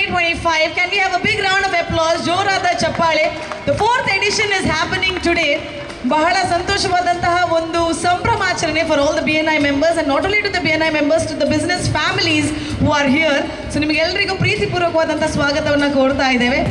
2025. Can we have a big round of applause? Jorada Chappale. The 4th edition is happening today. ಬಹಳ ಸಂತೋಷವಾದಂತಹ ಒಂದು ಸಂಭ್ರಮಾಚರಣೆ for all the BNI members and not only to the BNI members, to the business families who are here. So ನಿಮಗೆಲ್ಲರಿಗೂ ಪ್ರೀತಿಪೂರ್ವಕವಾದಂತಹ ಸ್ವಾಗತವನ್ನು ಕೋರ್ತಾ ಇದ್ದೇವೆ.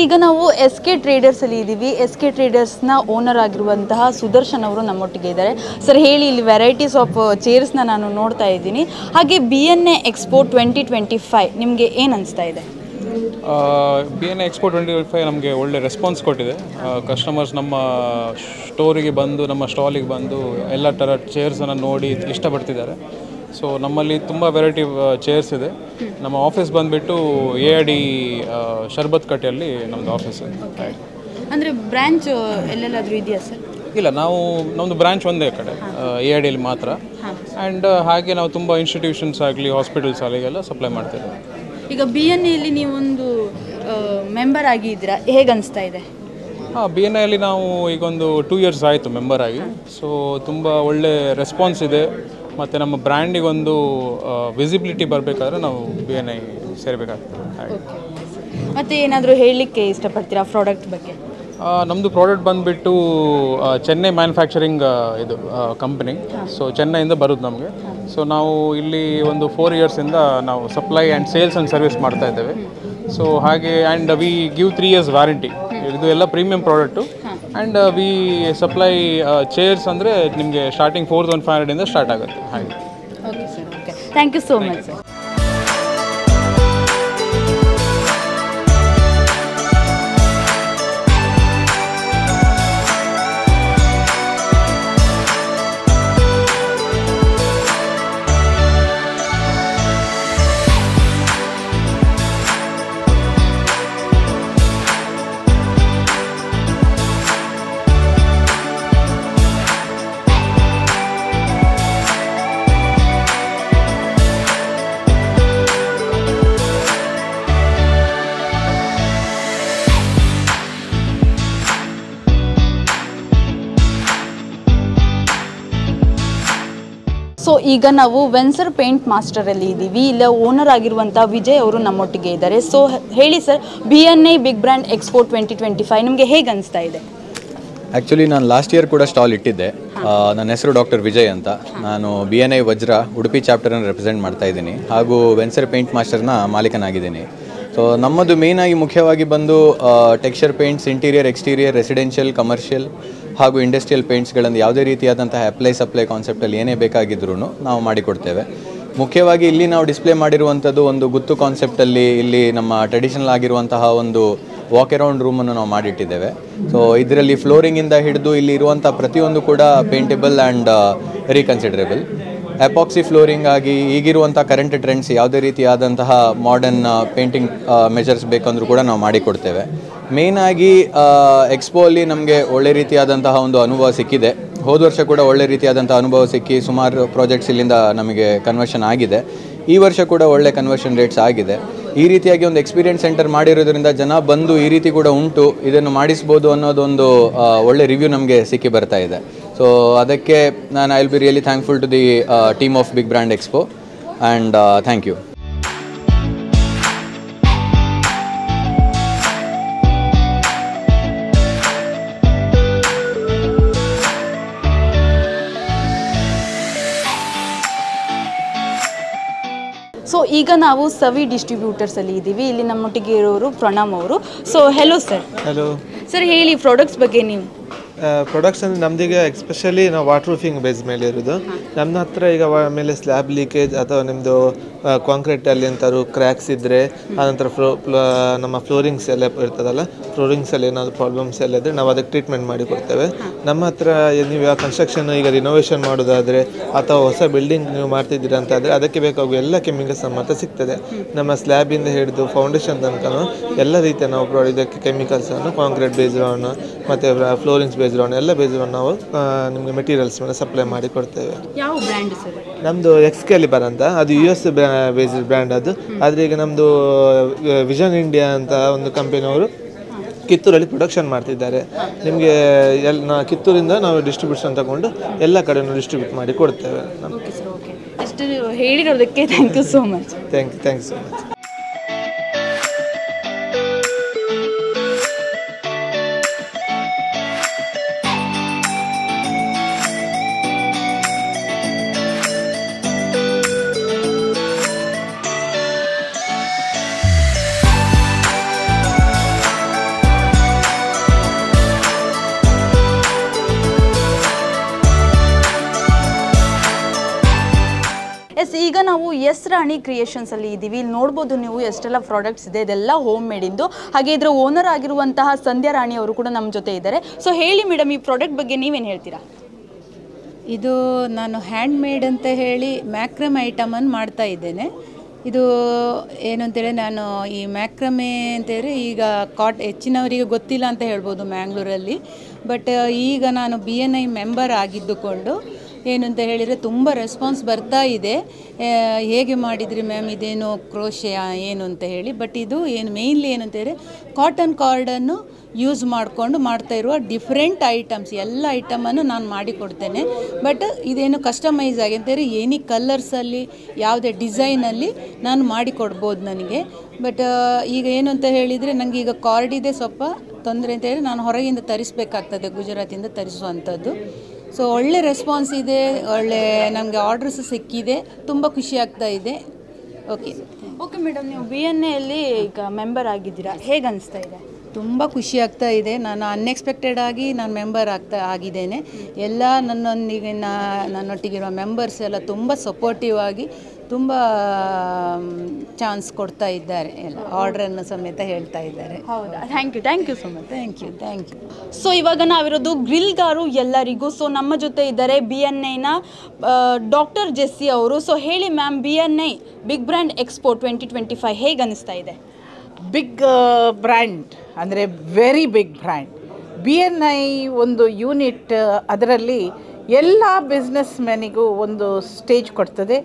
ಈಗ ನಾವು SK traders ಅಲ್ಲಿ ಇದ್ದೀವಿ. SK ಟ್ರೇಡರ್ಸ್ನ ಓನರ್ ಆಗಿರುವಂತಹ ಸುದರ್ಶನ್ ಅವರು ನಮ್ಮೊಟ್ಟಿಗೆ ಇದ್ದಾರೆ. ಸರ್ ಹೇಳಿ, ಇಲ್ಲಿ ವೆರೈಟೀಸ್ ಆಫ್ ಚೇರ್ಸ್ನ ನಾನು ನೋಡ್ತಾ ಇದ್ದೀನಿ. ಹಾಗೆ BNI ಎಕ್ಸ್ಪೋ 2025 ನಿಮಗೆ ಏನು ಅನಿಸ್ತಾ ಇದೆ? BNI ಎಕ್ಸ್ಪೋ 2025 ನಮಗೆ ಒಳ್ಳೆ ರೆಸ್ಪಾನ್ಸ್ ಕೊಟ್ಟಿದೆ. ಕಸ್ಟಮರ್ಸ್ ನಮ್ಮ ಸ್ಟೋರಿಗೆ ಬಂದು, ನಮ್ಮ ಸ್ಟಾಲಿಗೆ ಬಂದು ಎಲ್ಲ ಥರ ಚೇರ್ಸನ್ನು ನೋಡಿ ಇಷ್ಟಪಡ್ತಿದ್ದಾರೆ. ಸೊ ನಮ್ಮಲ್ಲಿ ತುಂಬ ವೆರೈಟಿ ಚೇರ್ಸ್ ಇದೆ. ನಮ್ಮ ಆಫೀಸ್ ಬಂದುಬಿಟ್ಟು AID ಶರ್ಬತ್ ಕಟ್ಟೆಯಲ್ಲಿ ನಮ್ಮದು ಆಫೀಸ್ ಇದೆ. ಅಂದರೆ ಬ್ರ್ಯಾಂಚ್ ಎಲ್ಲೆಲ್ಲಾದರೂ ಇದೆಯಾ ಸರ್? ಇಲ್ಲ, ನಮ್ಮದು ಬ್ರಾಂಚ್ ಒಂದೇ ಕಡೆ AIDಯಲ್ಲಿ ಮಾತ್ರ. ಆ್ಯಂಡ್ ಹಾಗೆ ನಾವು ತುಂಬ ಇನ್ಸ್ಟಿಟ್ಯೂಷನ್ಸ್ ಆಗಲಿ, ಹಾಸ್ಪಿಟಲ್ಸ್ ಆಗಲಿಗೆಲ್ಲ ಸಪ್ಲೈ ಮಾಡ್ತಿದ್ದೇವೆ. ಈಗ BNIಯಲ್ಲಿ ನೀವೊಂದು ಮೆಂಬರ್ ಆಗಿದ್ದೀರಾ, ಹೇಗೆ ಅನಿಸ್ತಾ ಇದೆ? BNIಯಲ್ಲಿ ನಾವು ಈಗೊಂದು 2 years ಆಯಿತು ಮೆಂಬರ್ ಆಗಿ. ಸೊ ತುಂಬ ಒಳ್ಳೆ ರೆಸ್ಪಾನ್ಸ್ ಇದೆ. ಮತ್ತು ನಮ್ಮ ಬ್ರ್ಯಾಂಡಿಗೊಂದು ವಿಸಿಬಿಲಿಟಿ ಬರಬೇಕಾದ್ರೆ ನಾವು BNI ಸೇರಬೇಕಾಗ್ತದೆ. ಮತ್ತು ಏನಾದರೂ ಹೇಳಲಿಕ್ಕೆ ಇಷ್ಟಪಡ್ತೀರಾ ಪ್ರಾಡಕ್ಟ್ ಬಗ್ಗೆ? ನಮ್ಮದು ಪ್ರಾಡಕ್ಟ್ ಬಂದುಬಿಟ್ಟು ಚೆನ್ನೈ ಮ್ಯಾನುಫ್ಯಾಕ್ಚರಿಂಗ್ ಇದು ಕಂಪ್ನಿ. ಸೊ ಚೆನ್ನೈಯಿಂದ ಬರೋದು ನಮಗೆ. ಸೊ ನಾವು ಇಲ್ಲಿ ಒಂದು 4 yearsಯಿಂದ ನಾವು supply and sales and service ಮಾಡ್ತಾ ಇದ್ದೇವೆ. ಸೊ ಹಾಗೆ and we give 3 years warranty. ಇದು ಎಲ್ಲ premium product. And we supply chairs ಅಂದರೆ ನಿಮಗೆ ಸ್ಟಾರ್ಟಿಂಗ್ 4500ಇಂದ ಸ್ಟಾರ್ಟ್ ಆಗುತ್ತೆ. ಹಾಗೆ. Okay sir, okay, thank you so much sir. So ಈಗ ನಾವು ವೆನ್ಸರ್ ಪೇಂಟ್ ಮಾಸ್ಟರಲ್ಲಿ ಇದ್ದೀವಿ. ಇಲ್ಲ ಓನರ್ ಆಗಿರುವಂಥ ವಿಜಯ್ ಅವರು ನಮ್ಮೊಟ್ಟಿಗೆ ಇದ್ದಾರೆ. ಸೊ ಹೇಳಿ sir, BNI big brand expo 2025 ನಿಮಗೆ ಹೇಗೆ ಅನಿಸ್ತಾ ಇದೆ? ಆ್ಯಕ್ಚುಲಿ ನಾನು ಲಾಸ್ಟ್ ಇಯರ್ ಕೂಡ ಸ್ಟಾಲ್ ಇಟ್ಟಿದ್ದೆ. ನನ್ನ ಹೆಸರು ಡಾಕ್ಟರ್ ವಿಜಯ್ ಅಂತ. ನಾನು BNI ವಜ್ರ ಉಡುಪಿ ಚಾಪ್ಟರನ್ನು ರೆಪ್ರೆಸೆಂಟ್ ಮಾಡ್ತಾ ಇದ್ದೀನಿ, ಹಾಗೂ ವೆನ್ಸರ್ ಪೇಂಟ್ ಮಾಸ್ಟರ್ನ ಮಾಲೀಕನಾಗಿದ್ದೀನಿ. ಸೊ ನಮ್ಮದು ಮೇಯ್ನಾಗಿ ಮುಖ್ಯವಾಗಿ ಬಂದು texture paints, interior, exterior, residential, commercial ಹಾಗೂ ಇಂಡಸ್ಟ್ರಿಯಲ್ ಪೇಂಟ್ಸ್ಗಳನ್ನು ಯಾವುದೇ ರೀತಿಯಾದಂತಹ ಸಪ್ಲೈ ಕಾನ್ಸೆಪ್ಟಲ್ಲಿ ಏನೇ ಬೇಕಾಗಿದ್ರೂ ನಾವು ಮಾಡಿಕೊಡ್ತೇವೆ. ಮುಖ್ಯವಾಗಿ ಇಲ್ಲಿ ನಾವು ಡಿಸ್ಪ್ಲೇ ಮಾಡಿರುವಂಥದ್ದು ಒಂದು ಗುತ್ತು ಕಾನ್ಸೆಪ್ಟಲ್ಲಿ ಇಲ್ಲಿ ನಮ್ಮ ಟ್ರೆಡಿಷನಲ್ ಆಗಿರುವಂತಹ ಒಂದು ವಾಕ್ ಅರೌಂಡ್ ರೂಮನ್ನು ನಾವು ಮಾಡಿಟ್ಟಿದ್ದೇವೆ. ಸೊ ಇದರಲ್ಲಿ ಫ್ಲೋರಿಂಗಿಂದ ಹಿಡಿದು ಇಲ್ಲಿ ಇರುವಂಥ ಪ್ರತಿಯೊಂದು ಕೂಡ ಪೇಂಟೇಬಲ್ ಆ್ಯಂಡ್ ರೀಕನ್ಸಿಡರೇಬಲ್. ಎಪಾಕ್ಸಿ ಫ್ಲೋರಿಂಗ್ ಆಗಿ ಈಗಿರುವಂಥ ಕರೆಂಟ್ ಟ್ರೆಂಡ್ಸ್ ಯಾವುದೇ ರೀತಿಯಾದಂತಹ ಮಾಡರ್ನ್ ಪೇಂಟಿಂಗ್ ಮೆಜರ್ಸ್ ಬೇಕಂದ್ರೂ ಕೂಡ ನಾವು ಮಾಡಿಕೊಡ್ತೇವೆ. ಮೇಯ್ನಾಗಿ ಎಕ್ಸ್ಪೋ ಅಲ್ಲಿ ನಮಗೆ ಒಳ್ಳೆ ರೀತಿಯಾದಂತಹ ಒಂದು ಅನುಭವ ಸಿಕ್ಕಿದೆ. ಹೋದ ವರ್ಷ ಕೂಡ ಒಳ್ಳೆ ರೀತಿಯಾದಂಥ ಅನುಭವ ಸಿಕ್ಕಿ ಸುಮಾರು ಪ್ರಾಜೆಕ್ಟ್ಸ್ ಇಲ್ಲಿಂದ ನಮಗೆ ಕನ್ವರ್ಷನ್ ಆಗಿದೆ. ಈ ವರ್ಷ ಕೂಡ ಒಳ್ಳೆ ಕನ್ವರ್ಷನ್ ರೇಟ್ಸ್ ಆಗಿದೆ. ಈ ರೀತಿಯಾಗಿ ಒಂದು ಎಕ್ಸ್ಪೀರಿಯನ್ಸ್ ಸೆಂಟರ್ ಮಾಡಿರೋದ್ರಿಂದ ಜನ ಬಂದು ಈ ರೀತಿ ಕೂಡ ಉಂಟು, ಇದನ್ನು ಮಾಡಿಸ್ಬೋದು ಅನ್ನೋದೊಂದು ಒಳ್ಳೆ ರಿವ್ಯೂ ನಮಗೆ ಸಿಕ್ಕಿ ಬರ್ತಾ ಇದೆ. ಸೊ ಅದಕ್ಕೆ ನಾನು I will be really thankful to the team of big brand expo and thank you. So ಈಗ ನಾವು ಸವಿ ಡಿಸ್ಟ್ರಿಬ್ಯೂಟರ್ಸಲ್ಲಿ ಇದ್ದೀವಿ. ಇಲ್ಲಿ ನಮ್ಮೊಟ್ಟಿಗೆ ಇರೋರು ಪ್ರಣಮ್ ಅವರು. So hello sir. Hello sir, ಹೇಳಿ ಪ್ರಾಡಕ್ಟ್ಸ್ ಬಗ್ಗೆ ನೀವು. ಪ್ರೊಡಕ್ಟ್ಸ್ ಅಂದರೆ ನಮ್ದೀಗ ಎಕ್ಸ್ಪೆಷಲಿ ನಾವು ವಾಟರ್ ಪ್ರೂಫಿಂಗ್ ಬೇಸ್ ಮೇಲೆ ಇರೋದು. ನಮ್ಮ ಹತ್ರ ಈಗ ಮೇಲೆ ಸ್ಲ್ಯಾಬ್ ಲೀಕೇಜ್ ಅಥವಾ ನಿಮ್ಮದು ಕಾಂಕ್ರೀಟಲ್ಲಿ ಎಂಥರು ಕ್ರ್ಯಾಕ್ಸ್ ಇದ್ದರೆ, ಆನಂತರ ನಮ್ಮ ಫ್ಲೋರಿಂಗ್ಸ್ ಎಲ್ಲ ಇರ್ತದಲ್ಲ, ಫ್ಲೋರಿಂಗ್ಸಲ್ಲಿ ಏನಾದರೂ ಪ್ರಾಬ್ಲಮ್ಸ್ ಎಲ್ಲ ಇದ್ದರೆ ನಾವು ಅದಕ್ಕೆ ಟ್ರೀಟ್ಮೆಂಟ್ ಮಾಡಿ ಕೊಡ್ತೇವೆ. ನಮ್ಮ ಹತ್ರ ನೀವು ಯಾವ ಕನ್ಸ್ಟ್ರಕ್ಷನ್ ಈಗ ರಿನೋವೇಷನ್ ಮಾಡೋದಾದರೆ ಅಥವಾ ಹೊಸ ಬಿಲ್ಡಿಂಗ್ ನೀವು ಮಾಡ್ತಿದ್ದೀರಾ ಅಂತ ಆದರೆ ಅದಕ್ಕೆ ಬೇಕಾಗುವ ಎಲ್ಲ ಕೆಮಿಕಲ್ಸ್ ನಮ್ಮ ಹತ್ರ ಸಿಗ್ತದೆ. ನಮ್ಮ ಸ್ಲ್ಯಾಬಿಂದ ಹಿಡಿದು ಫೌಂಡೇಶನ್ ತನಕ ಎಲ್ಲ ರೀತಿಯ ನಾವು ಇದಕ್ಕೆ ಕೆಮಿಕಲ್ಸನ್ನು ಕಾಂಕ್ರೀಟ್ ಬೇಸ್ಡ್ ಮತ್ತು ಫ್ಲೋರಿಂಗ್ಸ್ ಬೇಸ್ಡ್ ಎಲ್ಲ ಬೇಸ್ಡ್ ನಾವು ನಿಮಗೆ ಮೆಟೀರಿಯಲ್ಸ್ ಮೇಲೆ ಸಪ್ಲೈ ಮಾಡಿ ಕೊಡ್ತೇವೆ. ಯಾವ ಬ್ರ್ಯಾಂಡ್ ಸರ್? ನಮ್ಮದು ಎಕ್ಸ್ಕ್ಯಾಲಿಬರ್ ಅಂತ, ಅದು US ಬೇಸ್ಡ್ ಬ್ರ್ಯಾಂಡ್ ಅದು. ಆದರೆ ಈಗ ನಮ್ಮದು ವಿಷನ್ ಇಂಡಿಯಾ ಅಂತ ಒಂದು ಕಂಪನಿಯವರು ಕಿತ್ತೂರಲ್ಲಿ ಪ್ರೊಡಕ್ಷನ್ ಮಾಡ್ತಿದ್ದಾರೆ. ನಿಮಗೆ ಕಿತ್ತೂರಿಂದ ನಾವು ಡಿಸ್ಟ್ರಿಬ್ಯೂಷನ್ ತಗೊಂಡು ಎಲ್ಲ ಕಡೆಯೂ ಡಿಸ್ಟ್ರಿಬ್ಯೂಟ್ ಮಾಡಿ ಕೊಡ್ತೇವೆ. Okay sir, okay. ಇಷ್ಟು ಹೇಳಿರೋದಕ್ಕೆ thank you so much. Thank you so much. ಈಗ ನಾವು ಎಸ್ ರಾಣಿ ಕ್ರಿಯೇಷನ್ಸಲ್ಲಿ ಇದ್ದೀವಿ. ಇಲ್ಲಿ ನೋಡ್ಬೋದು ನೀವು ಎಷ್ಟೆಲ್ಲ ಪ್ರಾಡಕ್ಟ್ಸ್ ಇದೆ, ಇದೆಲ್ಲ ಹೋಮ್ ಮೇಡಿಂದು. ಹಾಗೆ ಇದರ ಓನರ್ ಆಗಿರುವಂತಹ ಸಂಧ್ಯಾ ರಾಣಿ ಅವರು ಕೂಡ ನಮ್ಮ ಜೊತೆ ಇದ್ದಾರೆ. ಸೊ ಹೇಳಿ ಮೇಡಮ್, ಈ ಪ್ರಾಡಕ್ಟ್ ಬಗ್ಗೆ ನೀವೇನು ಹೇಳ್ತೀರಾ? ಇದು ನಾನು ಹ್ಯಾಂಡ್ ಮೇಡ್ ಅಂತ ಹೇಳಿ ಮ್ಯಾಕ್ರಮ್ ಐಟಮನ್ನು ಮಾಡ್ತಾ ಇದ್ದೇನೆ. ಇದು ಏನು ಅಂತೇಳಿ, ನಾನು ಈ ಮ್ಯಾಕ್ರಮೆ ಅಂತೇಳಿ ಈಗ ಹೆಚ್ಚಿನವರಿಗೆ ಗೊತ್ತಿಲ್ಲ ಅಂತ ಹೇಳ್ಬೋದು ಮ್ಯಾಂಗ್ಳೂರಲ್ಲಿ. ಬಟ್ ಈಗ ನಾನು BNI ಮೆಂಬರ್ ಆಗಿದ್ದುಕೊಂಡು ಏನು ಅಂತ ಹೇಳಿದರೆ ತುಂಬ ರೆಸ್ಪಾನ್ಸ್ ಬರ್ತಾ ಇದೆ. ಹೇಗೆ ಮಾಡಿದ್ರಿ ಮ್ಯಾಮ್, ಇದೇನು ಕ್ರೋಶೆ ಏನು ಅಂತ ಹೇಳಿ. ಬಟ್ ಇದು ಏನು ಮೇಯ್ನ್ಲಿ ಏನು ಅಂತೇಳಿ ಕಾಟನ್ ಕಾರ್ಡನ್ನು ಯೂಸ್ ಮಾಡಿಕೊಂಡು ಮಾಡ್ತಾ ಇರುವ ಡಿಫ್ರೆಂಟ್ ಐಟಮ್ಸ್, ಎಲ್ಲ ಐಟಮನ್ನು ನಾನು ಮಾಡಿಕೊಡ್ತೇನೆ. ಬಟ್ ಇದೇನು ಕಸ್ಟಮೈಸ್ ಆಗಿ ಅಂತೇಳಿ ಎನಿ ಕಲರ್ಸಲ್ಲಿ ಯಾವುದೇ ಡಿಸೈನಲ್ಲಿ ನಾನು ಮಾಡಿಕೊಡ್ಬೋದು ನನಗೆ. ಬಟ್ ಈಗ ಏನು ಅಂತ ಹೇಳಿದರೆ ನನಗೆ ಈಗ ಕಾರ್ಡಿದೆ ಸ್ವಲ್ಪ ತೊಂದರೆ ಅಂತ ಹೇಳಿ ನಾನು ಹೊರಗಿಂದ ತರಿಸಬೇಕಾಗ್ತದೆ, ಗುಜರಾತಿಂದ ತರಿಸುವಂಥದ್ದು. ಸೊ ಒಳ್ಳೆ ರೆಸ್ಪಾನ್ಸ್ ಇದೆ, ಒಳ್ಳೆ ನಮಗೆ ಆರ್ಡರ್ಸ್ ಸಿಕ್ಕಿದೆ, ತುಂಬ ಖುಷಿ ಆಗ್ತಾ ಇದೆ. ಓಕೆ ಮೇಡಮ್, ನೀವು BNAಯಲ್ಲಿ ಈಗ ಮೆಂಬರ್ ಆಗಿದ್ದೀರಾ, ಹೇಗೆ ಅನಿಸ್ತಾ ಇದೆ? ತುಂಬ ಖುಷಿ ಆಗ್ತಾ ಇದೆ. ನಾನು ಅನ್ಎಕ್ಸ್ಪೆಕ್ಟೆಡ್ ಆಗಿ ನಾನು ಮೆಂಬರ್ ಆಗಿದ್ದೇನೆ. ಎಲ್ಲ ನನ್ನೊಟ್ಟಿಗಿರುವ ಮೆಂಬರ್ಸ್ ಎಲ್ಲ ತುಂಬ ಸಪೋರ್ಟಿವ್ ಆಗಿ ತುಂಬ ಚಾನ್ಸ್ ಕೊಡ್ತಾ ಇದ್ದಾರೆ, ಎಲ್ಲ ಆರ್ಡ್ರನ್ನು ಸಮೇತ ಹೇಳ್ತಾ ಇದ್ದಾರೆ. ಹೌದಾ? Thank you so much. Thank you. So ಇವಾಗ ನಾವಿರೋದು ಗ್ರಿಲ್ಗಾರು ಎಲ್ಲರಿಗೂ. ಸೊ ನಮ್ಮ ಜೊತೆ ಇದ್ದಾರೆ BNIನ ಡಾಕ್ಟರ್ ಜೆಸ್ಸಿ ಅವರು. ಸೊ ಹೇಳಿ ma'am, BNI big brand expo 2025 ಹೇಗೆ ಅನಿಸ್ತಾ ಇದೆ? ಬಿಗ್ ಬ್ರ್ಯಾಂಡ್ ಅಂದರೆ ವೆರಿ ಬಿಗ್ ಬ್ರ್ಯಾಂಡ್. BNI ಒಂದು ಯೂನಿಟ್, ಅದರಲ್ಲಿ ಎಲ್ಲ ಬಿಸ್ನೆಸ್ ಮ್ಯಾನಿಗೂ ಒಂದು ಸ್ಟೇಜ್ ಕೊಡ್ತದೆ,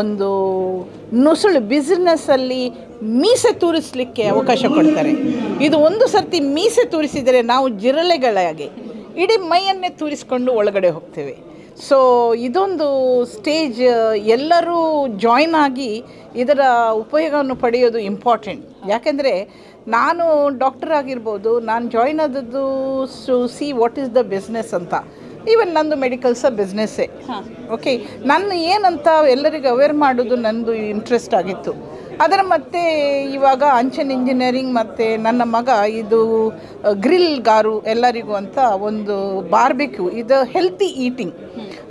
ಒಂದು ನುಸುಳು ಬಿಸ್ನೆಸ್ಸಲ್ಲಿ ಮೀಸೆ ತೂರಿಸಲಿಕ್ಕೆ ಅವಕಾಶ ಕೊಡ್ತಾರೆ. ಇದು ಒಂದು ಸರ್ತಿ ಮೀಸೆ ತೂರಿಸಿದರೆ ನಾವು ಜಿರಳೆಗಳಾಗಿ ಇಡೀ ಮೈಯನ್ನೇ ತೂರಿಸ್ಕೊಂಡು ಒಳಗಡೆ ಹೋಗ್ತೇವೆ. ಸೊ ಇದೊಂದು ಸ್ಟೇಜ್, ಎಲ್ಲರೂ ಜಾಯ್ನ್ ಆಗಿ ಇದರ ಉಪಯೋಗವನ್ನು ಪಡೆಯೋದು ಇಂಪಾರ್ಟೆಂಟ್. ಯಾಕೆಂದರೆ ನಾನು ಡಾಕ್ಟರ್ ಆಗಿರ್ಬೋದು, ನಾನು ಜಾಯ್ನ್ ಆದದ್ದು to see what is the business ಅಂತ. ಈವನ್ ನಂದು ಮೆಡಿಕಲ್ಸ ಬಿಸ್ನೆಸ್ಸೇ. ಓಕೆ, ನಾನು ಏನಂತ ಎಲ್ಲರಿಗೂ ಅವೇರ್ ಮಾಡೋದು ನನ್ನದು ಇಂಟ್ರೆಸ್ಟ್ ಆಗಿತ್ತು. ಅದರ ಮತ್ತೆ ಇವಾಗ ಅಂಚನ್ ಇಂಜಿನಿಯರಿಂಗ್ ಮತ್ತು ನನ್ನ ಮಗ ಇದು ಗ್ರಿಲ್ಗಾರು ಎಲ್ಲರಿಗೂ ಅಂತ ಒಂದು ಬಾರ್ಬೆಕ್ಯೂ, ಇದು ಹೆಲ್ತಿ ಈಟಿಂಗ್.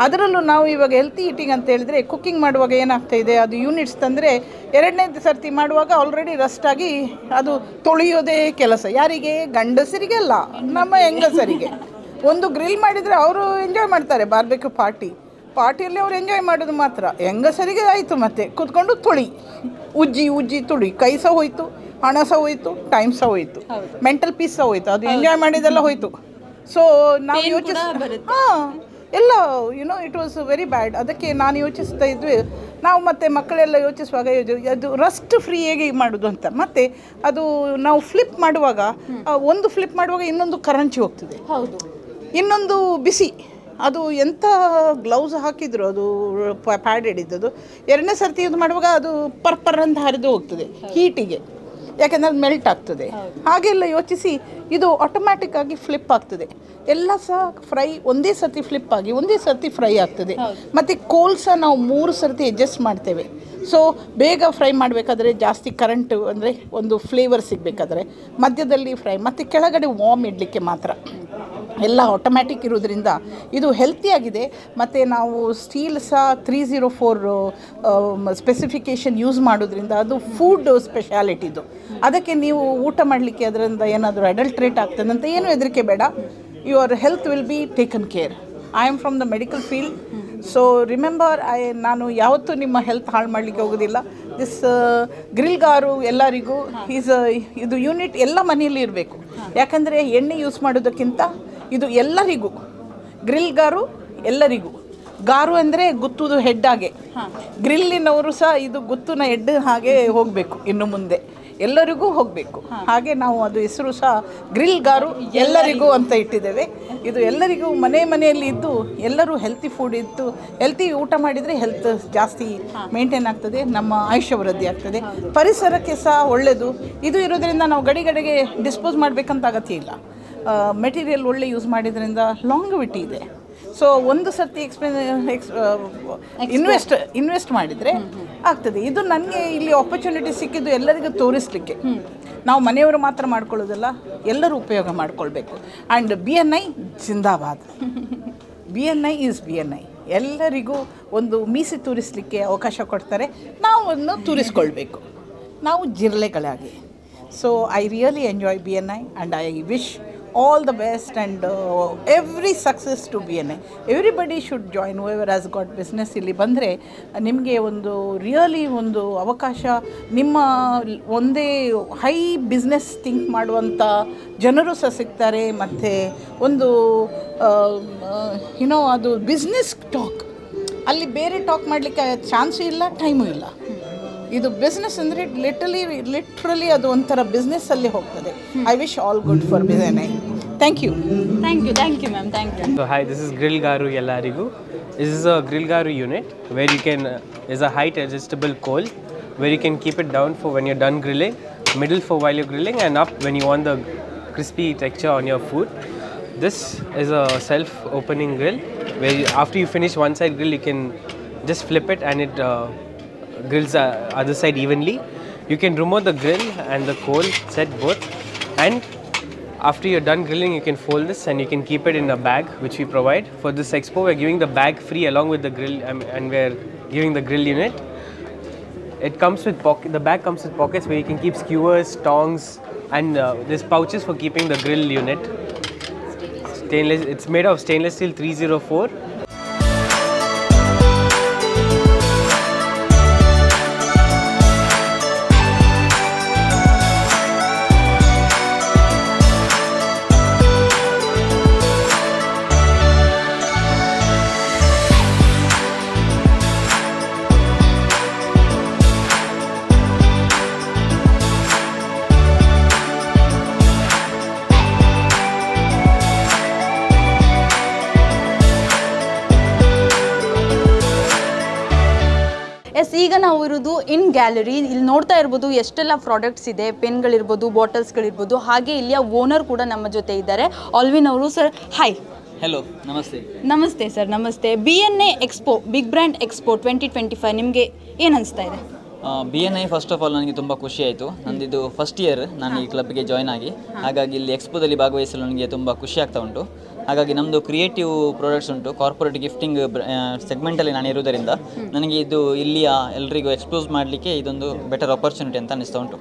ಅದರಲ್ಲೂ ನಾವು ಇವಾಗ ಹೆಲ್ತಿ ಈಟಿಂಗ್ ಅಂತ ಹೇಳಿದ್ರೆ ಕುಕ್ಕಿಂಗ್ ಮಾಡುವಾಗ ಏನಾಗ್ತಾ ಇದೆ, ಅದು ಯೂನಿಟ್ಸ್ ತಂದರೆ ಎರಡನೇ ಸರ್ತಿ ಮಾಡುವಾಗ ಆಲ್ರೆಡಿ ರಸ್ಟಾಗಿ ಅದು ತೊಳೆಯೋದೇ ಕೆಲಸ. ಯಾರಿಗೆ? ಗಂಡಸರಿಗೆ ಅಲ್ಲ, ನಮ್ಮ ಹೆಂಗಸರಿಗೆ. ಒಂದು ಗ್ರಿಲ್ ಮಾಡಿದರೆ ಅವರು ಎಂಜಾಯ್ ಮಾಡ್ತಾರೆ, ಬಾರ್ಬೆಕ್ಯೂ ಪಾರ್ಟಿಯಲ್ಲಿ ಅವರು ಎಂಜಾಯ್ ಮಾಡೋದು ಮಾತ್ರ. ಹೆಂಗಸರಿಗೆ ಆಯಿತು, ಮತ್ತೆ ಕೂತ್ಕೊಂಡು ತುಳಿ, ಉಜ್ಜಿ ತುಳಿ, ಕೈ ಸಹ ಹೋಯಿತು, ಹಣ ಸಹ ಹೋಯಿತು, ಟೈಮ್ ಸಹ ಹೋಯಿತು, ಮೆಂಟಲ್ ಪೀಸ್ ಸಹ ಹೋಯಿತು, ಅದು ಎಂಜಾಯ್ ಮಾಡಿದೆಲ್ಲ ಹೋಯಿತು. ಸೊ ನಾವು ಎಲ್ಲ ಇಟ್ ವಾಸ್ ವೆರಿ ಬ್ಯಾಡ್. ಅದಕ್ಕೆ ನಾನು ಯೋಚಿಸ್ತಾ ಇದ್ವಿ, ನಾವು ಮತ್ತು ಮಕ್ಕಳೆಲ್ಲ ಯೋಚಿಸುವಾಗ ಅದು ರಸ್ಟ್ ಫ್ರೀ ಹೇಗೆ ಮಾಡೋದು ಅಂತ. ಮತ್ತು ಅದು ನಾವು ಫ್ಲಿಪ್ ಮಾಡುವಾಗ, ಒಂದು ಫ್ಲಿಪ್ ಮಾಡುವಾಗ ಇನ್ನೊಂದು ಕರಂಚಿ ಹೋಗ್ತದೆ, ಇನ್ನೊಂದು ಬಿಸಿ. ಅದು ಎಂಥ ಗ್ಲೌಸ್ ಹಾಕಿದ್ರು, ಅದು ಪ್ಯಾಡೆಡ್ ಇದ್ದದ್ದು. ಎರಡನೇ ಸರ್ತಿ ಇದು ಮಾಡುವಾಗ ಅದು ಪರ್ಪರ್ ಅಂತ ಹರಿದು ಹೋಗ್ತದೆ ಹೀಟಿಗೆ, ಯಾಕೆಂದರೆ ಅದು ಮೆಲ್ಟ್ ಆಗ್ತದೆ. ಹಾಗೆಲ್ಲ ಯೋಚಿಸಿ ಇದು ಆಟೋಮ್ಯಾಟಿಕ್ ಆಗಿ ಫ್ಲಿಪ್ ಆಗ್ತದೆ. ಎಲ್ಲ ಸಹ ಫ್ರೈ ಒಂದೇ ಸರ್ತಿ ಫ್ಲಿಪ್ ಆಗಿ ಒಂದೇ ಸರ್ತಿ ಫ್ರೈ ಆಗ್ತದೆ. ಮತ್ತು ಕೋಲ್ ಸಹ ನಾವು 3 ಸರ್ತಿ ಅಡ್ಜಸ್ಟ್ ಮಾಡ್ತೇವೆ. ಸೊ ಬೇಗ ಫ್ರೈ ಮಾಡಬೇಕಾದ್ರೆ ಜಾಸ್ತಿ ಕರೆಂಟು ಅಂದರೆ ಒಂದು ಫ್ಲೇವರ್ ಸಿಗಬೇಕಾದ್ರೆ ಮಧ್ಯದಲ್ಲಿ ಫ್ರೈ ಮತ್ತು ಕೆಳಗಡೆ ವಾರ್ಮ್ ಇಡಲಿಕ್ಕೆ ಮಾತ್ರ ಎಲ್ಲ ಆಟೋಮ್ಯಾಟಿಕ್ ಇರೋದ್ರಿಂದ ಇದು ಹೆಲ್ತಿಯಾಗಿದೆ. ಮತ್ತು ನಾವು ಸ್ಟೀಲ್ ಸಹ 304 ಸ್ಪೆಸಿಫಿಕೇಷನ್ ಯೂಸ್ ಮಾಡೋದ್ರಿಂದ ಅದು ಫುಡ್ ಸ್ಪೆಷಾಲಿಟಿದು. ಅದಕ್ಕೆ ನೀವು ಊಟ ಮಾಡಲಿಕ್ಕೆ ಅದರಿಂದ ಏನಾದರೂ ಅಡಲ್ಟ್ರೇಟ್ ಆಗ್ತದೆ ಅಂತ ಏನೂ ಹೆದರಿಕೆ ಬೇಡ. Your health will be taken care. I am from the medical field. So remember, ನಾನು ಯಾವತ್ತೂ ನಿಮ್ಮ ಹೆಲ್ತ್ ಹಾಳು ಮಾಡಲಿಕ್ಕೆ ಹೋಗೋದಿಲ್ಲ. ದಿಸ್ ಗ್ರಿಲ್ಗಾರು ಎಲ್ಲರಿಗೂ ಇದು ಯೂನಿಟ್ ಎಲ್ಲ ಮನೆಯಲ್ಲಿ ಇರಬೇಕು. ಯಾಕಂದರೆ ಎಣ್ಣೆ ಯೂಸ್ ಮಾಡೋದಕ್ಕಿಂತ ಇದು ಎಲ್ಲರಿಗೂ, ಗ್ರಿಲ್ಗಾರು ಎಲ್ಲರಿಗೂ. ಗಾರು ಅಂದರೆ ಗುತ್ತುದು ಹೆಡ್ ಹಾಗೆ, ಗ್ರಿಲ್ಲಿನವರು ಸಹ ಇದು ಗುತ್ತುನ ಹೆಡ್ ಹಾಗೆ ಹೋಗಬೇಕು, ಇನ್ನು ಮುಂದೆ ಎಲ್ಲರಿಗೂ ಹೋಗಬೇಕು. ಹಾಗೆ ನಾವು ಅದು ಹೆಸರು ಸಹ ಗ್ರಿಲ್ಗಾರು ಎಲ್ಲರಿಗೂ ಅಂತ ಇಟ್ಟಿದ್ದೇವೆ. ಇದು ಎಲ್ಲರಿಗೂ ಮನೆಯಲ್ಲಿ ಇದ್ದು ಎಲ್ಲರೂ ಹೆಲ್ತಿ ಫುಡ್ ಇದ್ದು ಹೆಲ್ತಿ ಊಟ ಮಾಡಿದರೆ ಹೆಲ್ತ್ ಜಾಸ್ತಿ ಮೇಂಟೈನ್ ಆಗ್ತದೆ, ನಮ್ಮ ಆಯುಷ್ಯ ವೃದ್ಧಿ ಆಗ್ತದೆ, ಪರಿಸರಕ್ಕೆ ಸಹ ಒಳ್ಳೆಯದು. ಇದು ಇರೋದ್ರಿಂದ ನಾವು ಗಡಿಗಡೆಗೆ ಡಿಸ್ಪೋಸ್ ಮಾಡಬೇಕಂತ ಅಗತ್ಯ ಇಲ್ಲ. ಮೆಟೀರಿಯಲ್ ಒಳ್ಳೆ ಯೂಸ್ ಮಾಡಿದ್ರಿಂದ ಲಾಂಗಿವಿಟಿ ಇದೆ. ಸೊ ಒಂದು ಸರ್ತಿ ಇನ್ವೆಸ್ಟ್ ಮಾಡಿದರೆ ಆಗ್ತದೆ. ಇದು ನನಗೆ ಇಲ್ಲಿ ಆಪರ್ಚುನಿಟಿ ಸಿಕ್ಕಿದ್ದು ಎಲ್ಲರಿಗೂ ತೋರಿಸಲಿಕ್ಕೆ. ನಾವು ಮನೆಯವರು ಮಾತ್ರ ಮಾಡ್ಕೊಳ್ಳೋದಲ್ಲ, ಎಲ್ಲರೂ ಉಪಯೋಗ ಮಾಡಿಕೊಳ್ಬೇಕು. And BNI zindabad. BNI is BNI. ಎಲ್ಲರಿಗೂ ಒಂದು ಮೀಸಿ ತೋರಿಸಲಿಕ್ಕೆ ಅವಕಾಶ ಕೊಡ್ತಾರೆ, ನಾವು ಅದನ್ನು ತೋರಿಸ್ಕೊಳ್ಬೇಕು, ನಾವು ಜಿರಳೆಗಳಾಗಿ. So I really enjoy BNI and I wish all the best and every success to BNI. Everybody should join, whoever has got business. ಇಲ್ಲಿ ಬಂದರೆ ನಿಮಗೆ ಒಂದು ರಿಯಲಿ ಒಂದು ಅವಕಾಶ, ನಿಮ್ಮ ಒಂದೇ ಹೈ ಬಿಸ್ನೆಸ್ ಥಿಂಕ್ ಮಾಡುವಂಥ ಜನರು ಸಹ ಸಿಗ್ತಾರೆ. ಮತ್ತು ಒಂದು ಅದು ಬಿಸ್ನೆಸ್ ಟಾಕ್, ಅಲ್ಲಿ ಬೇರೆ ಟಾಕ್ ಮಾಡಲಿಕ್ಕೆ ಚಾನ್ಸು ಇಲ್ಲ, ಟೈಮು ಇಲ್ಲ. ಇದು ಬಿಸ್ನೆಸ್ ಅಂದರೆ ಲಿಟ್ರಲಿ ಅದು ಒಂಥರ ಬಿಸ್ನೆಸ್ಸಲ್ಲಿ ಹೋಗ್ತದೆ. I wish all good for BNI. Thank you ma'am, thank you. So hi, this is Grillgaru Yellarigu. This is a Grillgaru unit where you can, is a height adjustable coal where you can keep it down for when you're done grilling, middle for while you're grilling, and up when you want the crispy texture on your food. This is a self-opening grill where after you finish one side grill, you can just flip it and it grills other side evenly. You can remove the grill and the coal set both, and after you're done grilling, you can fold this and you can keep it in a bag which we provide. For this expo, we're giving the bag free along with the grill, and we're giving the grill unit. It comes with the bag comes with pockets where you can keep skewers, tongs, and there's pouches for keeping the grill unit. Stainless. It's made of stainless steel 304. ಈಗ ನಾವು ಇರೋದು ಇನ್ gallery. ಇಲ್ಲಿ ನೋಡ್ತಾ ಇರ್ಬೋದು ಎಷ್ಟೆಲ್ಲ products ಇದೆ, ಪೆನ್ಗಳಿರ್ಬೋದು, ಬಾಟಲ್ಸ್ಗಳಿರ್ಬೋದು. ಹಾಗೆ ಇಲ್ಲಿಯ ಓನರ್ ಕೂಡ ನಮ್ಮ ಜೊತೆ ಇದ್ದಾರೆ, ಆಲ್ವಿನ್ ಅವರು. Sir hi. ಹೆಲೋ, ನಮಸ್ತೆ. ನಮಸ್ತೆ ಸರ್, ನಮಸ್ತೆ. BNI expo, big brand expo 2025 ನಿಮಗೆ ಏನು ಅನಿಸ್ತಾ ಇದೆ? BNI ಫಸ್ಟ್ ಆಫ್ ಆಲ್ ನನಗೆ ತುಂಬ ಖುಷಿ ಆಯಿತು. ನಂದಿದು ಫಸ್ಟ್ ಇಯರ್ ನಾನು ಈ ಕ್ಲಬ್ಗೆ ಜಾಯ್ನ್ ಆಗಿ, ಹಾಗಾಗಿ ಇಲ್ಲಿ ಎಕ್ಸ್ಪೋದಲ್ಲಿ ಭಾಗವಹಿಸಲು ನನಗೆ ತುಂಬ ಖುಷಿ ಆಗ್ತಾ ಉಂಟು. ಹಾಗಾಗಿ ನಮ್ಮದು ಕ್ರಿಯೇಟಿವ್ ಪ್ರಾಡಕ್ಟ್ಸ್ ಉಂಟು, ಕಾರ್ಪೊರೇಟ್ ಗಿಫ್ಟಿಂಗ್ ಸೆಗ್ಮೆಂಟಲ್ಲಿ ನಾನು ಇರೋದರಿಂದ ನನಗೆ ಇದು ಇಲ್ಲಿಯ ಎಲ್ಲರಿಗೂ ಎಕ್ಸ್ಪೋಸ್ ಮಾಡಲಿಕ್ಕೆ ಇದೊಂದು ಬೆಟರ್ ಆಪರ್ಚುನಿಟಿ ಅಂತ ಅನ್ನಿಸ್ತಾ ಉಂಟು.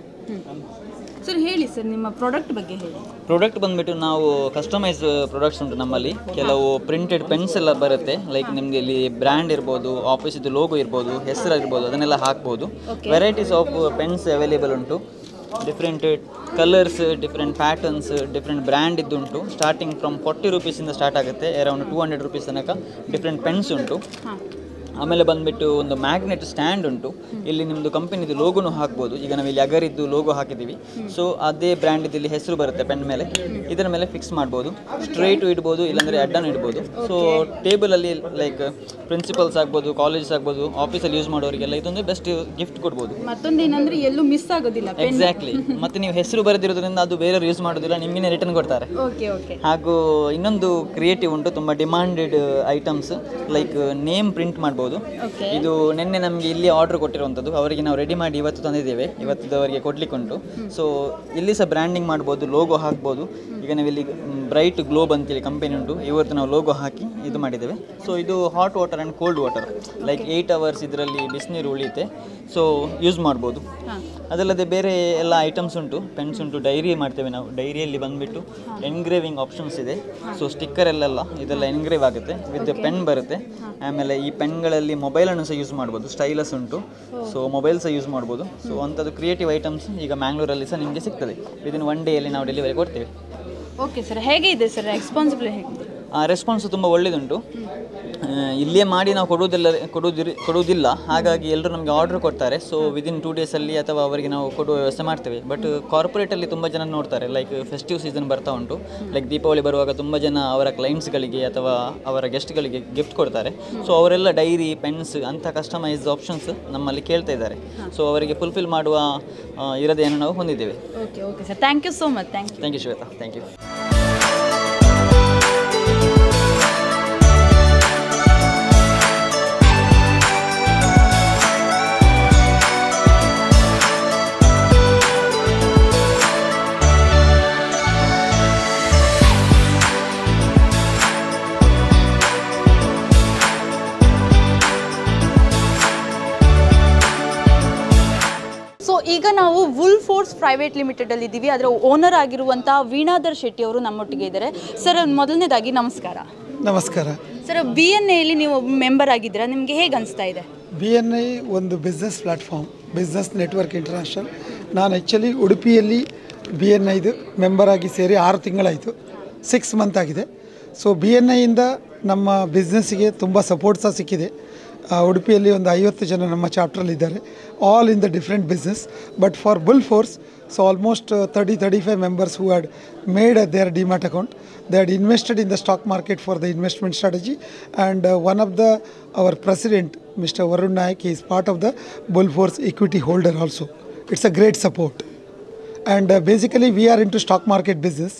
ಸರ್ ಹೇಳಿ ಸರ್, ನಿಮ್ಮ ಪ್ರಾಡಕ್ಟ್ ಬಗ್ಗೆ ಹೇಳಿ. ಪ್ರಾಡಕ್ಟ್ ಬಂದುಬಿಟ್ಟು ನಾವು ಕಸ್ಟಮೈಸ್ ಪ್ರಾಡಕ್ಟ್ಸ್ ಉಂಟು ನಮ್ಮಲ್ಲಿ. ಕೆಲವು ಪ್ರಿಂಟೆಡ್ ಪೆನ್ಸ್ ಎಲ್ಲ ಬರುತ್ತೆ, ಲೈಕ್ ನಿಮಗೆ ಇಲ್ಲಿ ಬ್ರ್ಯಾಂಡ್ ಇರ್ಬೋದು, ಆಫೀಸಿದ್ದು ಲೋಗೋ ಇರ್ಬೋದು, ಹೆಸರು ಇರ್ಬೋದು, ಅದನ್ನೆಲ್ಲ ಹಾಕ್ಬೋದು. ವೆರೈಟೀಸ್ ಆಫ್ ಪೆನ್ಸ್ ಅವೈಲೇಬಲ್ ಉಂಟು, different colours, different patterns, different brand ಇದ್ದುಂಟು. ಸ್ಟಾರ್ಟಿಂಗ್ ಫ್ರಮ್ 40 ರೂಪೀಸಿಂದ ಸ್ಟಾರ್ಟ್ ಆಗುತ್ತೆ, ಅರೌಂಡ್ 200 ರೂಪೀಸ್ ತನಕ ಡಿಫ್ರೆಂಟ್ ಪೆನ್ಸ್ ಉಂಟು. ಆಮೇಲೆ ಬಂದುಬಿಟ್ಟು ಒಂದು ಮ್ಯಾಗ್ನೆಟ್ ಸ್ಟ್ಯಾಂಡ್ ಉಂಟು, ಇಲ್ಲಿ ನಿಮ್ಮದು ಕಂಪನಿದು ಲೋಗೋನು ಹಾಕ್ಬೋದು. ಈಗ ನಾವು ಇಲ್ಲಿ ಅಗರಿದ್ದು ಲೋಗೋ ಹಾಕಿದ್ದೀವಿ, ಸೊ ಅದೇ ಬ್ರ್ಯಾಂಡಿದ್ದು ಇಲ್ಲಿ ಹೆಸರು ಬರುತ್ತೆ ಪೆನ್ ಮೇಲೆ, ಇದರ ಮೇಲೆ ಫಿಕ್ಸ್ ಮಾಡ್ಬೋದು. ಸ್ಟ್ರೈಟು ಇಡ್ಬೋದು, ಇಲ್ಲಾಂದರೆ ಅಡ್ಡನೂ ಇಡ್ಬೋದು. ಸೊ ಟೇಬಲಲ್ಲಿ ಲೈಕ್ ಪ್ರಿನ್ಸಿಪಲ್ಸ್ ಆಗ್ಬೋದು, ಕಾಲೇಜಸ್ ಆಗ್ಬೋದು, ಆಫೀಸಲ್ಲಿ ಯೂಸ್ ಮಾಡೋರಿಗೆಲ್ಲ ಇದೊಂದು ಬೆಸ್ಟ್ ಗಿಫ್ಟ್ ಕೊಡ್ಬೋದು. ಮತ್ತೊಂದು ಏನಂದರೆ ಎಲ್ಲೂ ಮಿಸ್ ಆಗೋದಿಲ್ಲ. ಎಕ್ಸಾಕ್ಟ್ಲಿ. ಮತ್ತು ನೀವು ಹೆಸರು ಬರೆದಿರೋದ್ರಿಂದ ಅದು ಬೇರೆಯವ್ರು ಯೂಸ್ ಮಾಡೋದಿಲ್ಲ, ನಿಮಗೇ ರಿಟರ್ನ್ ಕೊಡ್ತಾರೆ. ಹಾಗೂ ಇನ್ನೊಂದು ಕ್ರಿಯೇಟಿವ್ ಉಂಟು, ತುಂಬ demanded items, like name print ಮಾಡ್ಬೋದು ಇರ್ಬೋದು. ಇದು ನಿನ್ನೆ ನಮಗೆ ಇಲ್ಲಿ ಆರ್ಡರ್ ಕೊಟ್ಟಿರುವಂಥದ್ದು, ಅವರಿಗೆ ನಾವು ರೆಡಿ ಮಾಡಿ ಇವತ್ತು ತಂದಿದ್ದೇವೆ, ಇವತ್ತು ಅವರಿಗೆ ಕೊಡ್ಲಿಕ್ಕೆ ಉಂಟು. ಸೊ ಇಲ್ಲಿ ಸಹ ಬ್ರ್ಯಾಂಡಿಂಗ್ ಮಾಡ್ಬೋದು, ಲೋಗೋ ಹಾಕ್ಬೋದು. ಈಗ ನಾವು ಇಲ್ಲಿ ಬ್ರೈಟ್ ಗ್ಲೋಬ್ ಅಂತೇಳಿ ಕಂಪನಿ ಉಂಟು, ಇವತ್ತು ನಾವು ಲೋಗೋ ಹಾಕಿ ಇದು ಮಾಡಿದ್ದೇವೆ. ಸೊ ಇದು hot water and cold water, like 8 hours ಇದರಲ್ಲಿ ಬಿಸಿನೀರು ಉಳಿಯುತ್ತೆ. ಸೊ ಯೂಸ್ ಮಾಡ್ಬೋದು. ಅದಲ್ಲದೆ ಬೇರೆ ಎಲ್ಲ ಐಟಮ್ಸ್ ಉಂಟು, ಪೆನ್ಸ್ ಉಂಟು, ಡೈರಿ ಮಾಡ್ತೇವೆ ನಾವು. ಡೈರಿಯಲ್ಲಿ ಬಂದುಬಿಟ್ಟು ಎನ್ಗ್ರೇವಿಂಗ್ ಆಪ್ಷನ್ಸ್ ಇದೆ. ಸೊ ಸ್ಟಿಕ್ಕರ್ ಇದೆಲ್ಲ ಎನ್ಗ್ರೇವ್ ಆಗುತ್ತೆ, ವಿತ್ ಪೆನ್ ಬರುತ್ತೆ. ಆಮೇಲೆ ಈ ಪೆನ್ಗಳಲ್ಲಿ ಮೊಬೈಲನ್ನು ಸಹ ಯೂಸ್ ಮಾಡ್ಬೋದು, ಸ್ಟೈಲಸ್ ಉಂಟು. ಸೊ ಮೊಬೈಲ್ ಸಹ ಯೂಸ್ ಮಾಡ್ಬೋದು. ಸೊ ಅಂಥದ್ದು ಕ್ರಿಯೇಟಿವ್ ಐಟಮ್ಸ್ ಈಗ ಮ್ಯಾಂಗ್ಳೂರಲ್ಲಿ ಸಹ ನಿಮಗೆ ಸಿಗ್ತದೆ. ವಿದಿನ್ 1 ಡೇಯಲ್ಲಿ ನಾವು ಡೆಲಿವರಿ ಕೊಡ್ತೇವೆ. ಓಕೆ ಸರ್, ಹೇಗೆ ಇದೆ ಸರ್ ರೆಸ್ಪಾನ್ಸಿಬಲ್? ಹೇಗಿದೆ? ರೆಸ್ಪಾನ್ಸ್ ತುಂಬ ಒಳ್ಳೆಯದುಂಟು. ಇಲ್ಲೇ ಮಾಡಿ ನಾವು ಕೊಡುವುದಿಲ್ಲ, ಹಾಗಾಗಿ ಎಲ್ಲರೂ ನಮಗೆ ಆರ್ಡರ್ ಕೊಡ್ತಾರೆ. ಸೊ ವಿದಿನ್ 2 ಡೇಸಲ್ಲಿ ಅಥವಾ ಅವರಿಗೆ ನಾವು ಕೊಡುವ ವ್ಯವಸ್ಥೆ ಮಾಡ್ತೇವೆ. ಬಟ್ ಕಾರ್ಪೊರೇಟಲ್ಲಿ ತುಂಬ ಜನ ನೋಡ್ತಾರೆ, ಲೈಕ್ ಫೆಸ್ಟಿವ್ ಸೀಸನ್ ಬರ್ತಾ ಉಂಟು. ಲೈಕ್ ದೀಪಾವಳಿ ಬರುವಾಗ ತುಂಬ ಜನ ಅವರ ಕ್ಲೈಂಟ್ಸ್ಗಳಿಗೆ ಅಥವಾ ಅವರ ಗೆಸ್ಟ್ಗಳಿಗೆ ಗಿಫ್ಟ್ ಕೊಡ್ತಾರೆ. ಸೊ ಅವರೆಲ್ಲ ಡೈರಿ, ಪೆನ್ಸ್ ಅಂಥ ಕಸ್ಟಮೈಸ್ ಆಪ್ಷನ್ಸ್ ನಮ್ಮಲ್ಲಿ ಕೇಳ್ತಾ ಇದ್ದಾರೆ. ಸೊ ಅವರಿಗೆ ಫುಲ್ಫಿಲ್ ಮಾಡುವ ಇರೋದೇನು ನಾವು ಹೊಂದಿದ್ದೇವೆ. Okay okay sir, thank you so much. Thank you Shweta, thank you. So ಈಗ ನಾವು ವುಲ್ ಫೋರ್ಸ್ ಪ್ರೈವೇಟ್ ಲಿಮಿಟೆಡಲ್ಲಿ ಇದ್ದೀವಿ. ಅದರ ಓನರ್ ಆಗಿರುವಂಥ ವೀಣಾಧರ್ ಶೆಟ್ಟಿ ಅವರು ನಮ್ಮೊಟ್ಟಿಗೆ ಇದ್ದಾರೆ. ಸರ್, ಮೊದಲನೇದಾಗಿ ನಮಸ್ಕಾರ. ನಮಸ್ಕಾರ ಸರ್. BNIಯಲ್ಲಿ ನೀವು ಮೆಂಬರ್ ಆಗಿದ್ದೀರಾ, ನಿಮಗೆ ಹೇಗೆ ಅನಿಸ್ತಾ ಇದೆ? BNI ಒಂದು business platform, business network international. ನಾನು ಆ್ಯಕ್ಚುಲಿ ಉಡುಪಿಯಲ್ಲಿ BNIದು ಮೆಂಬರ್ ಆಗಿ ಸೇರಿ 6 ತಿಂಗಳಾಯಿತು, 6 ಮಂತ್ ಆಗಿದೆ. ಸೊ BNIಯಿಂದ ನಮ್ಮ ಬಿಸ್ನೆಸ್ಸಿಗೆ ತುಂಬ ಸಪೋರ್ಟ್ ಸಹ ಸಿಕ್ಕಿದೆ. ಉಡುಪಿಯಲ್ಲಿ ಒಂದು 50 ಜನ ನಮ್ಮ ಚಾಪ್ಟ್ರಲ್ಲಿದ್ದಾರೆ, all in the different business. But for bull force, so almost 30-35 members who had made their demat account. They had invested in the stock market for the investment strategy, and one of our president, Mr. Varun Naik, he is part of the Bull Force equity holder also. It's a great support. And basically we are into stock market business.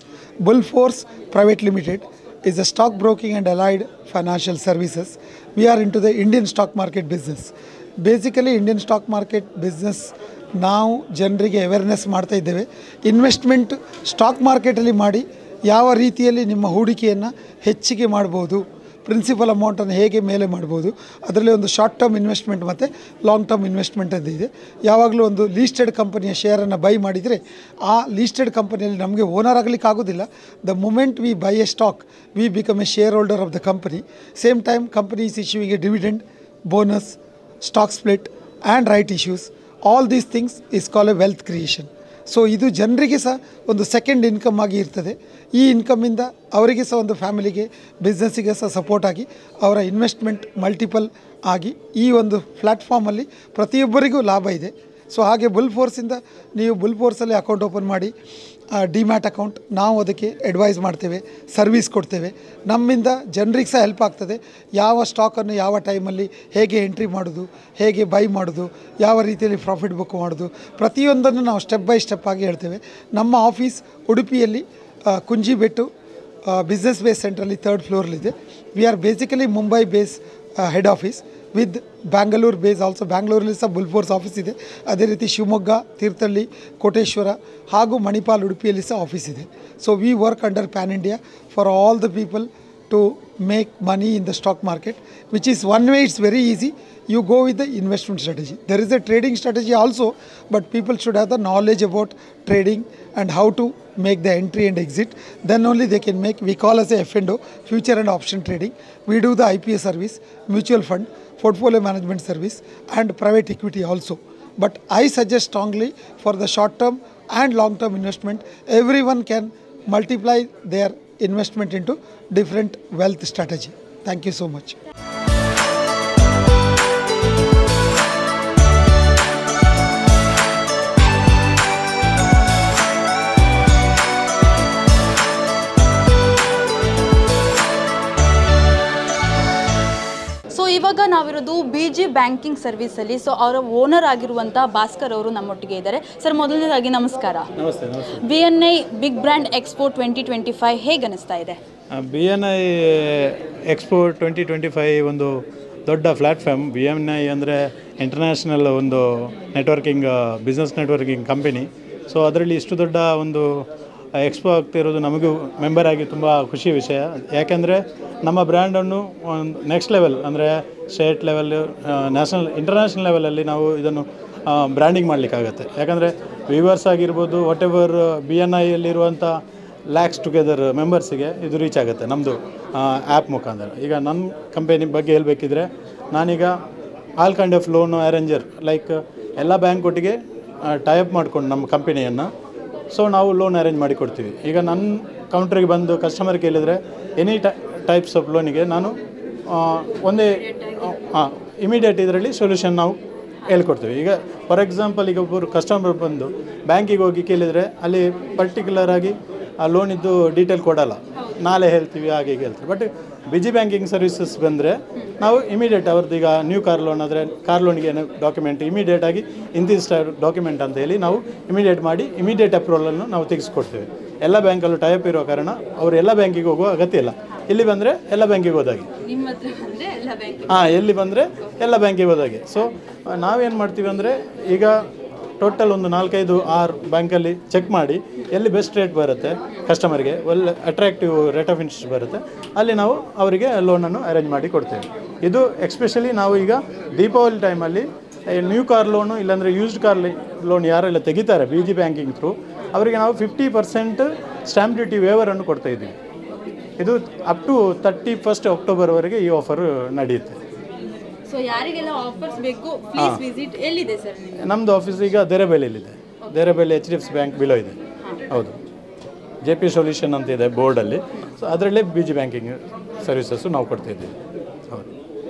Bull Force Private Limited is a stock broking and allied financial services. We are into the Indian stock market business. Basically Indian stock market business ನಾವು ಜನರಿಗೆ awareness ಮಾಡ್ತಾ ಇದ್ದೇವೆ. Investment stock ಮಾರ್ಕೆಟಲ್ಲಿ ಮಾಡಿ ಯಾವ ರೀತಿಯಲ್ಲಿ ನಿಮ್ಮ ಹೂಡಿಕೆಯನ್ನು ಹೆಚ್ಚಿಗೆ ಮಾಡ್ಬೋದು, ಪ್ರಿನ್ಸಿಪಲ್ ಅಮೌಂಟನ್ನು ಹೇಗೆ ಮೇಲೆ ಮಾಡ್ಬೋದು, ಅದರಲ್ಲಿ ಒಂದು ಶಾರ್ಟ್ ಟರ್ಮ್ ಇನ್ವೆಸ್ಟ್ಮೆಂಟ್ ಮತ್ತು ಲಾಂಗ್ ಟರ್ಮ್ ಇನ್ವೆಸ್ಟ್ಮೆಂಟ್ ಅಂತ ಇದೆ. ಯಾವಾಗಲೂ ಒಂದು ಲೀಸ್ಟೆಡ್ ಕಂಪನಿಯ ಶೇರನ್ನು ಬೈ ಮಾಡಿದರೆ ಆ ಲೀಸ್ಟೆಡ್ ಕಂಪನಿಯಲ್ಲಿ ನಮಗೆ ಓನರ್ ಆಗಲಿಕ್ಕೆ ಆಗೋದಿಲ್ಲ. The moment we buy a stock, we become a shareholder of the company. Same time company is issuing a dividend, bonus, stock split and right issues. All these things is call a wealth creation. So ಇದು ಜನರಿಗೆ ಸಹ ಒಂದು second income ಆಗಿ ಇರ್ತದೆ. ಈ ಇನ್ಕಮಿಂದ ಅವರಿಗೆ ಸಹ ಒಂದು ಫ್ಯಾಮಿಲಿಗೆ, ಬಿಸ್ನೆಸ್ಸಿಗೆ ಸಹ ಸಪೋರ್ಟ್ ಆಗಿ ಅವರ ಇನ್ವೆಸ್ಟ್ಮೆಂಟ್ ಮಲ್ಟಿಪಲ್ ಆಗಿ ಈ ಒಂದು ಪ್ಲ್ಯಾಟ್ಫಾರ್ಮಲ್ಲಿ ಪ್ರತಿಯೊಬ್ಬರಿಗೂ ಲಾಭ ಇದೆ. ಸೊ ಹಾಗೆ ಬುಲ್ ಫೋರ್ಸಿಂದ ನೀವು ಬುಲ್ ಫೋರ್ಸಲ್ಲಿ ಅಕೌಂಟ್ ಓಪನ್ ಮಾಡಿ, ಡಿಮ್ಯಾಟ್ ಅಕೌಂಟ್ ನಾವು ಅದಕ್ಕೆ ಅಡ್ವೈಸ್ ಮಾಡ್ತೇವೆ, ಸರ್ವಿಸ್ ಕೊಡ್ತೇವೆ. ನಮ್ಮಿಂದ ಜನರಿಗೆ ಸಹ ಹೆಲ್ಪ್ ಆಗ್ತದೆ. ಯಾವ ಸ್ಟಾಕನ್ನು ಯಾವ ಟೈಮಲ್ಲಿ ಹೇಗೆ ಎಂಟ್ರಿ ಮಾಡೋದು, ಹೇಗೆ ಬೈ ಮಾಡೋದು, ಯಾವ ರೀತಿಯಲ್ಲಿ ಪ್ರಾಫಿಟ್ ಬುಕ್ ಮಾಡೋದು, ಪ್ರತಿಯೊಂದನ್ನು ನಾವು ಸ್ಟೆಪ್ ಬೈ ಸ್ಟೆಪ್ ಆಗಿ ಹೇಳ್ತೇವೆ. ನಮ್ಮ ಆಫೀಸ್ ಉಡುಪಿಯಲ್ಲಿ ಕುಂಜಿಬೆಟ್ಟು ಬಿಸ್ನೆಸ್ ಬೇಸ್ ಸೆಂಟ್ರಲ್ಲಿ 3rd ಫ್ಲೋರ್ಲಿದೆ. We are basically Mumbai base head office with Bangalore base also. ಬ್ಯಾಂಗ್ಳೂರಲ್ಲಿ ಸಹ ಬುಲ್ ಫೋರ್ಸ್ ಆಫೀಸ್ ಇದೆ. ಅದೇ ರೀತಿ ಶಿವಮೊಗ್ಗ, ತೀರ್ಥಹಳ್ಳಿ, ಕೋಟೇಶ್ವರ ಹಾಗೂ ಮಣಿಪಾಲ್, ಉಡುಪಿಯಲ್ಲಿ ಸಹ ಆಫೀಸ್ ಇದೆ. So we work under pan India for all the people to make money in the stock market, which is one way it's very easy. You go with the investment strategy. There is a trading strategy also, but people should have the knowledge about trading and how to make the entry and exit. Then only they can make, we call as a F&O, future and option trading. We do the IPO service, mutual fund, portfolio management service and private equity also. But I suggest strongly for the short term and long term investment, everyone can multiply their investment into different wealth strategy. Thank you so much. ಇವಾಗ ನಾವಿರೋದು BG banking ಸರ್ವಿಸಲ್ಲಿ. So ಅವರ owner ಆಗಿರುವಂಥ ಭಾಸ್ಕರ್ ಅವರು ನಮ್ಮೊಟ್ಟಿಗೆ ಇದ್ದಾರೆ. Sir, ಮೊದಲನೇದಾಗಿ ನಮಸ್ಕಾರ. ನಮಸ್ತೆ. BNI ಬಿಗ್ ಬ್ರ್ಯಾಂಡ್ ಎಕ್ಸ್ಪೋ 2025 ಹೇಗೆ ಅನಿಸ್ತಾ ಇದೆ? BNI ಎಕ್ಸ್ಪೋ 2025 ಒಂದು ದೊಡ್ಡ ಪ್ಲ್ಯಾಟ್ಫಾರ್ಮ್. BNI ಅಂದರೆ ಇಂಟರ್ನ್ಯಾಷನಲ್ ಒಂದು networking business networking company. So ಅದರಲ್ಲಿ ಇಷ್ಟು ದೊಡ್ಡ ಒಂದು ಎಕ್ಸ್ಪೋ ಆಗ್ತಿರೋದು ನಮಗೂ ಮೆಂಬರ್ ಆಗಿ ತುಂಬ ಖುಷಿ ವಿಷಯ. ಯಾಕೆಂದರೆ ನಮ್ಮ ಬ್ರ್ಯಾಂಡನ್ನು ಒಂದು ನೆಕ್ಸ್ಟ್ ಲೆವೆಲ್ ಅಂದರೆ ಸ್ಟೇಟ್ ಲೆವೆಲ್, ಇಂಟರ್ನ್ಯಾಷನಲ್ ಲೆವೆಲಲ್ಲಿ ನಾವು ಇದನ್ನು ಬ್ರ್ಯಾಂಡಿಂಗ್ ಮಾಡಲಿಕ್ಕಾಗತ್ತೆ. ಯಾಕಂದರೆ ವ್ಯೂವರ್ಸ್ ಆಗಿರ್ಬೋದು, ವಾಟ್ ಎವರ್ BNIಯಲ್ಲಿರುವಂಥ ಲ್ಯಾಕ್ಸ್ ಟುಗೆದರ್ ಮೆಂಬರ್ಸಿಗೆ ಇದು ರೀಚ್ ಆಗುತ್ತೆ ನಮ್ಮದು ಆ್ಯಪ್ ಮುಖಾಂತರ. ಈಗ ನನ್ನ ಕಂಪನಿ ಬಗ್ಗೆ ಹೇಳಬೇಕಿದ್ರೆ, ನಾನೀಗ all kind of lone arranger, like ಎಲ್ಲ ಬ್ಯಾಂಕ್ ಒಟ್ಟಿಗೆ ಟೈಅಪ್ ಮಾಡ್ಕೊಂಡು ನಮ್ಮ ಕಂಪನಿಯನ್ನು, ಸೊ ನಾವು ಲೋನ್ ಅರೇಂಜ್ ಮಾಡಿ ಕೊಡ್ತೀವಿ. ಈಗ ನನ್ನ ಕೌಂಟ್ರಿಗೆ ಬಂದು ಕಸ್ಟಮರ್ ಕೇಳಿದರೆ ಎನಿ ಟೈಪ್ಸ್ ಆಫ್ ಲೋನಿಗೆ ನಾನು ಒಂದೇ ಇಮಿಡಿಯೇಟ್ ಇದರಲ್ಲಿ ಸೊಲ್ಯೂಷನ್ ನಾವು ಹೇಳ್ಕೊಡ್ತೀವಿ. ಈಗ ಫಾರ್ ಎಕ್ಸಾಂಪಲ್, ಈಗ ಒಬ್ಬರು ಕಸ್ಟಮರ್ ಬಂದು ಬ್ಯಾಂಕಿಗೆ ಹೋಗಿ ಕೇಳಿದರೆ ಅಲ್ಲಿ ಪರ್ಟಿಕ್ಯುಲರ್ ಆಗಿ ಆ ಲೋನಿದ್ದು ಡೀಟೇಲ್ ಕೊಡೋಲ್ಲ, ನಾಳೆ ಹೇಳ್ತೀವಿ ಹಾಗೆ ಹೇಳ್ತೀವಿ. ಬಟ್ ಬಿಜಿ ಬ್ಯಾಂಕಿಂಗ್ ಸರ್ವಿಸಸ್ ಬಂದರೆ ನಾವು ಇಮಿಡಿಯೇಟ್ ಅವ್ರದ್ದು ಈಗ ನ್ಯೂ ಕಾರ್ ಲೋನ್ ಆದರೆ ಕಾರ್ ಲೋನ್ಗೆ ಏನು ಡಾಕ್ಯುಮೆಂಟ್ ಇಮಿಡಿಯೇಟಾಗಿ ಇಂತಿಷ್ಟು ಡಾಕ್ಯುಮೆಂಟ್ ಅಂತ ಹೇಳಿ ನಾವು ಇಮಿಡಿಯೇಟ್ ಮಾಡಿ ಇಮಿಡಿಯೇಟ್ ಅಪ್ರೂವಲನ್ನು ನಾವು ತೆಗೆಸ್ಕೊಡ್ತೇವೆ. ಎಲ್ಲ ಬ್ಯಾಂಕಲ್ಲೂ ಟೈಪ್ ಇರೋ ಕಾರಣ ಅವರು ಎಲ್ಲ ಬ್ಯಾಂಕಿಗೆ ಹೋಗುವ ಅಗತ್ಯ ಇಲ್ಲ. ಇಲ್ಲಿ ಬಂದರೆ ಎಲ್ಲ ಬ್ಯಾಂಕಿಗೆ ಹೋದಾಗೆ, ಎಲ್ಲಿ ಬಂದರೆ ಎಲ್ಲ ಬ್ಯಾಂಕಿಗೆ ಹೋದಾಗೆ. ಸೊ ನಾವೇನು ಮಾಡ್ತೀವಿ ಅಂದರೆ, ಈಗ ಟೋಟಲ್ ಒಂದು 4-5-6 ಬ್ಯಾಂಕಲ್ಲಿ ಚೆಕ್ ಮಾಡಿ ಎಲ್ಲಿ ಬೆಸ್ಟ್ ರೇಟ್ ಬರುತ್ತೆ, ಕಸ್ಟಮರ್ಗೆ ಒಳ್ಳೆ ಅಟ್ರಾಕ್ಟಿವ್ ರೇಟ್ ಆಫ್ ಇಂಟ್ರೆಸ್ಟ್ ಬರುತ್ತೆ, ಅಲ್ಲಿ ನಾವು ಅವರಿಗೆ ಲೋನನ್ನು ಅರೇಂಜ್ ಮಾಡಿ ಕೊಡ್ತೇವೆ. ಇದು ಎಕ್ಸ್ಪೆಷಲಿ ನಾವು ಈಗ ದೀಪಾವಳಿ ಟೈಮಲ್ಲಿ ನ್ಯೂ ಕಾರ್ ಲೋನು ಇಲ್ಲಾಂದರೆ ಯೂಸ್ಡ್ ಕಾರ್ ಲೋನ್ ಯಾರೆಲ್ಲ ತೆಗಿತಾರೆ BG ಬ್ಯಾಂಕಿಂಗ್ ಥ್ರೂ, ಅವರಿಗೆ ನಾವು 50% ಸ್ಟ್ಯಾಂಪ್ ಡ್ಯೂಟಿ ವೇವರನ್ನು ಕೊಡ್ತಾಯಿದ್ದೀವಿ. ಇದು ಅಪ್ ಟು 31 ಅಕ್ಟೋಬರ್ವರೆಗೆ ಈ ಆಫರು ನಡೆಯುತ್ತೆ. ಸೊ ಯಾರಿಗೆಲ್ಲ ಆಫರ್ಸ್ ಬೇಕು ಪ್ಲೀಸ್ ವಿಸಿಟ್. ಎಲ್ಲಿದೆ ಸರ್ ನಮ್ಮದು ಆಫೀಸ್? ಈಗ ದೇರಬೇಲಿಯಲ್ಲಿದೆ. ದೇರಬೇಲಿ HDFC ಬ್ಯಾಂಕ್ ಬಿಲೋ ಇದೆ. ಹೌದು, JP ಸೊಲ್ಯೂಷನ್ ಅಂತ ಇದೆ ಬೋರ್ಡಲ್ಲಿ. ಸೊ ಅದರಲ್ಲೇ BG ಬ್ಯಾಂಕಿಂಗ್ ಸರ್ವಿಸಸ್ಸು ನಾವು ಕೊಡ್ತಾಯಿದ್ದೀವಿ. ಹೌದು.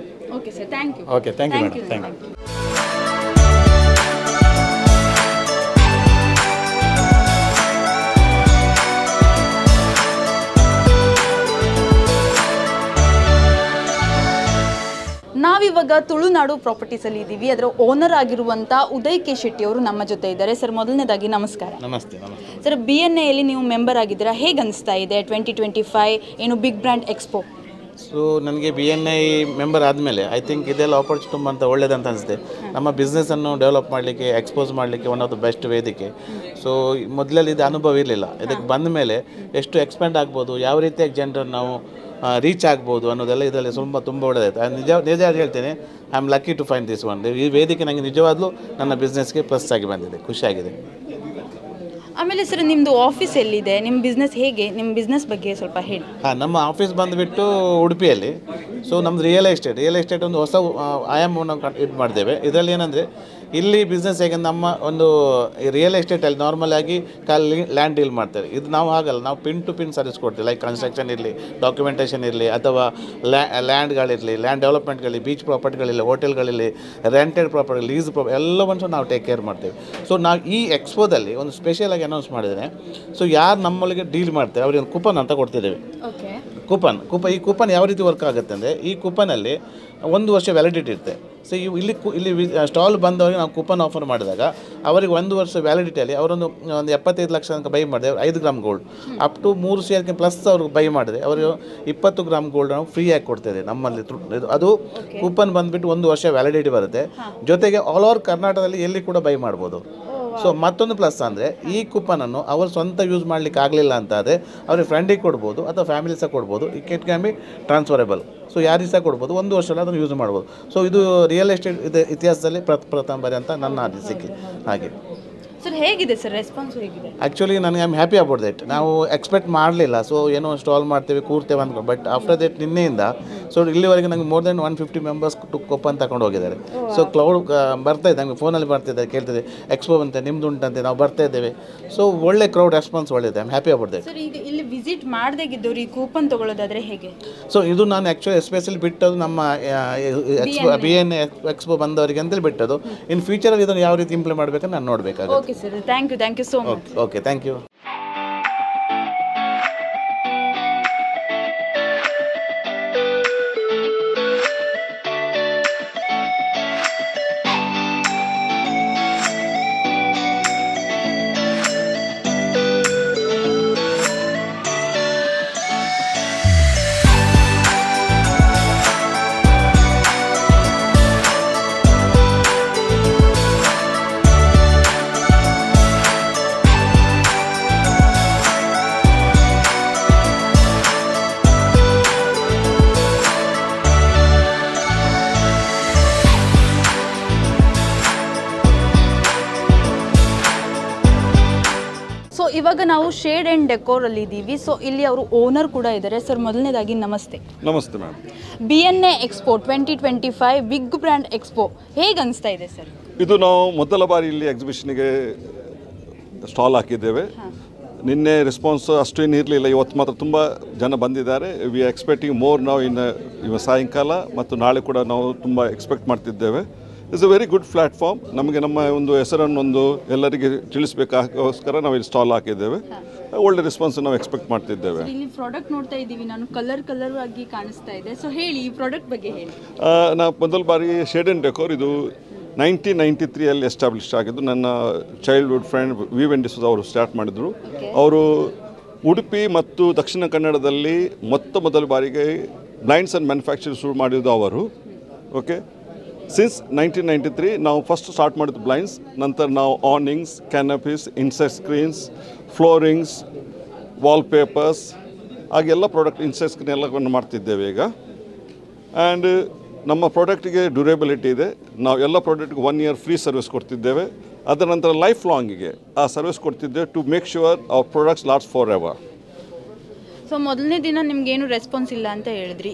Okay sir, thank you. Okay, thank you madam, thank you. ನಾವಿವಾಗ ತುಳುನಾಡು ಪ್ರಾಪರ್ಟೀಸಲ್ಲಿ ಇದ್ದೀವಿ. ಅದರ ಓನರ್ ಆಗಿರುವಂಥ ಉದಯ್ ಕೆ ಶೆಟ್ಟಿ ಅವರು ನಮ್ಮ ಜೊತೆ ಇದ್ದಾರೆ. ಸರ್, ಮೊದಲನೇದಾಗಿ ನಮಸ್ಕಾರ. ನಮಸ್ತೆ. ಸರ್, BNIಯಲ್ಲಿ ನೀವು ಮೆಂಬರ್ ಆಗಿದ್ದೀರಾ, ಹೇಗೆ ಅನಿಸ್ತಾ ಇದೆ 2025 ಏನು ಬಿಗ್ ಬ್ರ್ಯಾಂಡ್ ಎಕ್ಸ್ಪೋ? ಸೊ ನನಗೆ BNI ಮೆಂಬರ್ ಆದಮೇಲೆ ಐ ಥಿಂಕ್ ಇದೆಲ್ಲ ಆಪರ್ಚುನಿಟಿ ತುಂಬ ಅಂತ ಒಳ್ಳೆಯದಂತ ಅನಿಸುತ್ತೆ. ನಮ್ಮ ಬಿಸ್ನೆಸ್ಸನ್ನು ಡೆವಲಪ್ ಮಾಡಲಿಕ್ಕೆ, ಎಕ್ಸ್ಪೋಸ್ ಮಾಡಲಿಕ್ಕೆ ಒನ್ ಆಫ್ ದ ಬೆಸ್ಟ್ ವೇದಿಕೆ. ಸೊ ಮೊದಲಲ್ಲಿ ಇದು ಅನುಭವ ಇರಲಿಲ್ಲ. ಇದಕ್ಕೆ ಬಂದ ಮೇಲೆ ಎಷ್ಟು ಎಕ್ಸ್ಪ್ಯಾಂಡ್ ಆಗ್ಬೋದು, ಯಾವ ರೀತಿಯಾಗಿ ಜನರನ್ನು ನಾವು ರೀಚ್ ಆಗ್ಬೋದು ಅನ್ನೋದೆಲ್ಲ ಇದರಲ್ಲಿ ತುಂಬ ಒಳ್ಳೆಯದಾಯಿತು. ನಿಜ ಹೇಳ್ತೇನೆ, I am lucky to find this one. ಈ ವೇದಿಕೆ ನನಗೆ ನಿಜವಾಗ್ಲೂ ನನ್ನ ಬಿಸ್ನೆಸ್ಗೆ ಪ್ಲಸ್ ಆಗಿ ಬಂದಿದೆ, ಖುಷಿಯಾಗಿದೆ. ಆಮೇಲೆ ಸರ್, ನಿಮ್ಮದು ಆಫೀಸ್ ಎಲ್ಲಿದೆ, ನಿಮ್ಮ ಬಿಸ್ನೆಸ್ ಹೇಗೆ, ನಿಮ್ಮ ಬಿಸ್ನೆಸ್ ಬಗ್ಗೆ ಸ್ವಲ್ಪ ಹೇಳಿ. ನಮ್ಮ ಆಫೀಸ್ ಬಂದುಬಿಟ್ಟು ಉಡುಪಿಯಲ್ಲಿ. ಸೊ ನಮ್ಮದು ರಿಯಲ್ ಎಸ್ಟೇಟ್ ಒಂದು ಹೊಸ ಆಯಾಮವನ್ನು ಇದು ಮಾಡಿದ್ದೇವೆ. ಇದರಲ್ಲಿ ಏನಂದರೆ, ಇಲ್ಲಿ ಬಿಸ್ನೆಸ್ ಹೇಗೆ ನಮ್ಮ ಒಂದು ರಿಯಲ್ ಎಸ್ಟೇಟಲ್ಲಿ ನಾರ್ಮಲ್ ಆಗಿ ಲ್ಯಾಂಡ್ ಡೀಲ್ ಮಾಡ್ತಾರೆ. ಇದು ನಾವು ಆಗಲ್ಲ, ನಾವು ಪಿನ್ ಟು ಪಿನ್ ಸರ್ವಿಸ್ ಕೊಡ್ತೀವಿ. ಲೈಕ್ ಕನ್ಸ್ಟ್ರಕ್ಷನ್ ಇರಲಿ, ಡಾಕ್ಯುಮೆಂಟೇಷನ್ ಇರಲಿ, ಅಥವಾ ಲ್ಯಾಂಡ್ಗಳಿರಲಿ, ಲ್ಯಾಂಡ್ ಡೆವಲಪ್ಮೆಂಟ್ಗಳಿರಲಿ, ಬೀಚ್ ಪ್ರಾಪರ್ಟಿಗಳಿರಲಿ, ಹೋಟೆಲ್ಗಳಿರಲಿ, ರೆಂಟೆಡ್ ಪ್ರಾಪರ್ಟಿ, ಲೀಸ್ ಎಲ್ಲವನ್ನು ನಾವು ಟೇಕ್ ಕೇರ್ ಮಾಡ್ತೇವೆ. ಸೊ ನಾವು ಈ ಎಕ್ಸ್ಪೋದಲ್ಲಿ ಒಂದು ಸ್ಪೆಷಲ್ ಆಗಿ ಅನೌನ್ಸ್ ಮಾಡಿದ್ದೇನೆ. ಸೊ ಯಾರು ನಮ್ಮೊಳಗೆ ಡೀಲ್ ಮಾಡ್ತಾರೆ ಅವರಿಗೆ ಒಂದು ಕೂಪನ್ ಅಂತ ಕೊಡ್ತಿದ್ದೇವೆ. ಈ ಕೂಪನ್ ಯಾವ ರೀತಿ ವರ್ಕ್ ಆಗುತ್ತೆ ಅಂದರೆ, ಈ ಕೂಪನಲ್ಲಿ 1 ವರ್ಷ ವ್ಯಾಲಿಡಿಟಿ ಇರುತ್ತೆ. ಸೊ ಇಲ್ಲಿ ಸ್ಟಾಲ್ ಬಂದವರಿಗೆ ನಾವು ಕೂಪನ್ ಆಫರ್ ಮಾಡಿದಾಗ ಅವರಿಗೆ 1 ವರ್ಷ ವ್ಯಾಲಿಡಿಟಿಯಲ್ಲಿ ಅವರೊಂದು 75 ಲಕ್ಷ ತನಕ ಬೈ ಮಾಡಿದೆ, 5 ಗ್ರಾಮ್ ಗೋಲ್ಡ್ ಅಪ್ ಟು 3 ಶೇರ್ಗೆ ಪ್ಲಸ್ ಅವ್ರಿಗೆ ಬೈ ಮಾಡಿದೆ, ಅವರಿಗೆ 20 ಗ್ರಾಮ್ ಗೋಲ್ಡ್ ನಾವು ಫ್ರೀ ಆಗಿ ಕೊಡ್ತೇವೆ ನಮ್ಮಲ್ಲಿ. ಅದು ಕೂಪನ್ ಬಂದುಬಿಟ್ಟು 1 ವರ್ಷ ವ್ಯಾಲಿಡಿಟಿ ಬರುತ್ತೆ. ಜೊತೆಗೆ ಆಲ್ ಓವರ್ ಕರ್ನಾಟಕದಲ್ಲಿ ಎಲ್ಲಿ ಕೂಡ ಬೈ ಮಾಡ್ಬೋದು. ಸೊ ಮತ್ತೊಂದು ಪ್ಲಸ್ ಅಂದರೆ, ಈ ಕೂಪನನ್ನು ಅವರು ಸ್ವಂತ ಯೂಸ್ ಮಾಡಲಿಕ್ಕೆ ಆಗಲಿಲ್ಲ ಅಂತಾದರೆ ಅವ್ರಿಗೆ ಫ್ರೆಂಡಿಗೆ ಕೊಡ್ಬೋದು ಅಥವಾ ಫ್ಯಾಮಿಲಿ ಸಹ ಕೊಡ್ಬೋದು. It can be transferable. So ಯಾರಿಗೆ ಸಹ ಕೊಡ್ಬೋದು, 1 ವರ್ಷ ಅದನ್ನು ಯೂಸ್ ಮಾಡ್ಬೋದು. ಸೊ ಇದು ರಿಯಲ್ ಎಸ್ಟೇಟ್ ಇತಿಹಾಸದಲ್ಲಿ ಪ್ರಥಮ ಬಾರಿ ಅಂತ ನನ್ನ ಅನಿಸಿಕೆ. ಹಾಗೆ ಸರ್, ಹೇಗಿದೆ ಸರ್ ರೆಸ್ಪಾನ್ಸ್ ಹೇಗಿದೆ? ಆ್ಯಕ್ಚುಲಿ ನನಗೆ I am happy about that. ನಾವು ಎಕ್ಸ್ಪೆಕ್ಟ್ ಮಾಡಲಿಲ್ಲ. ಸೊ ಏನೋ ಸ್ಟಾಲ್ ಮಾಡ್ತೇವೆ, ಕೂರ್ತೇವೆ ಅಂದ್ಕೊಂಡು. ಬಟ್ ಆಫ್ಟರ್ ದಟ್ ನಿನ್ನೆಯಿಂದ ಸೊ ಇಲ್ಲಿವರೆಗೆ ನನಗೆ ಮೋರ್ ದೆನ್ 150 ಮೆಂಬರ್ಸ್ ಕೂಪನ್ ತಗೊಂಡು ಹೋಗಿದ್ದಾರೆ. ಸೊ ಕ್ಲೌಡ್ ಬರ್ತಾಯಿದೆ, ನಮಗೆ ಫೋನಲ್ಲಿ ಬರ್ತಿದ್ದಾರೆ, ಕೇಳ್ತಿದೆ ಎಕ್ಸ್ಪೋ ಅಂತೆ, ನಿಮ್ಮದು ಉಂಟಂತೆ, ನಾವು ಬರ್ತಾ ಇದ್ದೇವೆ. ಸೊ ಒಳ್ಳೆ ಕ್ರೌಡ್ ರೆಸ್ಪಾನ್ಸ್ ಒಳ್ಳೆಯದೆ. I am happy about that. Sir, ಈಗ ಇಲ್ಲಿ ವಿಸಿಟ್ ಮಾಡದಾಗಿದ್ದವ್ರು ಈ ಕೂಪನ್ ತೊಗೊಳ್ಳೋದಾದರೆ ಹೇಗೆ? ಸೊ ಇದು ನಾನು ಆ್ಯಕ್ಚುಲಿ ಎಸ್ಪೆಷಲಿ ಬಿಟ್ಟದು ನಮ್ಮ BNI ಎಕ್ಸ್ಪೋ ಬಂದವರಿಗೆ ಅಂತೇಳಿ ಬಿಟ್ಟದು. ಇನ್ ಫ್ಯೂಚರಲ್ಲಿ ಇದನ್ನು ಯಾವ ರೀತಿ ಇಂಪ್ಲಿಮೆಂಟ್ ಮಾಡಬೇಕಂತ ನಾನು ನೋಡಬೇಕಾಗುತ್ತೆ. Okay sir, thank you so much. Okay, thank you. ಇವಾಗ ನಾವು ಶೇಡ್ ಆ್ಯಂಡ್ ಡೆಕೋರಲ್ಲಿ ಇದ್ದೀವಿ. ಸೊ ಇಲ್ಲಿ ಅವರು ಓನರ್ ಕೂಡ ಇದ್ದಾರೆ. ಸರ್ ಮೊದಲನೇದಾಗಿ ನಮಸ್ತೆ. ನಮಸ್ತೆ ma'am. BNI expo 2025 big brand expo ಹೇಗೆ ಅನಿಸ್ತಾ ಇದೆ ಸರ್? ಇದು ನಾವು ಮೊದಲ ಬಾರಿ ಇಲ್ಲಿ ಎಕ್ಸಿಬಿಷನ್ಗೆ ಸ್ಟಾಲ್ ಹಾಕಿದ್ದೇವೆ. ನಿನ್ನೆ ರೆಸ್ಪಾನ್ಸ್ ಅಷ್ಟೇನು ಇರಲಿಲ್ಲ, ಇವತ್ತು ಮಾತ್ರ ತುಂಬ ಜನ ಬಂದಿದ್ದಾರೆ. ವಿ ಆರ್ ಎಕ್ಸ್ಪೆಕ್ಟಿಂಗ್ ಮೋರ್ ನಾವು ಇವ ಸಾಯಂಕಾಲ ಮತ್ತು ನಾಳೆ ಕೂಡ ನಾವು ತುಂಬ ಎಕ್ಸ್ಪೆಕ್ಟ್ ಮಾಡ್ತಿದ್ದೇವೆ. It's a very good platform. ನಮಗೆ ನಮ್ಮ ಒಂದು ಹೆಸರನ್ನೊಂದು ಎಲ್ಲರಿಗೆ ತಿಳಿಸ್ಬೇಕಾಗೋಸ್ಕರ ನಾವು ಇಲ್ಲಿ ಸ್ಟಾಲ್ ಹಾಕಿದ್ದೇವೆ. ಒಳ್ಳೆ ರೆಸ್ಪಾನ್ಸ್ ನಾವು ಎಕ್ಸ್ಪೆಕ್ಟ್ ಮಾಡ್ತಿದ್ದೇವೆ. ಇಲ್ಲಿ ಪ್ರಾಡಕ್ಟ್ ನೋಡ್ತಾ ಇದ್ದೀವಿ, ನಾನು ಕಲರ್ ಆಗಿ ಕಾಣಿಸ್ತಾ ಇದೆ. ಸೊ ಹೇಳಿ, ಈ ಪ್ರಾಡಕ್ಟ್ ಬಗ್ಗೆ ಹೇಳಿ. ನಾವು ಮೊದಲ ಬಾರಿ ಶೇಡ್ ಆ್ಯಂಡ್ ಡೆಕೋರ್ ಇದು 1993 ಎಸ್ಟಾಬ್ಲಿಷ್ ಆಗಿದ್ದು. ನನ್ನ ಚೈಲ್ಡ್ಹುಡ್ ಫ್ರೆಂಡ್ ವಿ ವೆಂಡಿಸ್ ಅವರು ಸ್ಟಾರ್ಟ್ ಮಾಡಿದರು. ಅವರು ಉಡುಪಿ ಮತ್ತು ದಕ್ಷಿಣ ಕನ್ನಡದಲ್ಲಿ ಮೊದಲ ಬಾರಿಗೆ ಬ್ಲೈಂಡ್ಸ್ ಆ್ಯಂಡ್ ಮ್ಯಾನುಫ್ಯಾಕ್ಚರ್ ಶುರು ಮಾಡಿದ್ದು ಅವರು. ಓಕೆ, ಸಿನ್ಸ್ 1993 ನಾವು ಫಸ್ಟ್ ಸ್ಟಾರ್ಟ್ ಮಾಡಿದ್ದು ಬ್ಲೈಂಡ್ಸ್, ನಂತರ ನಾವು ಆರ್ನಿಂಗ್ಸ್, ಕ್ಯಾನಪೀಸ್, ಇನ್ಸೆಟ್ ಸ್ಕ್ರೀನ್ಸ್, ಫ್ಲೋರಿಂಗ್ಸ್, ವಾಲ್ಪೇಪರ್ಸ್ ಹಾಗೆಲ್ಲ ಪ್ರಾಡಕ್ಟ್ ಇನ್ಸೆಟ್ ಸ್ಕ್ರೀನ್ ಎಲ್ಲವನ್ನು ಮಾಡ್ತಿದ್ದೇವೆ ಈಗ. ಆ್ಯಂಡ್ ನಮ್ಮ ಪ್ರಾಡಕ್ಟಿಗೆ ಡ್ಯೂರೇಬಿಲಿಟಿ ಇದೆ. ನಾವು ಎಲ್ಲ ಪ್ರಾಡಕ್ಟ್ಗೆ 1 year ಫ್ರೀ ಸರ್ವಿಸ್ ಕೊಡ್ತಿದ್ದೇವೆ. ಅದರ ನಂತರ ಲೈಫ್ ಲಾಂಗಿಗೆ ಆ ಸರ್ವಿಸ್ ಕೊಡ್ತಿದ್ದೇವೆ to make sure our products last forever. So ಮೊದಲನೇ ದಿನ ನಿಮ್ಗೇನು ರೆಸ್ಪಾನ್ಸ್ ಇಲ್ಲ ಅಂತ ಹೇಳಿದ್ರಿ,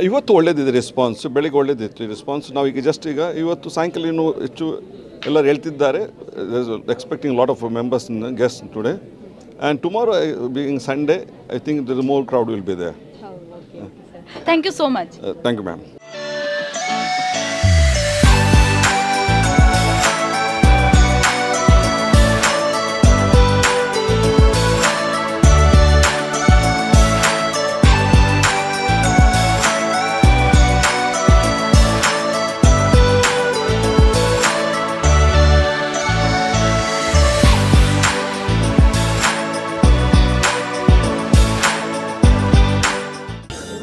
ಇವತ್ತು ಒಳ್ಳೇದಿದೆ ರೆಸ್ಪಾನ್ಸ್. ಬೆಳಿಗ್ಗೆ ಒಳ್ಳೇದಿತ್ತು ರೆಸ್ಪಾನ್ಸ್. ನಾವೀಗ ಜಸ್ಟ್ ಈಗ ಇವತ್ತು ಸಾಯಂಕಾಲ ಇನ್ನೂ ಹೆಚ್ಚು ಎಲ್ಲರೂ ಹೇಳ್ತಿದ್ದಾರೆ. Expecting lot of members guest today and tomorrow being Sunday I think the more crowd will be there. Thank you so much. Thank you ma'am.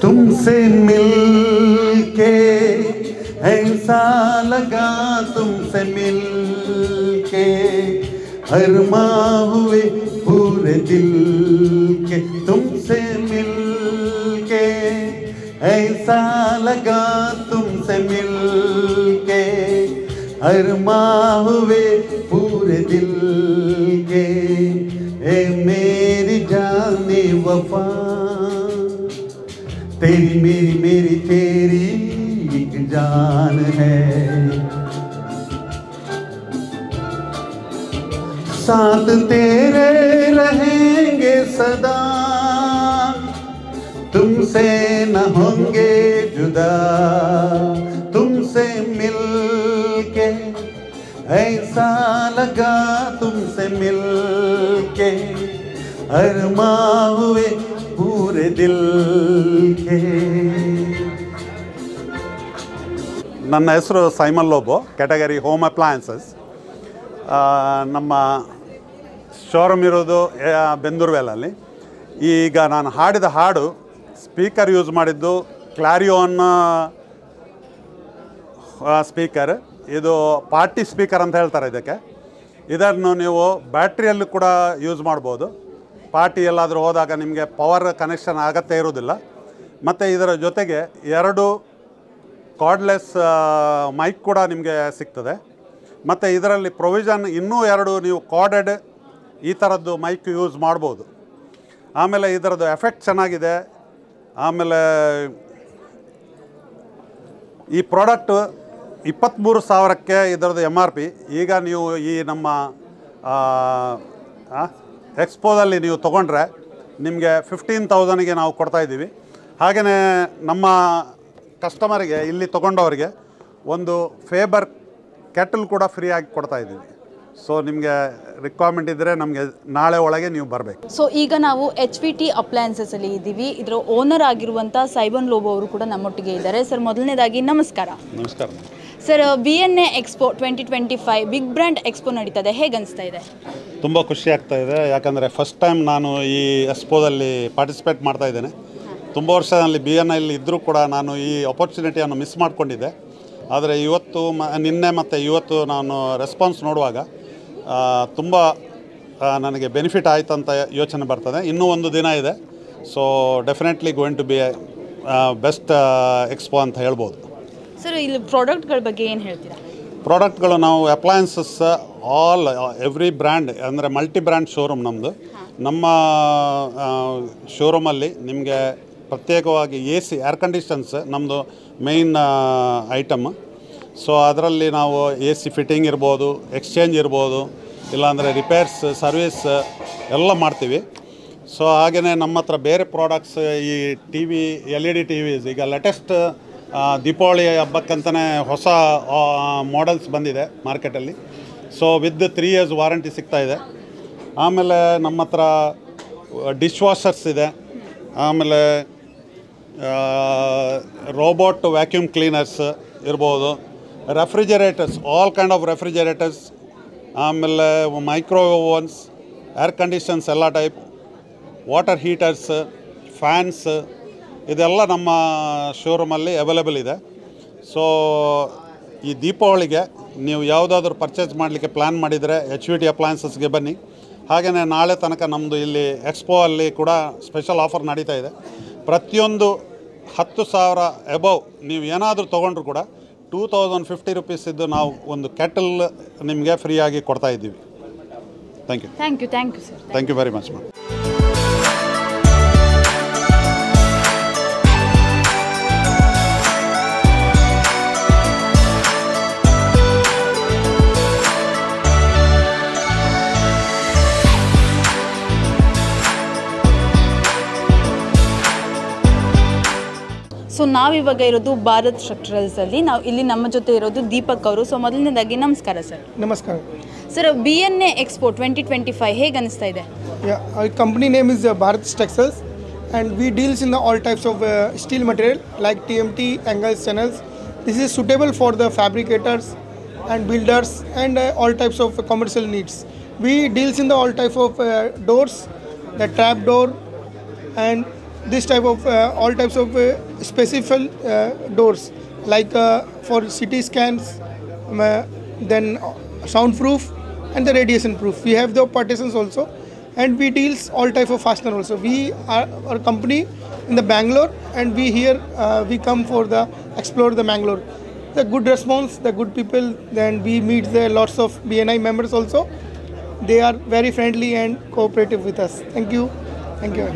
तुमसे मिलके ऐसा लगा, तुमसे मिलके हरमा हुए पूरे दिल के. तुमसे मिलके ऐसा लगा, तुमसे मिलके हरमा हुए पूरे दिल के. ए मेरी जाने वफा, तेरी मेरी मेरी तेरी एक जान है. साथ तेरे रहेंगे सदा, तुमसे न होंगे जुदा. तुमसे मिलके ऐसा लगा, तुमसे मिलके अरमा हुए पूरे दिल के. ನನ್ನ ಹೆಸರು Simon Lobo, category home appliances. ನಮ್ಮ ಶೋರೂಮ್ ಇರೋದು ಬೆಂದೂರ್ವೆಲಲ್ಲಿ. ಈಗ ನಾನು ಹಾಡಿದ ಹಾಡು ಸ್ಪೀಕರ್ ಯೂಸ್ ಮಾಡಿದ್ದು ಕ್ಲಾರಿಯೋನ್ ಸ್ಪೀಕರ್. ಇದು ಪಾರ್ಟಿ ಸ್ಪೀಕರ್ ಅಂತ ಹೇಳ್ತಾರೆ ಇದಕ್ಕೆ. ಇದನ್ನು ನೀವು ಬ್ಯಾಟ್ರಿಯಲ್ಲೂ ಕೂಡ ಯೂಸ್ ಮಾಡ್ಬೋದು. ಪಾರ್ಟಿ ಎಲ್ಲಾದರೂ ಹೋದಾಗ ನಿಮಗೆ ಪವರ್ ಕನೆಕ್ಷನ್ ಅಗತ್ಯ ಇರೋದಿಲ್ಲ. ಮತ್ತು ಇದರ ಜೊತೆಗೆ 2 ಕಾರ್ಡ್ಲೆಸ್ ಮೈಕ್ ಕೂಡ ನಿಮಗೆ ಸಿಗ್ತದೆ. ಮತ್ತು ಇದರಲ್ಲಿ ಪ್ರೊವಿಷನ್ ಇನ್ನೂ 2 ನೀವು ಕಾರ್ಡೆಡ್ ಈ ಥರದ್ದು ಮೈಕ್ ಯೂಸ್ ಮಾಡ್ಬೋದು. ಆಮೇಲೆ ಇದರದ್ದು ಎಫೆಕ್ಟ್ ಚೆನ್ನಾಗಿದೆ. ಆಮೇಲೆ ಈ ಪ್ರಾಡಕ್ಟ್ 23,000ಕ್ಕೆ ಇದರದ್ದು MRP. ಈಗ ನೀವು ಈ ನಮ್ಮ ಎಕ್ಸ್ಪೋದಲ್ಲಿ ನೀವು ತೊಗೊಂಡ್ರೆ ನಿಮಗೆ 15,000ಗೆ ನಾವು ಕೊಡ್ತಾಯಿದ್ದೀವಿ. ಹಾಗೆಯೇ ನಮ್ಮ ಕಸ್ಟಮರಿಗೆ ಇಲ್ಲಿ ತೊಗೊಂಡವರಿಗೆ ಒಂದು ಫೇಬರ್ ಕೆಟಲ್ ಕೂಡ ಫ್ರೀಯಾಗಿ ಕೊಡ್ತಾಯಿದ್ದೀವಿ. ಸೊ ನಿಮಗೆ ರಿಕ್ವೈರ್ಮೆಂಟ್ ಇದ್ದರೆ ನಮಗೆ ನಾಳೆ ಒಳಗೆ ನೀವು ಬರಬೇಕು. ಸೊ ಈಗ ನಾವು HVT ಅಪ್ಲಯನ್ಸಸಲ್ಲಿ ಇದ್ದೀವಿ. ಇದರ ಓನರ್ ಆಗಿರುವಂಥ ಸೈಮನ್ ಲೋಬೋ ಅವರು ಕೂಡ ನಮ್ಮೊಟ್ಟಿಗೆ ಇದ್ದಾರೆ. ಸರ್ ಮೊದಲನೇದಾಗಿ ನಮಸ್ಕಾರ. ನಮಸ್ಕಾರ sir. BNI expo 2025 big brand expo ನಡೀತದೆ, ಹೇಗೆ ಅನಿಸ್ತಾ ಇದೆ? ತುಂಬ ಖುಷಿ ಆಗ್ತಾ ಇದೆ. ಯಾಕಂದರೆ ಫಸ್ಟ್ ಟೈಮ್ ನಾನು ಈ ಎಕ್ಸ್ಪೋದಲ್ಲಿ ಪಾರ್ಟಿಸಿಪೇಟ್ ಮಾಡ್ತಾ ಇದ್ದೇನೆ. ತುಂಬ ವರ್ಷದಲ್ಲಿ BNIಲಿ ಇದ್ದರೂ ಕೂಡ ನಾನು ಈ ಆಪರ್ಚುನಿಟಿಯನ್ನು ಮಿಸ್ ಮಾಡಿಕೊಂಡಿದ್ದೆ. ಆದರೆ ಇವತ್ತು ನಿನ್ನೆ ಮತ್ತು ಇವತ್ತು ನಾನು ರೆಸ್ಪಾನ್ಸ್ ನೋಡುವಾಗ ತುಂಬ ನನಗೆ ಬೆನಿಫಿಟ್ ಆಯ್ತು ಅಂತ ಯೋಚನೆ ಬರ್ತದೆ. ಇನ್ನೂ ಒಂದು ದಿನ ಇದೆ. So definitely going to be best expo ಅಂತ ಹೇಳ್ಬೋದು. ಸರ್, ಇಲ್ಲಿ ಪ್ರಾಡಕ್ಟ್ಗಳ ಬಗ್ಗೆ ಏನು ಹೇಳ್ತೀರಾ? ಪ್ರಾಡಕ್ಟ್ಗಳು ನಾವು ಅಪ್ಲಯನ್ಸಸ್ ಎವ್ರಿ ಬ್ರ್ಯಾಂಡ್ ಅಂದರೆ ಮಲ್ಟಿ ಬ್ರ್ಯಾಂಡ್ ಶೋರೂಮ್ ನಮ್ಮದು. ನಮ್ಮ ಶೋರೂಮಲ್ಲಿ ನಿಮಗೆ ಪ್ರತ್ಯೇಕವಾಗಿ AC ಏರ್ ಕಂಡೀಷನ್ಸ್ ನಮ್ಮದು ಮೇಯ್ನ್ ಐಟಮ್. ಸೊ ಅದರಲ್ಲಿ ನಾವು AC ಫಿಟ್ಟಿಂಗ್ ಇರ್ಬೋದು, ಎಕ್ಸ್ಚೇಂಜ್ ಇರ್ಬೋದು, ಇಲ್ಲಾಂದರೆ ರಿಪೇರ್ಸ್ ಸರ್ವಿಸ್ ಎಲ್ಲ ಮಾಡ್ತೀವಿ. ಸೊ ಹಾಗೆಯೇ ನಮ್ಮ ಹತ್ರ ಬೇರೆ ಪ್ರಾಡಕ್ಟ್ಸ್ ಈ TV LED TVs ಈಗ ಲೇಟೆಸ್ಟ್ ದೀಪಾವಳಿ ಹಬ್ಬಕ್ಕಂತಲೇ ಹೊಸ ಮಾಡೆಲ್ಸ್ ಬಂದಿದೆ ಮಾರ್ಕೆಟಲ್ಲಿ. ಸೊ ವಿತ್ 3 years ವಾರಂಟಿ ಸಿಗ್ತಾಯಿದೆ. ಆಮೇಲೆ ನಮ್ಮ ಹತ್ರ ಡಿಶ್ ವಾಷರ್ಸ್ ಇದೆ, ಆಮೇಲೆ ರೋಬೋಟ್ ವ್ಯಾಕ್ಯೂಮ್ ಕ್ಲೀನರ್ಸ್ ಇರ್ಬೋದು, refrigerators all kind of refrigerators, ಆಮೇಲೆ ಮೈಕ್ರೋವೇವ್ ಓವನ್ಸ್, ಏರ್ ಕಂಡೀಷನ್ಸ್ ಎಲ್ಲ ಟೈಪ್, ವಾಟರ್ ಹೀಟರ್ಸ್, ಫ್ಯಾನ್ಸ್, ಇದೆಲ್ಲ ನಮ್ಮ ಶೋರೂಮಲ್ಲಿ ಅವೈಲೇಬಲ್ ಇದೆ. ಸೊ ಈ ದೀಪಾವಳಿಗೆ ನೀವು ಯಾವುದಾದ್ರೂ ಪರ್ಚೇಸ್ ಮಾಡಲಿಕ್ಕೆ ಪ್ಲ್ಯಾನ್ ಮಾಡಿದರೆ HVT ಅಪ್ಲಯನ್ಸಸ್ಗೆ ಬನ್ನಿ. ಹಾಗೆಯೇ ನಾಳೆ ತನಕ ನಮ್ಮದು ಇಲ್ಲಿ ಎಕ್ಸ್ಪೋ ಅಲ್ಲಿ ಕೂಡ ಸ್ಪೆಷಲ್ ಆಫರ್ ನಡೀತಾ ಇದೆ. ಪ್ರತಿಯೊಂದು 10,000 ಎಬವ್ ನೀವು ಏನಾದರೂ ತೊಗೊಂಡ್ರು ಕೂಡ 2050 rupees ಇದ್ದು ನಾವು ಒಂದು ಕೆಟಲ್ ನಿಮಗೆ ಫ್ರೀಯಾಗಿ ಕೊಡ್ತಾ ಇದ್ದೀವಿ. Thank you sir. Thank you very much ma'am. So ನಾವಿವಾಗ ಇರೋದು ಭಾರತ್ ಸ್ಟ್ರಕ್ಚರಲ್ಸಲ್ಲಿ. ನಾವು ಇಲ್ಲಿ ನಮ್ಮ ಜೊತೆ ಇರೋದು ದೀಪಕ್ ಅವರು. ಸೊ ಮೊದಲನೇದಾಗಿ ನಮಸ್ಕಾರ ಸರ್. ನಮಸ್ಕಾರ ಸರ್. BNA Expo 2025 ಹೇಗೆ ಅನಿಸ್ತಾ ಇದೆ? Our company name is Bharat Textiles and we deals in all types of steel material like TMT, angles, channels. This is suitable for the fabricators and builders and all types of commercial needs. We deals in all types of doors, the trap door and this type of all types of specific doors like for CT scans, then soundproof and the radiation proof. We have the partitions also and we deals all type of fastener also. We are our company in the Bangalore and we here we come for the explore the Bangalore. The good response, the good people, then we meet the lots of BNI members also. They are very friendly and cooperative with us. Thank you. Thank you.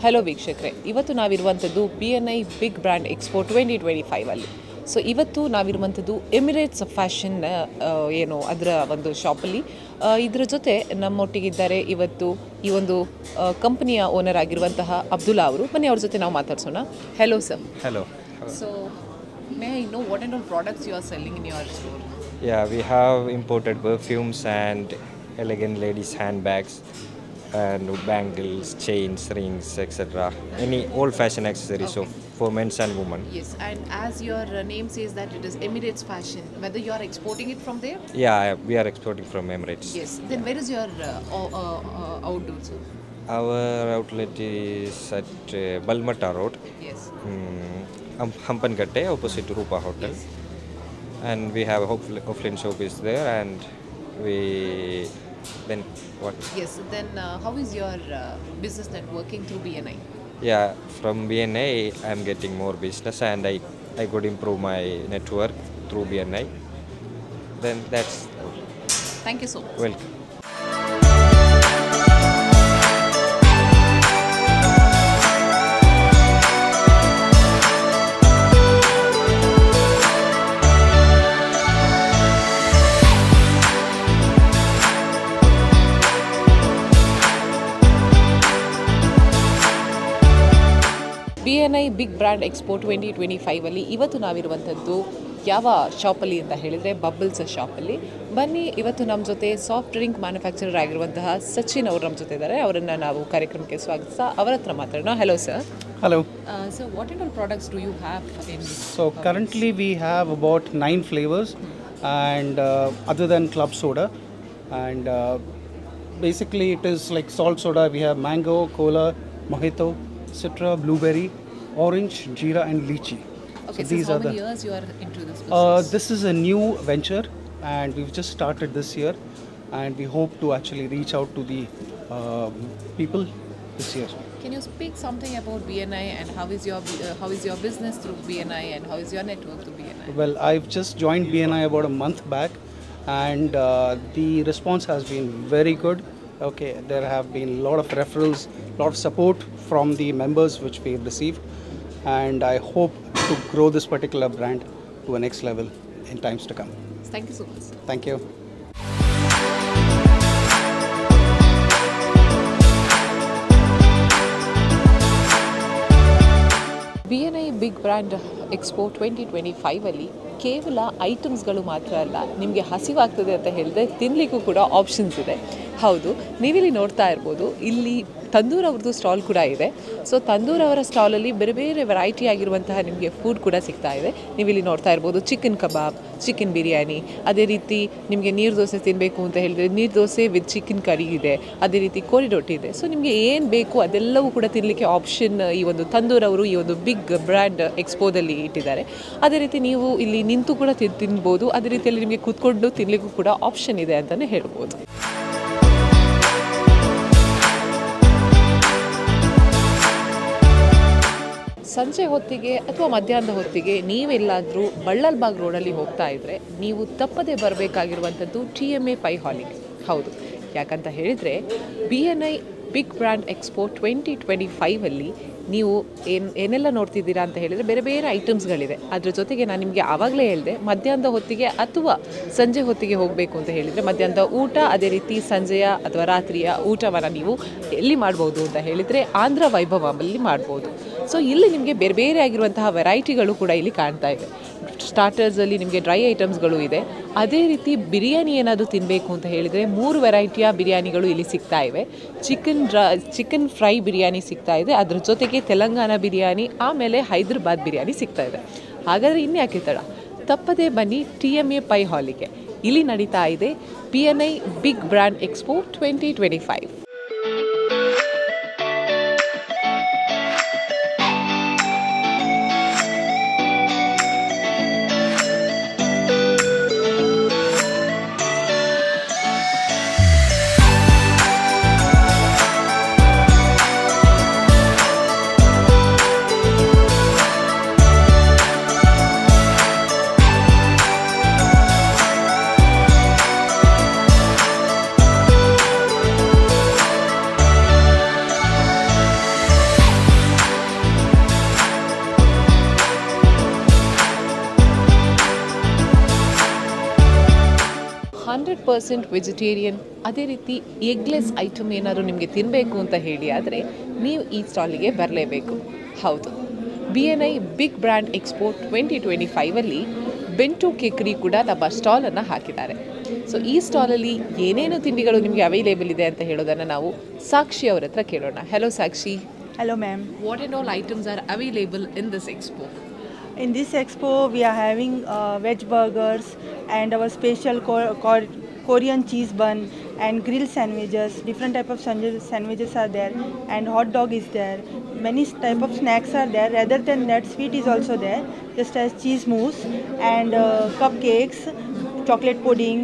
Hello ವೀಕ್ಷಕರೇ, ಇವತ್ತು ನಾವಿರುವಂಥದ್ದು BNI big brand expo 2025 ಅಲ್ಲಿ. So ಇವತ್ತು ನಾವಿರುವಂಥದ್ದು Emirates fashion ಏನು ಅದರ ಒಂದು ಶಾಪಲ್ಲಿ. ಇದರ ಜೊತೆ ನಮ್ಮೊಟ್ಟಿಗಿದ್ದಾರೆ ಇವತ್ತು ಈ ಒಂದು ಕಂಪನಿಯ ಓನರ್ ಆಗಿರುವಂತಹ ಅಬ್ದುಲ್ಲಾ ಅವರು. ಬನ್ನಿ ಅವ್ರ ಜೊತೆ ನಾವು ಮಾತಾಡ್ಸೋಣ. Hello sir. Hello. So may I know what and all products you are selling in your store? Yeah, we have imported perfumes and elegant ladies' handbags and bangles, chains, rings, etc. Any old-fashioned accessories for men's and women. Yes, and as your name says that it is Emirates Fashion, whether you are exporting it from there? Yeah, we are exporting from Emirates. Yes. Then where is your outlet, sir? Our outlet is at Balmata Road. Yes. Hampangatte, opposite to Rupa Hotel. Yes. And we have a offline shop is there, and we then what? Yes. Then how is your business networking through BNI? Yeah, from BNI I am getting more business, and I could improve my network through BNI. Then that's all. Thank you so much. Welcome. BNI big brand expo 2025 ಅಲ್ಲಿ ಇವತ್ತು ನಾವಿರುವಂಥದ್ದು ಯಾವ ಶಾಪಲ್ಲಿ ಅಂತ ಹೇಳಿದರೆ bubbles ಶಾಪಲ್ಲಿ. ಬನ್ನಿ, ಇವತ್ತು ನಮ್ಮ ಜೊತೆ ಸಾಫ್ಟ್ ಡ್ರಿಂಕ್ ಮ್ಯಾನುಫ್ಯಾಕ್ಚರರ್ ಆಗಿರುವಂತಹ ಸಚಿನ್ ಅವರು ನಮ್ಮ ಜೊತೆ ಇದ್ದಾರೆ. ಅವರನ್ನು ನಾವು ಕಾರ್ಯಕ್ರಮಕ್ಕೆ ಸ್ವಾಗತಿಸ್ತಾ ಅವರ ಹತ್ರ ಮಾತಾಡೋಣ. Hello sir. Hello. So what kind of products do you have in this? So currently we have about 9 flavors and other than club soda, and basically it is like salt soda. We have mango, cola, mojito, citra, blueberry, orange, jeera and lychee. Okay, so these how are many the years you are into this business? This is a new venture and we've just started this year, and we hope to actually reach out to the people this year. Can you speak something about BNI and how is your business through BNI and how is your network through BNI? Well, I've just joined BNI about a month back, and the response has been very good. Okay, there have been a lot of referrals, a lot of support from the members which we've received, and I hope to grow this particular brand to a next level in times to come. Thank you so much. Thank you. BNI big brand expo 2025 ಅಲ್ಲಿ ಕೇವಲ ಐಟಮ್ಸ್ಗಳು ಮಾತ್ರ ಅಲ್ಲ, ನಿಮಗೆ ಹಸಿವಾಗ್ತದೆ ಅಂತ ಹೇಳಿದ್ರೆ ತಿನ್ನಲಿಕ್ಕೂ ಕೂಡ options ಇದೆ. ಹೌದು, ನೀವಿಲ್ಲಿ ನೋಡ್ತಾ ಇರ್ಬೋದು, ಇಲ್ಲಿ ತಂದೂರ್ ಅವ್ರದ್ದು ಸ್ಟಾಲ್ ಕೂಡ ಇದೆ. ಸೊ ತಂದೂರ್ ಅವರ ಸ್ಟಾಲಲ್ಲಿ ಬೇರೆ ಬೇರೆ ವೆರೈಟಿ ಆಗಿರುವಂತಹ ನಿಮಗೆ ಫುಡ್ ಕೂಡ ಸಿಗ್ತಾ ಇದೆ. ನೀವಿಲ್ಲಿ ನೋಡ್ತಾ ಇರ್ಬೋದು ಚಿಕನ್ ಕಬಾಬ್, ಚಿಕನ್ ಬಿರಿಯಾನಿ, ಅದೇ ರೀತಿ ನಿಮಗೆ ನೀರು ದೋಸೆ ತಿನ್ನಬೇಕು ಅಂತ ಹೇಳಿದ್ರೆ ನೀರು ದೋಸೆ ವಿತ್ ಚಿಕನ್ ಕರಿ ಇದೆ, ಅದೇ ರೀತಿ ಕೋಳಿ ರೊಟ್ಟಿ ಇದೆ. ಸೊ ನಿಮಗೆ ಏನು ಬೇಕು ಅದೆಲ್ಲವೂ ಕೂಡ ತಿನ್ನಲಿಕ್ಕೆ ಆಪ್ಷನ್ ಈ ಒಂದು ತಂದೂರ್ ಅವರು ಈ ಒಂದು ಬಿಗ್ ಬ್ರ್ಯಾಂಡ್ ಎಕ್ಸ್ಪೋದಲ್ಲಿ ಇಟ್ಟಿದ್ದಾರೆ. ಅದೇ ರೀತಿ ನೀವು ಇಲ್ಲಿ ನಿಂತು ಕೂಡ ತಿನ್ಬೋದು, ಅದೇ ರೀತಿಯಲ್ಲಿ ನಿಮಗೆ ಕೂತ್ಕೊಂಡು ತಿನ್ನಲಿಕ್ಕೂ ಕೂಡ ಆಪ್ಷನ್ ಇದೆ ಅಂತಲೇ ಹೇಳ್ಬೋದು. ಸಂಜೆ ಹೊತ್ತಿಗೆ ಅಥವಾ ಮಧ್ಯಾಹ್ನದ ಹೊತ್ತಿಗೆ ನೀವೆಲ್ಲಾದರೂ ಬಳ್ಳಲ್ಬಾಗ್ ರೋಡಲ್ಲಿ ಹೋಗ್ತಾ ಇದ್ದರೆ ನೀವು ತಪ್ಪದೇ ಬರಬೇಕಾಗಿರುವಂಥದ್ದು TMA ಪೈ ಹಾಲಿಗೆ. ಹೌದು, ಯಾಕಂತ ಹೇಳಿದರೆ BNI ಬಿಗ್ ಬ್ರ್ಯಾಂಡ್ ಎಕ್ಸ್ಪೋ 2025ಅಲ್ಲಿ ನೀವು ಏನೆಲ್ಲ ನೋಡ್ತಿದ್ದೀರಾ ಅಂತ ಹೇಳಿದರೆ ಬೇರೆ ಬೇರೆ ಐಟಮ್ಸ್ಗಳಿದೆ. ಅದ್ರ ಜೊತೆಗೆ ನಾನು ನಿಮಗೆ ಆವಾಗಲೇ ಹೇಳಿದೆ, ಮಧ್ಯಾಹ್ನದ ಹೊತ್ತಿಗೆ ಅಥವಾ ಸಂಜೆ ಹೊತ್ತಿಗೆ ಹೋಗಬೇಕು ಅಂತ ಹೇಳಿದರೆ ಮಧ್ಯಾಹ್ನದ ಊಟ ಅದೇ ರೀತಿ ಸಂಜೆಯ ಅಥವಾ ರಾತ್ರಿಯ ಊಟವನ್ನು ನೀವು ಎಲ್ಲಿ ಮಾಡ್ಬೋದು ಅಂತ ಹೇಳಿದರೆ ಆಂಧ್ರ ವೈಭವದಲ್ಲಿ ಮಾಡ್ಬೋದು. ಸೊ ಇಲ್ಲಿ ನಿಮಗೆ ಬೇರೆ ಬೇರೆ ಆಗಿರುವಂತಹ ವೆರೈಟಿಗಳು ಕೂಡ ಇಲ್ಲಿ ಕಾಣ್ತಾ ಇದೆ. ಸ್ಟಾರ್ಟರ್ಸಲ್ಲಿ ನಿಮಗೆ ಡ್ರೈ ಐಟಮ್ಸ್ಗಳು ಇದೆ. ಅದೇ ರೀತಿ ಬಿರಿಯಾನಿ ಏನಾದರೂ ತಿನ್ನಬೇಕು ಅಂತ ಹೇಳಿದರೆ 3 ವೆರೈಟಿಯ ಬಿರಿಯಾನಿಗಳು ಇಲ್ಲಿ ಸಿಗ್ತಾ ಇವೆ. ಚಿಕನ್ ಫ್ರೈ ಬಿರಿಯಾನಿ ಸಿಗ್ತಾ ಇದೆ, ಅದ್ರ ಜೊತೆಗೆ ತೆಲಂಗಾಣ ಬಿರಿಯಾನಿ, ಆಮೇಲೆ ಹೈದ್ರಾಬಾದ್ ಬಿರಿಯಾನಿ ಸಿಗ್ತಾ ಇದೆ. ಹಾಗಾದರೆ ಇನ್ಯಾಕೆ ತಡ, ತಪ್ಪದೇ ಬನ್ನಿ TMA ಪೈ ಹಾಲಿಗೆ. ಇಲ್ಲಿ ನಡೀತಾ ಇದೆ BNI big brand expo 2025. Vegetarian, ಅದೇ ರೀತಿ ಎಗ್ಲೆಸ್ ಐಟಮ್ ಏನಾದರೂ ನಿಮಗೆ ತಿನ್ನಬೇಕು ಅಂತ ಹೇಳಿ ಆದರೆ ನೀವು ಈ ಸ್ಟಾಲಿಗೆ ಬರಲೇಬೇಕು. ಹೌದು, BNI ಬಿಗ್ ಬ್ರ್ಯಾಂಡ್ ಎಕ್ಸ್ಪೋ 2025ಅಲ್ಲಿ ಬೆಂಟು ಕೇಕ್ರಿ ಕೂಡ ನಮ್ಮ ಸ್ಟಾಲನ್ನು ಹಾಕಿದ್ದಾರೆ. ಸೊ ಈ ಸ್ಟಾಲಲ್ಲಿ ಏನೇನು ತಿಂಡಿಗಳು ನಿಮಗೆ ಅವೈಲೇಬಲ್ ಇದೆ ಅಂತ ಹೇಳೋದನ್ನು ನಾವು ಸಾಕ್ಷಿ ಅವರ ಹತ್ರ ಕೇಳೋಣ. Hello Sakshi. Hello ma'am. What and all items are available in this expo? In this expo we are having veg burgers and our special Korean cheese bun and grilled sandwiches. Different type of sandwiches are there, and hot dog is there. Many type of snacks are there. Rather than that, sweet is also there, just as cheese mousse and cupcakes, chocolate pudding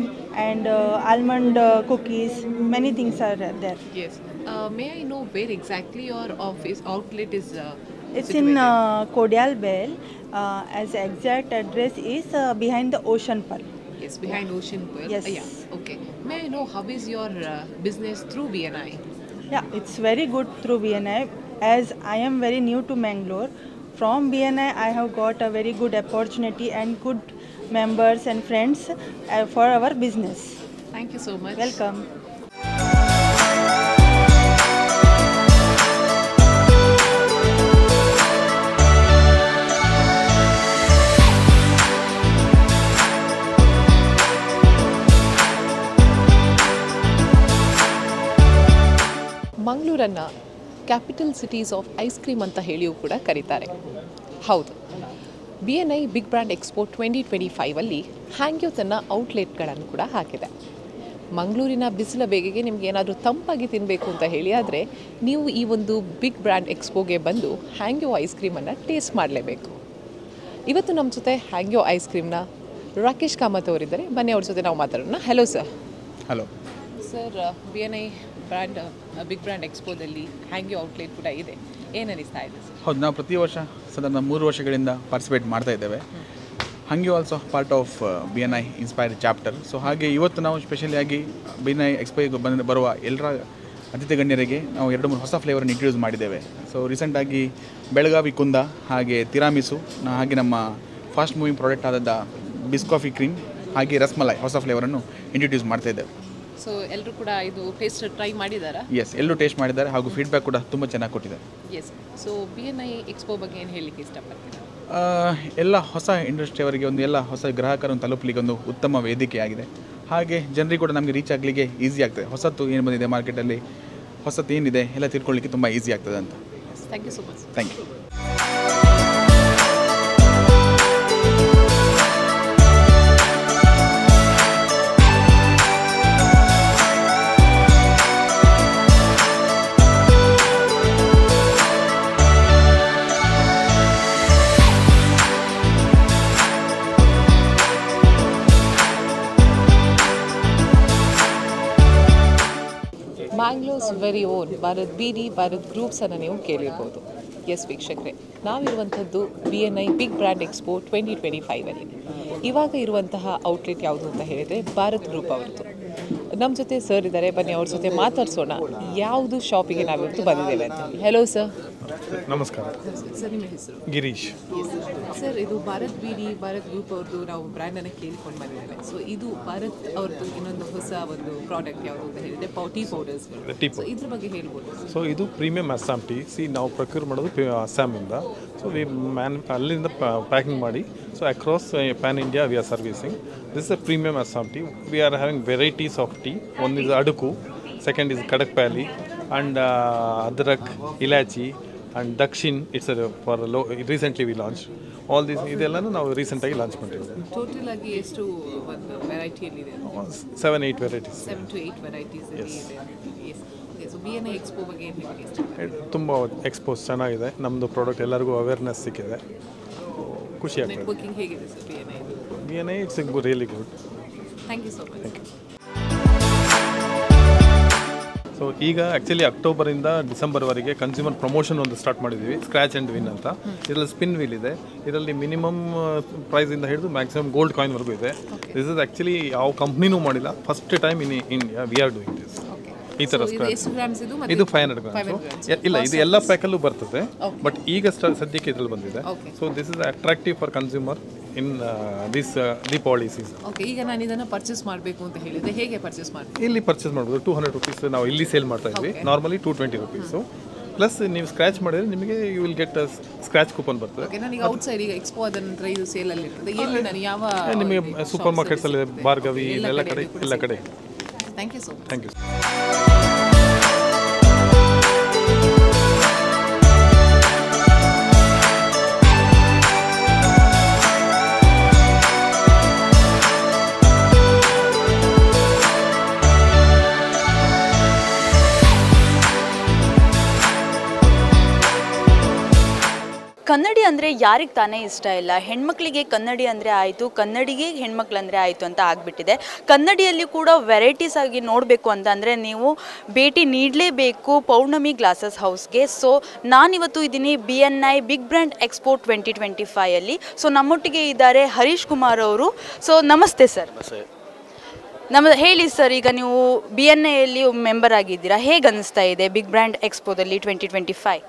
and almond cookies. Many things are there. Yes. May I know where exactly your office outlet is? It's in Kodial Bell. As exact address is behind the Ocean Pearl. Yes, behind Ocean Pearl. Yes. Yeah. Okay. May I know how is your business through BNI? Yeah, it's very good through BNI. As I am very new to Mangalore, from BNI I have got a very good opportunity and good members and friends for our business. Thank you so much. Welcome. ಬೆಂಗಳೂರನ್ನು capital cities of ice cream ಅಂತ ಹೇಳಿಯೂ ಕೂಡ ಕರೀತಾರೆ. ಹೌದು, BNI big brand expo 2025ಅಲ್ಲಿ Hangyo ತನ್ನ ಔಟ್ಲೆಟ್ಗಳನ್ನು ಕೂಡ ಹಾಕಿದೆ. ಮಂಗಳೂರಿನ ಬಿಸಿಲ ಬೇಗೆಗೆ ನಿಮ್ಗೆ ಏನಾದರೂ ತಂಪಾಗಿ ತಿನ್ನಬೇಕು ಅಂತ ಹೇಳಿ ಆದರೆ ನೀವು ಈ ಒಂದು ಬಿಗ್ ಬ್ರ್ಯಾಂಡ್ ಎಕ್ಸ್ಪೋಗೆ ಬಂದು ಹ್ಯಾಂಗ್ಯೋ ಐಸ್ ಕ್ರೀಮನ್ನು ಟೇಸ್ಟ್ ಮಾಡಲೇಬೇಕು. ಇವತ್ತು ನಮ್ಮ ಜೊತೆ ಹ್ಯಾಂಗ್ಯೋ ಐಸ್ ಕ್ರೀಮ್ನ ರಾಕೇಶ್ ಕಾಮತ್ ಅವರಿದ್ದಾರೆ. ಬನ್ನಿ ಅವ್ರ ಜೊತೆ ನಾವು ಮಾತಾಡೋಣ. Hello sir. Hello sir, BNI brand big brand ಎಕ್ಸ್ಪೋದಲ್ಲಿ ಹ್ಯಾಂಗ್ಯೋ ಔಟ್ಲೆಟ್ ಕೂಡ ಇದೆ, ಏನು ಅನಿಸ್ತಾ ಇದೆ ಸರ್? ಹೌದು, ನಾವು ಪ್ರತಿ ವರ್ಷ ಸಾಧಾರಣ 3 ವರ್ಷಗಳಿಂದ ಪಾರ್ಟಿಸಿಪೇಟ್ ಮಾಡ್ತಾ ಇದ್ದೇವೆ. Hangyo also part of BNI inspired chapter. So ಹಾಗೆ ಇವತ್ತು ನಾವು ಸ್ಪೆಷಲಿಯಾಗಿ BNI ಎಕ್ಸ್ಪೋಗೆ ಬರುವ ಎಲ್ಲರ ಅತಿಥಿ ಗಣ್ಯರಿಗೆ ನಾವು 2-3 ಹೊಸ ಫ್ಲೇವರನ್ನು ಇಂಟ್ರೊಡ್ಯೂಸ್ ಮಾಡಿದ್ದೇವೆ. ಸೊ ರೀಸೆಂಟಾಗಿ ಬೆಳಗಾವಿ ಕುಂದ, ಹಾಗೆ ತಿರಾಮಿಸು, ಹಾಗೆ ನಮ್ಮ ಫಾಸ್ಟ್ ಮೂವಿಂಗ್ ಪ್ರಾಡಕ್ಟ್ ಆದದ್ದು ಬಿಸ್ಕಾಫಿ ಕ್ರೀಮ್, ಹಾಗೆ ರಸ್ಮಲೈ ಹೊಸ ಫ್ಲೇವರನ್ನು ಇಂಟ್ರೊಡ್ಯೂಸ್ ಮಾಡ್ತಾ ಇದ್ದೇವೆ. ಸೊ ಎಲ್ಲರೂ ಕೂಡ ಇದು ಟೇಸ್ಟ್ ಟ್ರೈ ಮಾಡಿದ್ದಾರಾ? ಎಸ್, ಎಲ್ಲರೂ ಟೇಸ್ಟ್ ಮಾಡಿದ್ದಾರೆ ಹಾಗೂ ಫೀಡ್ಬ್ಯಾಕ್ ಕೂಡ ತುಂಬ ಚೆನ್ನಾಗಿ ಕೊಟ್ಟಿದ್ದಾರೆ. ಎಸ್. ಸೊ BNI ಎಕ್ಸ್ಪೋ ಬಗ್ಗೆ ಏನು ಹೇಳಲಿಕ್ಕೆ ಇಷ್ಟಪಡ್ತೀರಾ? ಎಲ್ಲ ಹೊಸ ಇಂಡಸ್ಟ್ರಿಯವರಿಗೆ ಎಲ್ಲ ಹೊಸ ಗ್ರಾಹಕರನ್ನು ತಲುಪಲಿಕ್ಕೆ ಒಂದು ಉತ್ತಮ ವೇದಿಕೆಯಾಗಿದೆ. ಹಾಗೆ ಜನರಿಗೆ ಕೂಡ ನಮಗೆ ರೀಚ್ ಆಗಲಿಕ್ಕೆ ಈಸಿ ಆಗ್ತದೆ. ಹೊಸತು ಏನು ಬಂದಿದೆ ಮಾರ್ಕೆಟಲ್ಲಿ, ಹೊಸತು ಏನಿದೆ ಎಲ್ಲ ತಿಳ್ಕೊಳ್ಳಿಕ್ಕೆ ತುಂಬ ಈಸಿ ಆಗ್ತದೆ ಅಂತ. Thank you so much. Thank you. Bangalore's very own Bharat BD Bharat ಗ್ರೂಪ್ಸನ್ನು ನೀವು ಕೇಳಿರ್ಬೋದು. ಎಸ್ ವೀಕ್ಷಕರೇ, ನಾವಿರುವಂಥದ್ದು BNI ಬಿಗ್ ಬ್ರ್ಯಾಂಡ್ ಎಕ್ಸ್ಪೋ 2025ಅಲ್ಲಿ. ಇವಾಗ ಇರುವಂತಹ ಔಟ್ಲೆಟ್ ಯಾವುದು ಅಂತ ಹೇಳಿದರೆ ಭಾರತ್ ಗ್ರೂಪ್ ಅವ್ರದ್ದು. ನಮ್ಮ ಜೊತೆ ಸರ್ ಇದ್ದಾರೆ, ಬನ್ನಿ ಅವ್ರ ಜೊತೆ ಮಾತಾಡ್ಸೋಣ ಯಾವುದು ಶಾಪಿಗೆ ನಾವಿವತ್ತು ಬಂದಿದ್ದೇವೆ ಅಂತ ಹೇಳಿ. Hello sir. ನಮಸ್ಕಾರ ಸರ್, ನಿಮ್ಮ ಹೆಸರು? ಗಿರೀಶ್. ಸರ್, ಇದು ಭಾರತ್ BD ಭಾರತ್ ಗ್ರೂಪ್ ಅವ್ರದ್ದು ನಾವು ಬ್ರ್ಯಾಂಡನ್ನು ಕೇಳ್ಕೊಂಡು ಬಂದಿದ್ದೇವೆ. ಸೊ ಇದು ಭಾರತ್ ಅವ್ರದ್ದು ಇನ್ನೊಂದು ಹೊಸ ಒಂದು ಪ್ರಾಡಕ್ಟ್ ಯಾವುದು ಅಂತ ಹೇಳಿದರೆ ಟೀ ಪೌಡರ್ಸ್. ಇದ್ರ ಬಗ್ಗೆ ಹೇಳ್ಬೋದು? ಸೊ ಇದು ಪ್ರೀಮಿಯಂ ಅಸ್ಸಾಂ ಟೀ. ನಾವು ಪ್ರೊಕ್ಯೂರ್ ಮಾಡೋದು ಅಸ್ಸಾಮಿಂದ. ಸೊ ಅಲ್ಲಿಂದ ಪ್ಯಾಕಿಂಗ್ ಮಾಡಿ so across pan India we are servicing. This is a premium Assam tea. We are having varieties of tea. One is adrak, second is kadak pyali, and adrak, ilachi, and dakshin. It's for recently we launched. All these ಇದೆಲ್ಲನೂ ನಾವು ರೀಸೆಂಟಾಗಿ launch ಮಾಡಿದ್ದೀವಿ. Total ಆಗಿ ಎಷ್ಟು ಒಂದು ವೆರೈಟಿಯಲ್ಲಿ ಇದೆ? 7-8 varieties. 7 to 8 varieties ಇದೆ. Okay, so BNI expo ಬಗ್ಗೆ ಏನು ಹೇಳಕ್ಕೆ ಇಷ್ಟ? ತುಂಬ ಎಕ್ಸ್ಪೋಸ್ ಚೆನ್ನಾಗಿದೆ. ನಮ್ಮದು ಪ್ರಾಡಕ್ಟ್ ಎಲ್ಲರಿಗೂ ಅವೇರ್ನೆಸ್ ಸಿಕ್ಕಿದೆ, ಖುಷಿ ಆಗ್ತದೆ. ನೆಟ್ವರ್ಕಿಂಗ್ ಹೇಗಿದೆ sir BNI? It's really good. Thank you so much. Thank you. So ಈಗ ಆ್ಯಕ್ಚುಲಿ ಅಕ್ಟೋಬರಿಂದ ಡಿಸೆಂಬರ್ವರೆಗೆ ಕನ್ಸ್ಯೂಮರ್ ಪ್ರಮೋಷನ್ ಒಂದು ಸ್ಟಾರ್ಟ್ ಮಾಡಿದ್ದೀವಿ, ಸ್ಕ್ರ್ಯಾಚ್ ಆ್ಯಂಡ್ ವಿನ್ ಅಂತ. ಇದರಲ್ಲಿ ಸ್ಪಿನ್ ವೀಲ್ ಇದೆ. ಇದರಲ್ಲಿ ಮಿನಿಮಮ್ ಪ್ರೈಸಿಂದ ಹಿಡಿದು ಮ್ಯಾಕ್ಸಿಮಮ್ ಗೋಲ್ಡ್ ಕಾಯಿನ್ವರೆಗೂ ಇದೆ. ದಿಸ್ ಇಸ್ ಆ್ಯಕ್ಚುಲಿ ಯಾವ ಕಂಪ್ನಿನೂ ಮಾಡಿಲ್ಲ, first time in India we are doing this. ಈ ಥರ ಸ್ಕ್ರ್ಯಾಚ್ ಇದು 500 ಗ್ರಾಮ್ಸ್. ಇಲ್ಲ, ಇದು ಎಲ್ಲ ಪ್ಯಾಕಲ್ಲೂ ಬರ್ತದೆ, ಬಟ್ ಈಗ ಸದ್ಯಕ್ಕೆ ಇದರಲ್ಲಿ ಬಂದಿದೆ. So this is attractive for consumer in this Deepavali season. Okay, ಈಗ ನಾನು ಇದನ್ನು ಪರ್ಚೇಸ್ ಮಾಡಬೇಕು ಅಂತ ಹೇಳಿದ್ರೆ ಹೇಗೆ ಪರ್ಚೇಸ್ ಮಾಡಬೇಕು? ಇಲ್ಲಿ ಪರ್ಚೇಸ್ ಮಾಡ್ಬೋದು. 200 ರುಪೀಸ್ ನಾವು ಇಲ್ಲಿ ಸೇಲ್ ಮಾಡ್ತಾ ಇದ್ವಿ. Normally 220 rupees. ಪ್ಲಸ್ ನೀವು ಸ್ಕ್ರ್ಯಾಚ್ ಮಾಡಿದ್ರೆ ನಿಮಗೆ you will get scratch coupon ಬರ್ತದೆ. ಓಕೆ, ನನಗೆ ಔಟ್ಸೈಡ್ ಈಗ ಎಕ್ಸ್ಪೋ ಆದ ನಂತರ ಇದು ಸೇಲಲ್ಲಿ ಇರ್ತದೆ. ಎಲ್ಲಿ ನಾನು ಯಾವ ನಿಮಗೆ ಸೂಪರ್ ಮಾರ್ಕೆಟ್ಸಲ್ಲಿ ಭಾರ್ಗವಿ ಎಲ್ಲ ಕಡೆ. Thank you so much. Thank you. ಕನ್ನಡಿ ಅಂದರೆ ಯಾರಿಗೆ ತಾನೇ ಇಷ್ಟ ಇಲ್ಲ? ಹೆಣ್ಮಕ್ಳಿಗೆ ಕನ್ನಡಿ ಅಂದರೆ ಆಯಿತು, ಕನ್ನಡಿಗೆ ಹೆಣ್ಮಕ್ಳು ಅಂದರೆ ಆಯಿತು ಅಂತ ಆಗಿಬಿಟ್ಟಿದೆ. ಕನ್ನಡಿಯಲ್ಲಿ ಕೂಡ ವೆರೈಟೀಸ್ ಆಗಿ ನೋಡಬೇಕು ಅಂತಂದರೆ ನೀವು ಭೇಟಿ ನೀಡಲೇಬೇಕು ಪೌರ್ಣಮಿ ಗ್ಲಾಸಸ್ ಹೌಸ್ಗೆ. ಸೊ ನಾನಿವತ್ತು ಇದ್ದೀನಿ BNI ಬಿಗ್ ಬ್ರ್ಯಾಂಡ್ ಎಕ್ಸ್ಪೋ 2025ಅಲ್ಲಿ. ಸೊ ನಮ್ಮೊಟ್ಟಿಗೆ ಇದ್ದಾರೆ ಹರೀಶ್ ಕುಮಾರ್ ಅವರು. ಸೊ ನಮಸ್ತೆ ಸರ್. ಹೇಳಿ ಸರ್, ಈಗ ನೀವು BNIಯಲ್ಲಿ ಮೆಂಬರ್ ಆಗಿದ್ದೀರಾ, ಹೇಗೆ ಅನ್ನಿಸ್ತಾ ಇದೆ ಬಿಗ್ ಬ್ರ್ಯಾಂಡ್ ಎಕ್ಸ್ಪೋದಲ್ಲಿ 2025?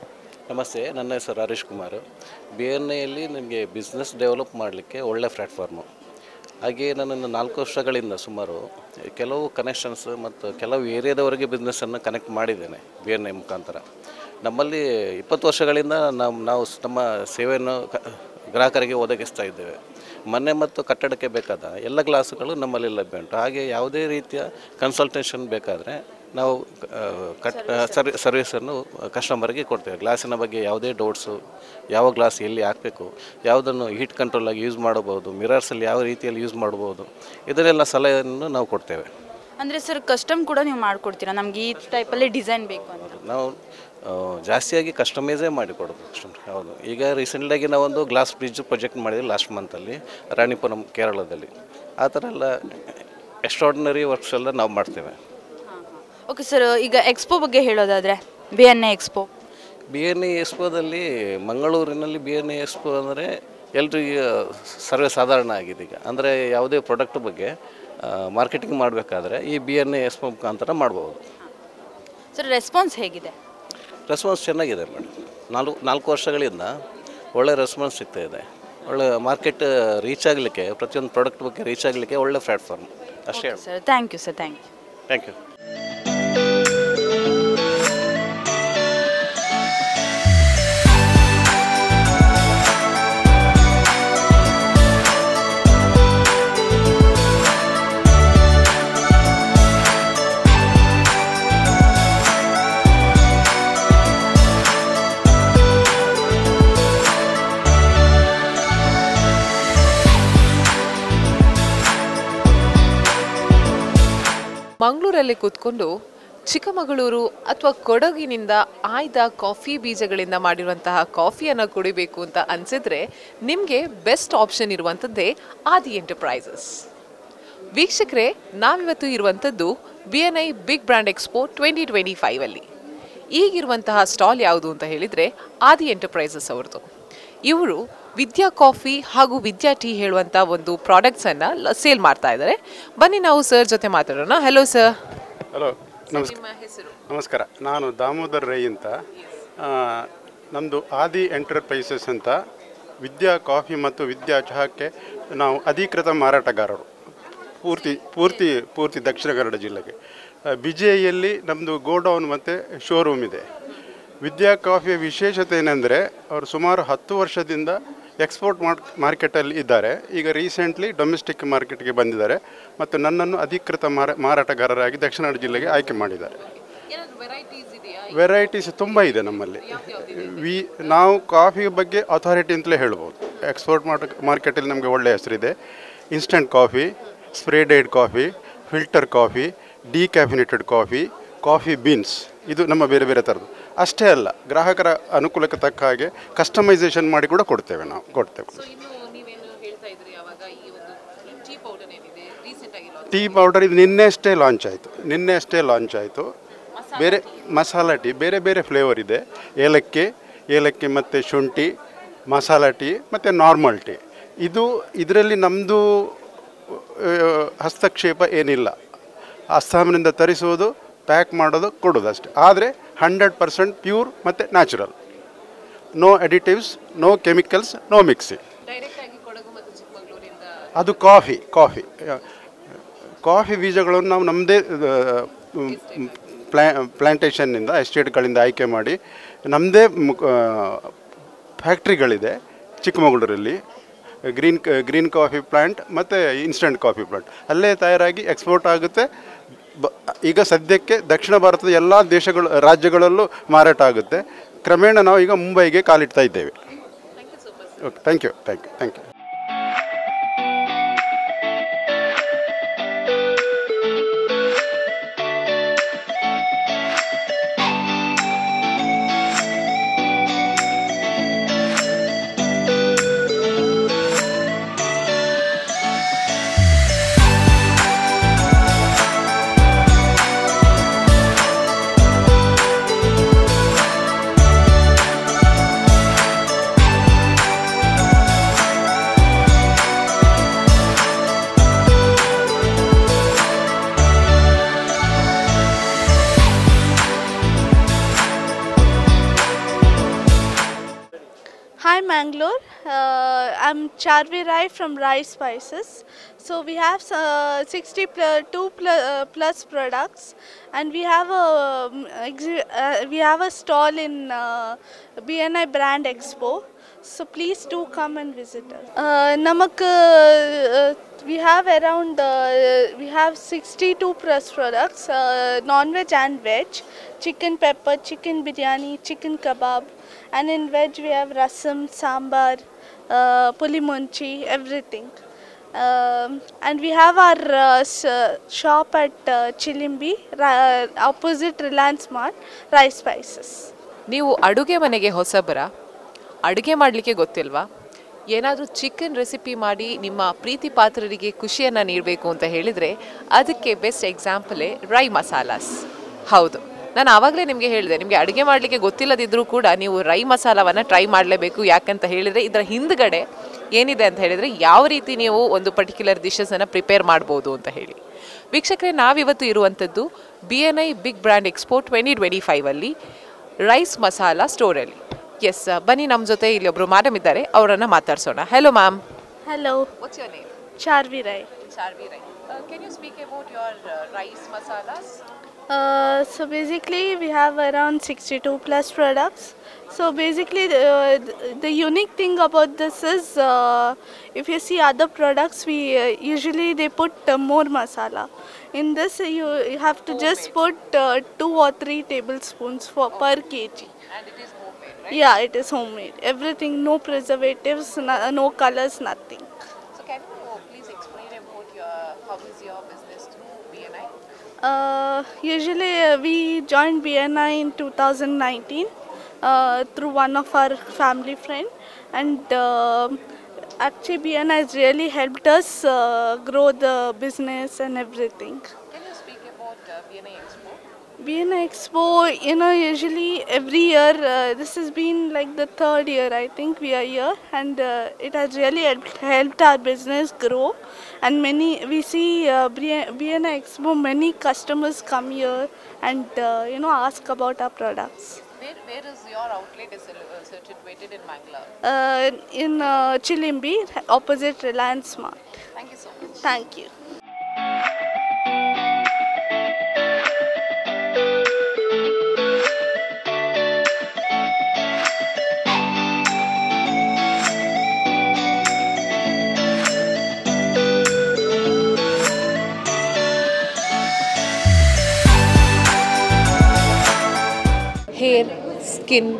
ನಮಸ್ತೆ, ನನ್ನ ಹೆಸರು ಹರೀಶ್ ಕುಮಾರ್. BNIಯಲ್ಲಿ ನಿಮಗೆ ಬಿಸ್ನೆಸ್ ಡೆವಲಪ್ ಮಾಡಲಿಕ್ಕೆ ಒಳ್ಳೆ ಪ್ಲ್ಯಾಟ್ಫಾರ್ಮು. ಹಾಗೆ ನನ್ನನ್ನು 4 ವರ್ಷಗಳಿಂದ ಸುಮಾರು ಕೆಲವು ಕನೆಕ್ಷನ್ಸ್ ಮತ್ತು ಕೆಲವು ಏರಿಯಾದವರೆಗೆ ಬಿಸ್ನೆಸ್ಸನ್ನು ಕನೆಕ್ಟ್ ಮಾಡಿದ್ದೇನೆ BNI ಮುಖಾಂತರ. ನಮ್ಮಲ್ಲಿ 20 ವರ್ಷಗಳಿಂದ ನಾವು ನಮ್ಮ ಸೇವೆಯನ್ನು ಗ್ರಾಹಕರಿಗೆ ಒದಗಿಸ್ತಾ ಇದ್ದೇವೆ. ಮನೆ ಮತ್ತು ಕಟ್ಟಡಕ್ಕೆ ಬೇಕಾದ ಎಲ್ಲ ಗ್ಲಾಸುಗಳು ನಮ್ಮಲ್ಲಿ ಲಭ್ಯ ಉಂಟು. ಹಾಗೆ ಯಾವುದೇ ರೀತಿಯ ಕನ್ಸಲ್ಟೇಷನ್ ಬೇಕಾದರೆ ನಾವು ಸರ್ವಿಸನ್ನು ಕಸ್ಟಮರ್ಗೆ ಕೊಡ್ತೇವೆ. ಗ್ಲಾಸಿನ ಬಗ್ಗೆ ಯಾವುದೇ ಡೌಟ್ಸು, ಯಾವ ಗ್ಲಾಸ್ ಎಲ್ಲಿ ಹಾಕಬೇಕು, ಯಾವುದನ್ನು ಹೀಟ್ ಕಂಟ್ರೋಲಾಗಿ ಯೂಸ್ ಮಾಡಬಹುದು, ಮಿರರ್ಸಲ್ಲಿ ಯಾವ ರೀತಿಯಲ್ಲಿ ಯೂಸ್ ಮಾಡ್ಬೋದು, ಇದನ್ನೆಲ್ಲ ಸಲಹೆಯನ್ನು ನಾವು ಕೊಡ್ತೇವೆ. ಅಂದರೆ ಸರ್ ಕಸ್ಟಮ್ ಕೂಡ ನೀವು ಮಾಡಿಕೊಡ್ತೀರಾ, ನಮಗೆ ಈ ಟೈಪಲ್ಲಿ ಡಿಸೈನ್ ಬೇಕು ಅಂತ? ನಾವು ಜಾಸ್ತಿಯಾಗಿ ಕಸ್ಟಮೈಸೇ ಮಾಡಿಕೊಡೋದು ಕಸ್ಟಮರ್. ಹೌದು, ಈಗ ರೀಸೆಂಟಾಗಿ ನಾವೊಂದು ಗ್ಲಾಸ್ ಬ್ರಿಡ್ಜ್ ಪ್ರಾಜೆಕ್ಟ್ ಮಾಡಿದ್ವಿ ಲಾಸ್ಟ್ ಮಂತಲ್ಲಿ ರಾಣಿಪುರಂ ಕೇರಳದಲ್ಲಿ. ಆ ಥರ ಎಲ್ಲ ಎಕ್ಸ್ಟ್ರಾರ್ಡಿನರಿ ವರ್ಕ್ಸ್ ಎಲ್ಲ ನಾವು ಮಾಡ್ತೇವೆ. ಓಕೆ ಸರ್, ಈಗ ಎಕ್ಸ್ಪೋ ಬಗ್ಗೆ ಹೇಳೋದಾದರೆ BNI ಎಕ್ಸ್ಪೋ. BNI ಎಕ್ಸ್ಪೋದಲ್ಲಿ ಮಂಗಳೂರಿನಲ್ಲಿ BNI ಎಕ್ಸ್ಪೋ ಅಂದರೆ ಎಲ್ರಿಗೂ ಸರ್ವೇ ಸಾಧಾರಣ ಆಗಿದೆ ಈಗ. ಅಂದರೆ ಯಾವುದೇ ಪ್ರಾಡಕ್ಟ್ ಬಗ್ಗೆ ಮಾರ್ಕೆಟಿಂಗ್ ಮಾಡಬೇಕಾದ್ರೆ ಈ BNI ಎಕ್ಸ್ಪೋ ಮುಖಾಂತರ ಮಾಡ್ಬೋದು. ಸರ್ ರೆಸ್ಪಾನ್ಸ್ ಹೇಗಿದೆ? ರೆಸ್ಪಾನ್ಸ್ ಚೆನ್ನಾಗಿದೆ ಮೇಡಮ್. 4 ವರ್ಷಗಳಿಂದ ಒಳ್ಳೆ ರೆಸ್ಪಾನ್ಸ್ ಸಿಗ್ತಾ ಇದೆ. ಒಳ್ಳೆ ಮಾರ್ಕೆಟ್ ರೀಚ್ ಆಗಲಿಕ್ಕೆ, ಪ್ರತಿಯೊಂದು ಪ್ರಾಡಕ್ಟ್ ಬಗ್ಗೆ ರೀಚ್ ಆಗಲಿಕ್ಕೆ ಒಳ್ಳೆ ಪ್ಲ್ಯಾಟ್ಫಾರ್ಮ್ ಅಷ್ಟೇ sir. Thank you sir. Thank you. ಮಂಗಳೂರಲ್ಲಿ ಕೂತ್ಕೊಂಡು ಚಿಕ್ಕಮಗಳೂರು ಅಥವಾ ಕೊಡಗಿನಿಂದ ಆಯ್ದ ಕಾಫಿ ಬೀಜಗಳಿಂದ ಮಾಡಿರುವಂತಹ ಕಾಫಿಯನ್ನು ಕುಡಿಬೇಕು ಅಂತ ಅನಿಸಿದ್ರೆ ನಿಮಗೆ ಬೆಸ್ಟ್ ಆಪ್ಷನ್ ಇರುವಂಥದ್ದೇ ಆದಿ ಎಂಟರ್ಪ್ರೈಸಸ್. ವೀಕ್ಷಕರೇ, ನಾವಿವತ್ತು ಇರುವಂಥದ್ದು BNI ಬಿಗ್ ಬ್ರ್ಯಾಂಡ್ ಎಕ್ಸ್ಪೋ 2025 ಅಲ್ಲಿ. ಈಗಿರುವಂತಹ ಸ್ಟಾಲ್ ಯಾವುದು ಅಂತ ಹೇಳಿದರೆ ಆದಿ ಎಂಟರ್ಪ್ರೈಸಸ್ ಅವ್ರದ್ದು. ಇವರು ವಿದ್ಯಾ ಕಾಫಿ ಹಾಗೂ ವಿದ್ಯಾ ಟೀ ಹೇಳುವಂಥ ಒಂದು ಪ್ರಾಡಕ್ಟ್ಸನ್ನು ಸೇಲ್ ಮಾಡ್ತಾ ಇದ್ದಾರೆ. ಬನ್ನಿ ನಾವು ಸರ್ ಜೊತೆ ಮಾತಾಡೋಣ. Hello sir. ಹಲೋ, ನಿಮ್ಮ ಹೆಸರು? ನಮಸ್ಕಾರ, ನಾನು ದಾಮೋದರ್ ರೈ ಅಂತ. ನಮ್ಮದು ಆದಿ ಎಂಟರ್ಪ್ರೈಸಸ್ ಅಂತ ವಿದ್ಯಾ ಕಾಫಿ ಮತ್ತು ವಿದ್ಯಾ ಚಹಾಕ್ಕೆ ನಾವು ಅಧಿಕೃತ ಮಾರಾಟಗಾರರು ಪೂರ್ತಿ ದಕ್ಷಿಣ ಕನ್ನಡ ಜಿಲ್ಲೆಗೆ. ಬಿಜೆಯಲ್ಲಿ ನಮ್ಮದು ಗೋಡೌನ್ ಮತ್ತು ಶೋರೂಮ್ ಇದೆ. ವಿದ್ಯಾ ಕಾಫಿಯ ವಿಶೇಷತೆ ಏನೆಂದರೆ ಅವರು ಸುಮಾರು 10 ವರ್ಷದಿಂದ ಎಕ್ಸ್ಪೋರ್ಟ್ ಮಾರ್ಕೆಟಲ್ಲಿ ಇದ್ದಾರೆ. ಈಗ ರೀಸೆಂಟ್ಲಿ ಡೊಮೆಸ್ಟಿಕ್ ಮಾರ್ಕೆಟ್ಗೆ ಬಂದಿದ್ದಾರೆ ಮತ್ತು ನನ್ನನ್ನು ಅಧಿಕೃತ ಮಾರಾಟಗಾರರಾಗಿ ದಕ್ಷಿಣ ಕನ್ನಡ ಜಿಲ್ಲೆಗೆ ಆಯ್ಕೆ ಮಾಡಿದ್ದಾರೆ. ವೆರೈಟೀಸ್ ತುಂಬ ಇದೆ ನಮ್ಮಲ್ಲಿ. ನಾವು ಕಾಫಿ ಬಗ್ಗೆ ಅಥಾರಿಟಿ ಅಂತಲೇ ಹೇಳ್ಬೋದು. ಎಕ್ಸ್ಪೋರ್ಟ್ ಮಾರ್ಕೆಟಲ್ಲಿ ನಮಗೆ ಒಳ್ಳೆಯ ಹೆಸರಿದೆ. Instant coffee, spray dried coffee, filter coffee, decaffeinated coffee, coffee beans, ಇದು ನಮ್ಮ ಬೇರೆ ಬೇರೆ ಥರದ್ದು. ಅಷ್ಟೇ ಅಲ್ಲ, ಗ್ರಾಹಕರ ಅನುಕೂಲಕ್ಕೆ ತಕ್ಕ ಹಾಗೆ ಕಸ್ಟಮೈಸೇಷನ್ ಮಾಡಿ ಕೂಡ ಕೊಡ್ತೇವೆ. ಟೀ ಪೌಡರ್ ಇದು ನಿನ್ನೆ ಅಷ್ಟೇ ಲಾಂಚ್ ಆಯಿತು. ಬೇರೆ ಮಸಾಲಾ ಟೀ ಬೇರೆ ಬೇರೆ ಫ್ಲೇವರ್ ಇದೆ. ಏಲಕ್ಕಿ ಮತ್ತು ಶುಂಠಿ, ಮಸಾಲಾ ಟೀ ಮತ್ತು ನಾರ್ಮಲ್ ಟೀ. ಇದರಲ್ಲಿ ನಮ್ಮದು ಹಸ್ತಕ್ಷೇಪ ಏನಿಲ್ಲ. ಅಸ್ಸಾಮಿನಿಂದ ತರಿಸುವುದು, ಪ್ಯಾಕ್ ಮಾಡೋದು, ಕೊಡೋದು ಅಷ್ಟೇ. ಆದರೆ 100% ಪ್ಯೂರ್ ಮತ್ತು natural. No additives, no chemicals, no mixing. ಅದು ಕಾಫಿ ಬೀಜಗಳನ್ನು ನಾವು ನಮ್ಮದೇ ಪ್ಲ್ಯಾಂಟೇಷನ್ನಿಂದ, ಎಸ್ಟೇಟ್ಗಳಿಂದ ಆಯ್ಕೆ ಮಾಡಿ ನಮ್ಮದೇ ಫ್ಯಾಕ್ಟ್ರಿಗಳಿದೆ ಚಿಕ್ಕಮಗಳೂರಲ್ಲಿ. ಗ್ರೀನ್ ಕಾಫಿ ಪ್ಲ್ಯಾಂಟ್ ಮತ್ತು ಇನ್ಸ್ಟಂಟ್ ಕಾಫಿ ಪ್ಲ್ಯಾಂಟ್ ಅಲ್ಲೇ ತಯಾರಾಗಿ ಎಕ್ಸ್ಪೋರ್ಟ್ ಆಗುತ್ತೆ. ಈಗ ಸದ್ಯಕ್ಕೆ ದಕ್ಷಿಣ ಭಾರತದ ಎಲ್ಲ ರಾಜ್ಯಗಳಲ್ಲೂ ಮಾರಾಟ ಆಗುತ್ತೆ. ಕ್ರಮೇಣ ನಾವು ಈಗ ಮುಂಬೈಗೆ ಕಾಲಿಡ್ತಾ ಇದ್ದೇವೆ. Okay, thank you. Hi Mangalore, I'm Charvi Rai from Rai Spices. So we have 62 plus products, and we have a stall in BNI Brand Expo. So please do come and visit us. We have around we have 62 plus products, non-veg and veg, chicken pepper, chicken biryani, chicken kebab, and in veg we have rasam, sambar, pulimunchi, everything. And we have our shop at Chilimbi, opposite Reliance Mart, Rice Spices. ನೀವು ಅಡುಗೆ ಮನೆಗೆ ಹೊಸಬರ, ಅಡುಗೆ ಮಾಡಲಿಕ್ಕೆ ಗೊತ್ತಿಲ್ವಾ? ಏನಾದರೂ chicken recipe ಮಾಡಿ ನಿಮ್ಮ ಪ್ರೀತಿ ಪಾತ್ರರಿಗೆ ಖುಷಿಯನ್ನು ನೀಡಬೇಕು ಅಂತ ಹೇಳಿದರೆ ಅದಕ್ಕೆ ಬೆಸ್ಟ್ ಎಕ್ಸಾಂಪಲೇ ರೈ ಮಸಾಲಾಸ್. ಹೌದು, ನಾನು ಆವಾಗಲೇ ನಿಮಗೆ ಹೇಳಿದೆ, ನಿಮಗೆ ಅಡುಗೆ ಮಾಡಲಿಕ್ಕೆ ಗೊತ್ತಿಲ್ಲದಿದ್ದರೂ ಕೂಡ ನೀವು ರೈ ಮಸಾಲವನ್ನು ಟ್ರೈ ಮಾಡಲೇಬೇಕು. ಯಾಕಂತ ಹೇಳಿದರೆ ಇದರ ಹಿಂದ್ಗಡೆ ಏನಿದೆ ಅಂತ ಹೇಳಿದರೆ ಯಾವ ರೀತಿ ನೀವು ಒಂದು ಪರ್ಟಿಕ್ಯುಲರ್ ಡಿಶಸನ್ನು ಪ್ರಿಪೇರ್ ಮಾಡ್ಬೋದು ಅಂತ ಹೇಳಿ. ವೀಕ್ಷಕರೇ, ನಾವಿವತ್ತು ಇರುವಂಥದ್ದು BNI big brand expo 2025 rice masala ಸ್ಟೋರಲ್ಲಿ. ಎಸ್, ಬನ್ನಿ, ನಮ್ಮ ಜೊತೆ ಇಲ್ಲಿ ಒಬ್ಬರು ಮೇಡಮ್ ಇದ್ದಾರೆ, ಅವರನ್ನು ಮಾತಾಡ್ಸೋಣ. Hello ma'am. Hello. What's your name? Charvi Rai. Charvi Rai. Can you speak about your rice masalas? So basically we have around 62 plus products. So basically the unique thing about this is if you see other products, we usually they put more masala. In this you have to just put 2 or 3 tablespoons per kg. And it is homemade, right? Yeah, it is homemade. Everything, no preservatives, no colors, nothing. So can you please explain about how is your business through BNI? Usually we joined BNI in 2019 through one of our family friend, and actually BNI has really helped us grow the business and everything. Can you speak about BNI Expo? BNI Expo, usually every year, this has been like the 3rd year I think we are here, and it has really helped our business grow. And we see BNI Expo, many customers come here and ask about our products. Where is your outlet situated in Mangalore? In Chilimbi, opposite Reliance Mart. Thank you so much. Thank you. Hair, skin,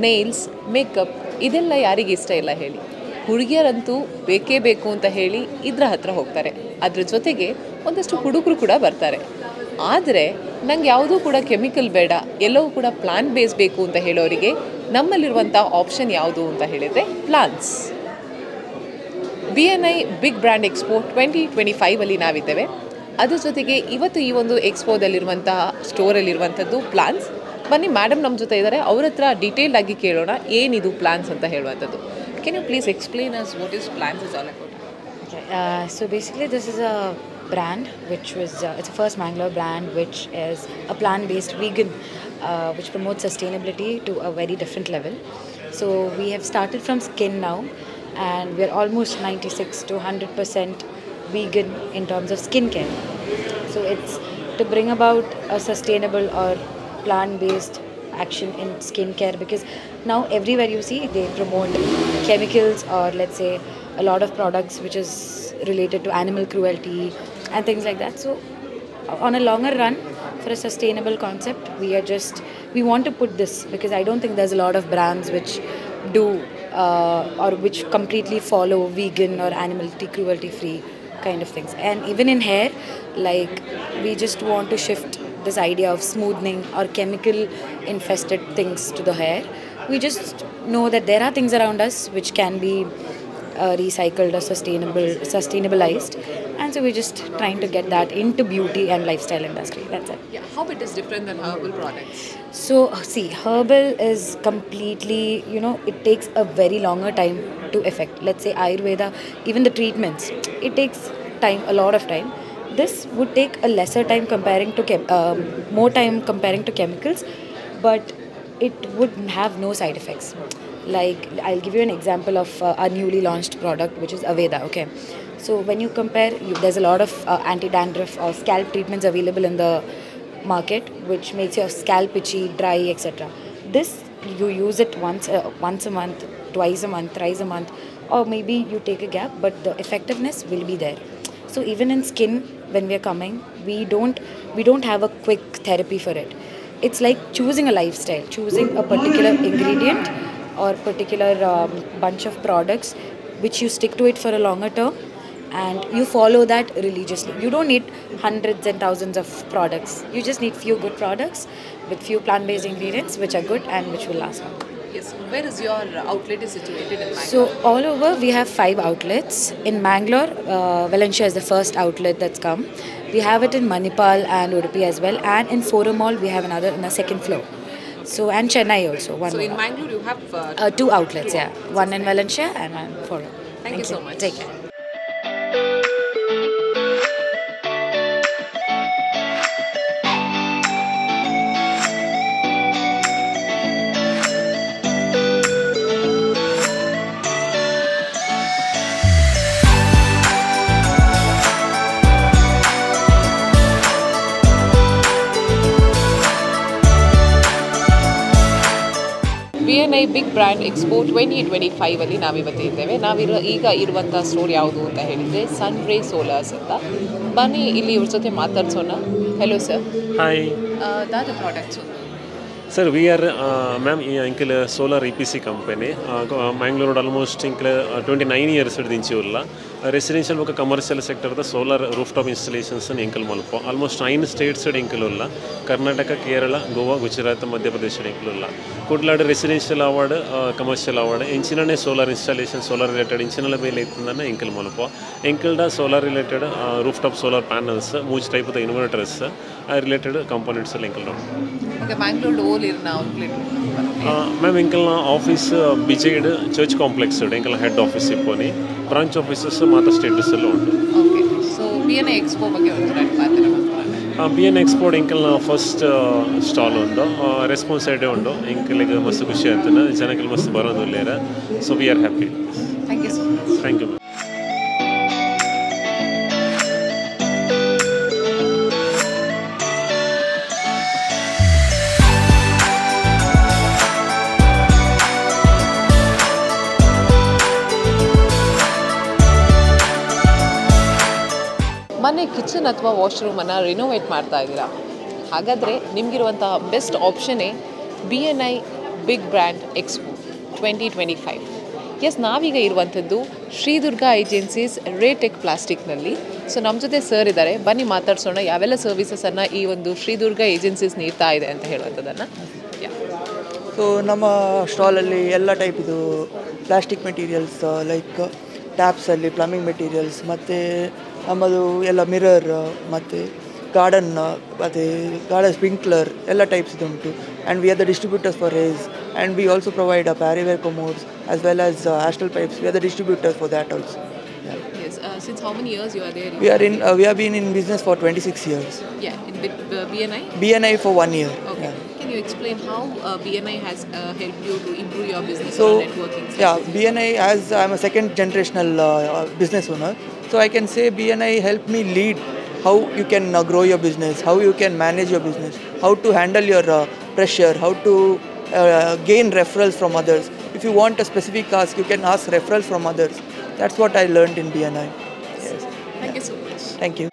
nails, makeup ಇದೆಲ್ಲ ಯಾರಿಗೆ ಇಷ್ಟ ಇಲ್ಲ ಹೇಳಿ? ಹುಡುಗಿಯರಂತೂ ಬೇಕೇ ಬೇಕು ಅಂತ ಹೇಳಿ ಇದ್ರ ಹತ್ರ ಹೋಗ್ತಾರೆ. ಅದ್ರ ಜೊತೆಗೆ ಒಂದಷ್ಟು ಹುಡುಗರು ಕೂಡ ಬರ್ತಾರೆ. ಆದರೆ ನಂಗೆ ಯಾವುದೂ ಕೂಡ ಕೆಮಿಕಲ್ ಬೇಡ, ಎಲ್ಲವೂ ಕೂಡ ಪ್ಲಾಂಟ್ ಬೇಸ್ ಬೇಕು ಅಂತ ಹೇಳೋರಿಗೆ ನಮ್ಮಲ್ಲಿರುವಂಥ ಆಪ್ಷನ್ ಯಾವುದು ಅಂತ ಹೇಳಿದರೆ plants. BNI big brand expo 2025 ನಾವಿದ್ದೇವೆ. ಅದ್ರ ಜೊತೆಗೆ ಇವತ್ತು ಈ ಒಂದು ಎಕ್ಸ್ಪೋದಲ್ಲಿರುವಂತಹ ಸ್ಟೋರಲ್ಲಿರುವಂಥದ್ದು ಪ್ಲಾನ್ಸ್. ಬನ್ನಿ, ಮೇಡಮ್ ನಮ್ಮ ಜೊತೆ ಇದ್ದಾರೆ, ಅವ್ರ ಹತ್ರ ಡೀಟೇಲ್ಡ್ ಆಗಿ ಕೇಳೋಣ ಏನಿದು ಪ್ಲಾನ್ಸ್ ಅಂತ ಹೇಳುವಂಥದ್ದು. Can you please explain us what is plans is all about? So basically this is a brand which was it's a first Mangalore brand which is a plant-based vegan which promotes sustainability to a very different level. So we have started from skin now, and we are almost 96 to 100% vegan in terms of skincare. So it's to bring about a sustainable or plant-based action in skincare, because now everywhere you see they promote chemicals or let's say a lot of products which is related to animal cruelty and things like that. So on a longer run, for a sustainable concept, we want to put this, because I don't think there's a lot of brands which do or which completely follow vegan or animal cruelty free kind of things. And even in hair, like we just want to shift this idea of smoothing or chemical infested things to the hair. We just know that there are things around us which can be recycled or sustainabilized, and so we're just trying to get that into beauty and lifestyle industry. That's it. Yeah, how it is different than herbal products? So see, herbal is completely, it takes a very longer time to effect. Let's say Ayurveda, even the treatments, it takes time, a lot of time. This would take a lesser time comparing to more time comparing to chemicals, but it would have no side effects. Like I'll give you an example of a newly launched product which is Aveda. Okay, So when you compare, there's a lot of anti-dandruff or scalp treatments available in the market, which makes your scalp itchy, dry, etc. This, you use it once a month, twice a month, thrice a month, or maybe you take a gap, but the effectiveness will be there. So even in skin, when we are coming, we don't have a quick therapy for it. It's like choosing a lifestyle, choosing a particular ingredient or particular bunch of products which you stick to it for a longer term, and you follow that religiously. You don't need hundreds and thousands of products. You just need few good products with few plant-based ingredients which are good and which will last long. Yes. Where is your outlet is situated in Mangalore? So all over we have 5 outlets. In Mangalore, Valencia is the first outlet that's come. We have it in Manipal and Udupi as well, and in Forum Mall we have another in the second floor. So, and Chennai also. So in Mangalore you have 2 outlets, yeah. One in Valencia and one in Forum. Thank you so much. Take care. BNI big brand expo 2025 ಅಲ್ಲಿ ನಾವಿವತ್ತು ಇದ್ದೇವೆ. ಈಗ ಇರುವಂಥ store ಯಾವುದು ಅಂತ ಹೇಳಿದರೆ ಸನ್ರೇ solars ಅಂತ. ಬನ್ನಿ ಇಲ್ಲಿ ಇವ್ರ ಜೊತೆ ಮಾತಾಡ್ಸೋಣ. Hello sir. ಹಾಯ್. ದಾದ products Sir, we are, ma'am, solar EPC company. Mangalore almost 29 years dinchiulla. Residential and commercial sector the solar rooftop installations in Inkal Malpo. Almost 9 states in Inkalulla. Karnataka, Kerala, Goa, Gujarat, Madhya Pradesh in Inkalulla. Kudlad residential award, commercial award. Inchinane solar installation, solar related inchinala bay latana Inkal Malpo. Inkalda solar related rooftop solar panels, much type of the inverters, related components in Inkal. Okay, Mangalore all irna outlet. Ma'am, Inkal office BJD church complex, Inkal head office ipponi. Branch offices ಮಾತ್ರ status ಅಲ್ಲಿ ಉಂಟು. Okay. So BNI expo ಬಗ್ಗೆ ಒಂಚೂರು ಮಾತಾಡೋಣ. BNI expo ಇಂಕಲ್ನ first stall ಉಂಟು. Response ಐಡೆ ಉಂಟು. ಇಂಕಲಿಗೆ ಮಸ್ತ್ ಖುಷಿ ಆಯ್ತು. ಜನಕ್ಕೆ ಮಸ್ತ್ ಬರೋದಿಲ್ಲ. So we are happy. Thank you so much. Thank you. ಮನೆ ಕಿಚನ್ ಅಥವಾ ವಾಶ್ರೂಮನ್ನು ರಿನೋವೇಟ್ ಮಾಡ್ತಾ ಇದ್ದೀರಾ, ಹಾಗಾದರೆ ನಿಮಗಿರುವಂತಹ ಬೆಸ್ಟ್ ಆಪ್ಷನ್ನೇ BNI big brand expo 2025. Yes, ನಾವೀಗ ಇರುವಂಥದ್ದು ಶ್ರೀದುರ್ಗಾ ಏಜೆನ್ಸೀಸ್ ರೇಟೆಕ್ ಪ್ಲಾಸ್ಟಿಕ್ನಲ್ಲಿ. ಸೊ ನಮ್ಮ ಜೊತೆ ಸರ್ ಇದ್ದಾರೆ, ಬನ್ನಿ ಮಾತಾಡ್ಸೋಣ ಯಾವೆಲ್ಲ ಸರ್ವಿಸಸನ್ನು ಈ ಒಂದು ಶ್ರೀದುರ್ಗಾ ಏಜೆನ್ಸೀಸ್ ನೀಡ್ತಾ ಇದೆ ಅಂತ ಹೇಳುವಂಥದ್ದನ್ನು. ಸೊ ನಮ್ಮ ಸ್ಟಾಲಲ್ಲಿ ಎಲ್ಲ ಟೈಪ್ ಇದು ಪ್ಲಾಸ್ಟಿಕ್ ಮೆಟೀರಿಯಲ್ಸ್ ಲೈಕ್ ಟ್ಯಾಪ್ಸಲ್ಲಿ ಪ್ಲಂಬಿಂಗ್ ಮೆಟೀರಿಯಲ್ಸ್, ಮತ್ತು ನಮ್ಮದು ಎಲ್ಲ ಮಿರರ್, ಮತ್ತು ಗಾರ್ಡನ್, ಮತ್ತು ಗಾರ್ಡನ್ ಸ್ಪ್ರಿಂಕ್ಲರ್ ಎಲ್ಲ ಟೈಪ್ಸ್ ಇದು ಉಂಟು. And we are the distributors for race, and we also provide Parryware commodes as well as astral pipes. We are the distributors for that also. Yeah. Yes. Since how many years you are there? We have been in business for 26 years. Yeah. In BNI? BNI for 1 year. Okay. Yeah. Can you explain how BNI has helped you to improve your business or networking? Yeah, BNI, as I'm a second generational business owner, so I can say BNI helped me lead how you can grow your business, how you can manage your business, how to handle your pressure, how to gain referrals from others. If you want a specific task, you can ask referrals from others. That's what I learned in BNI. Yes. Thank you so much. Thank you.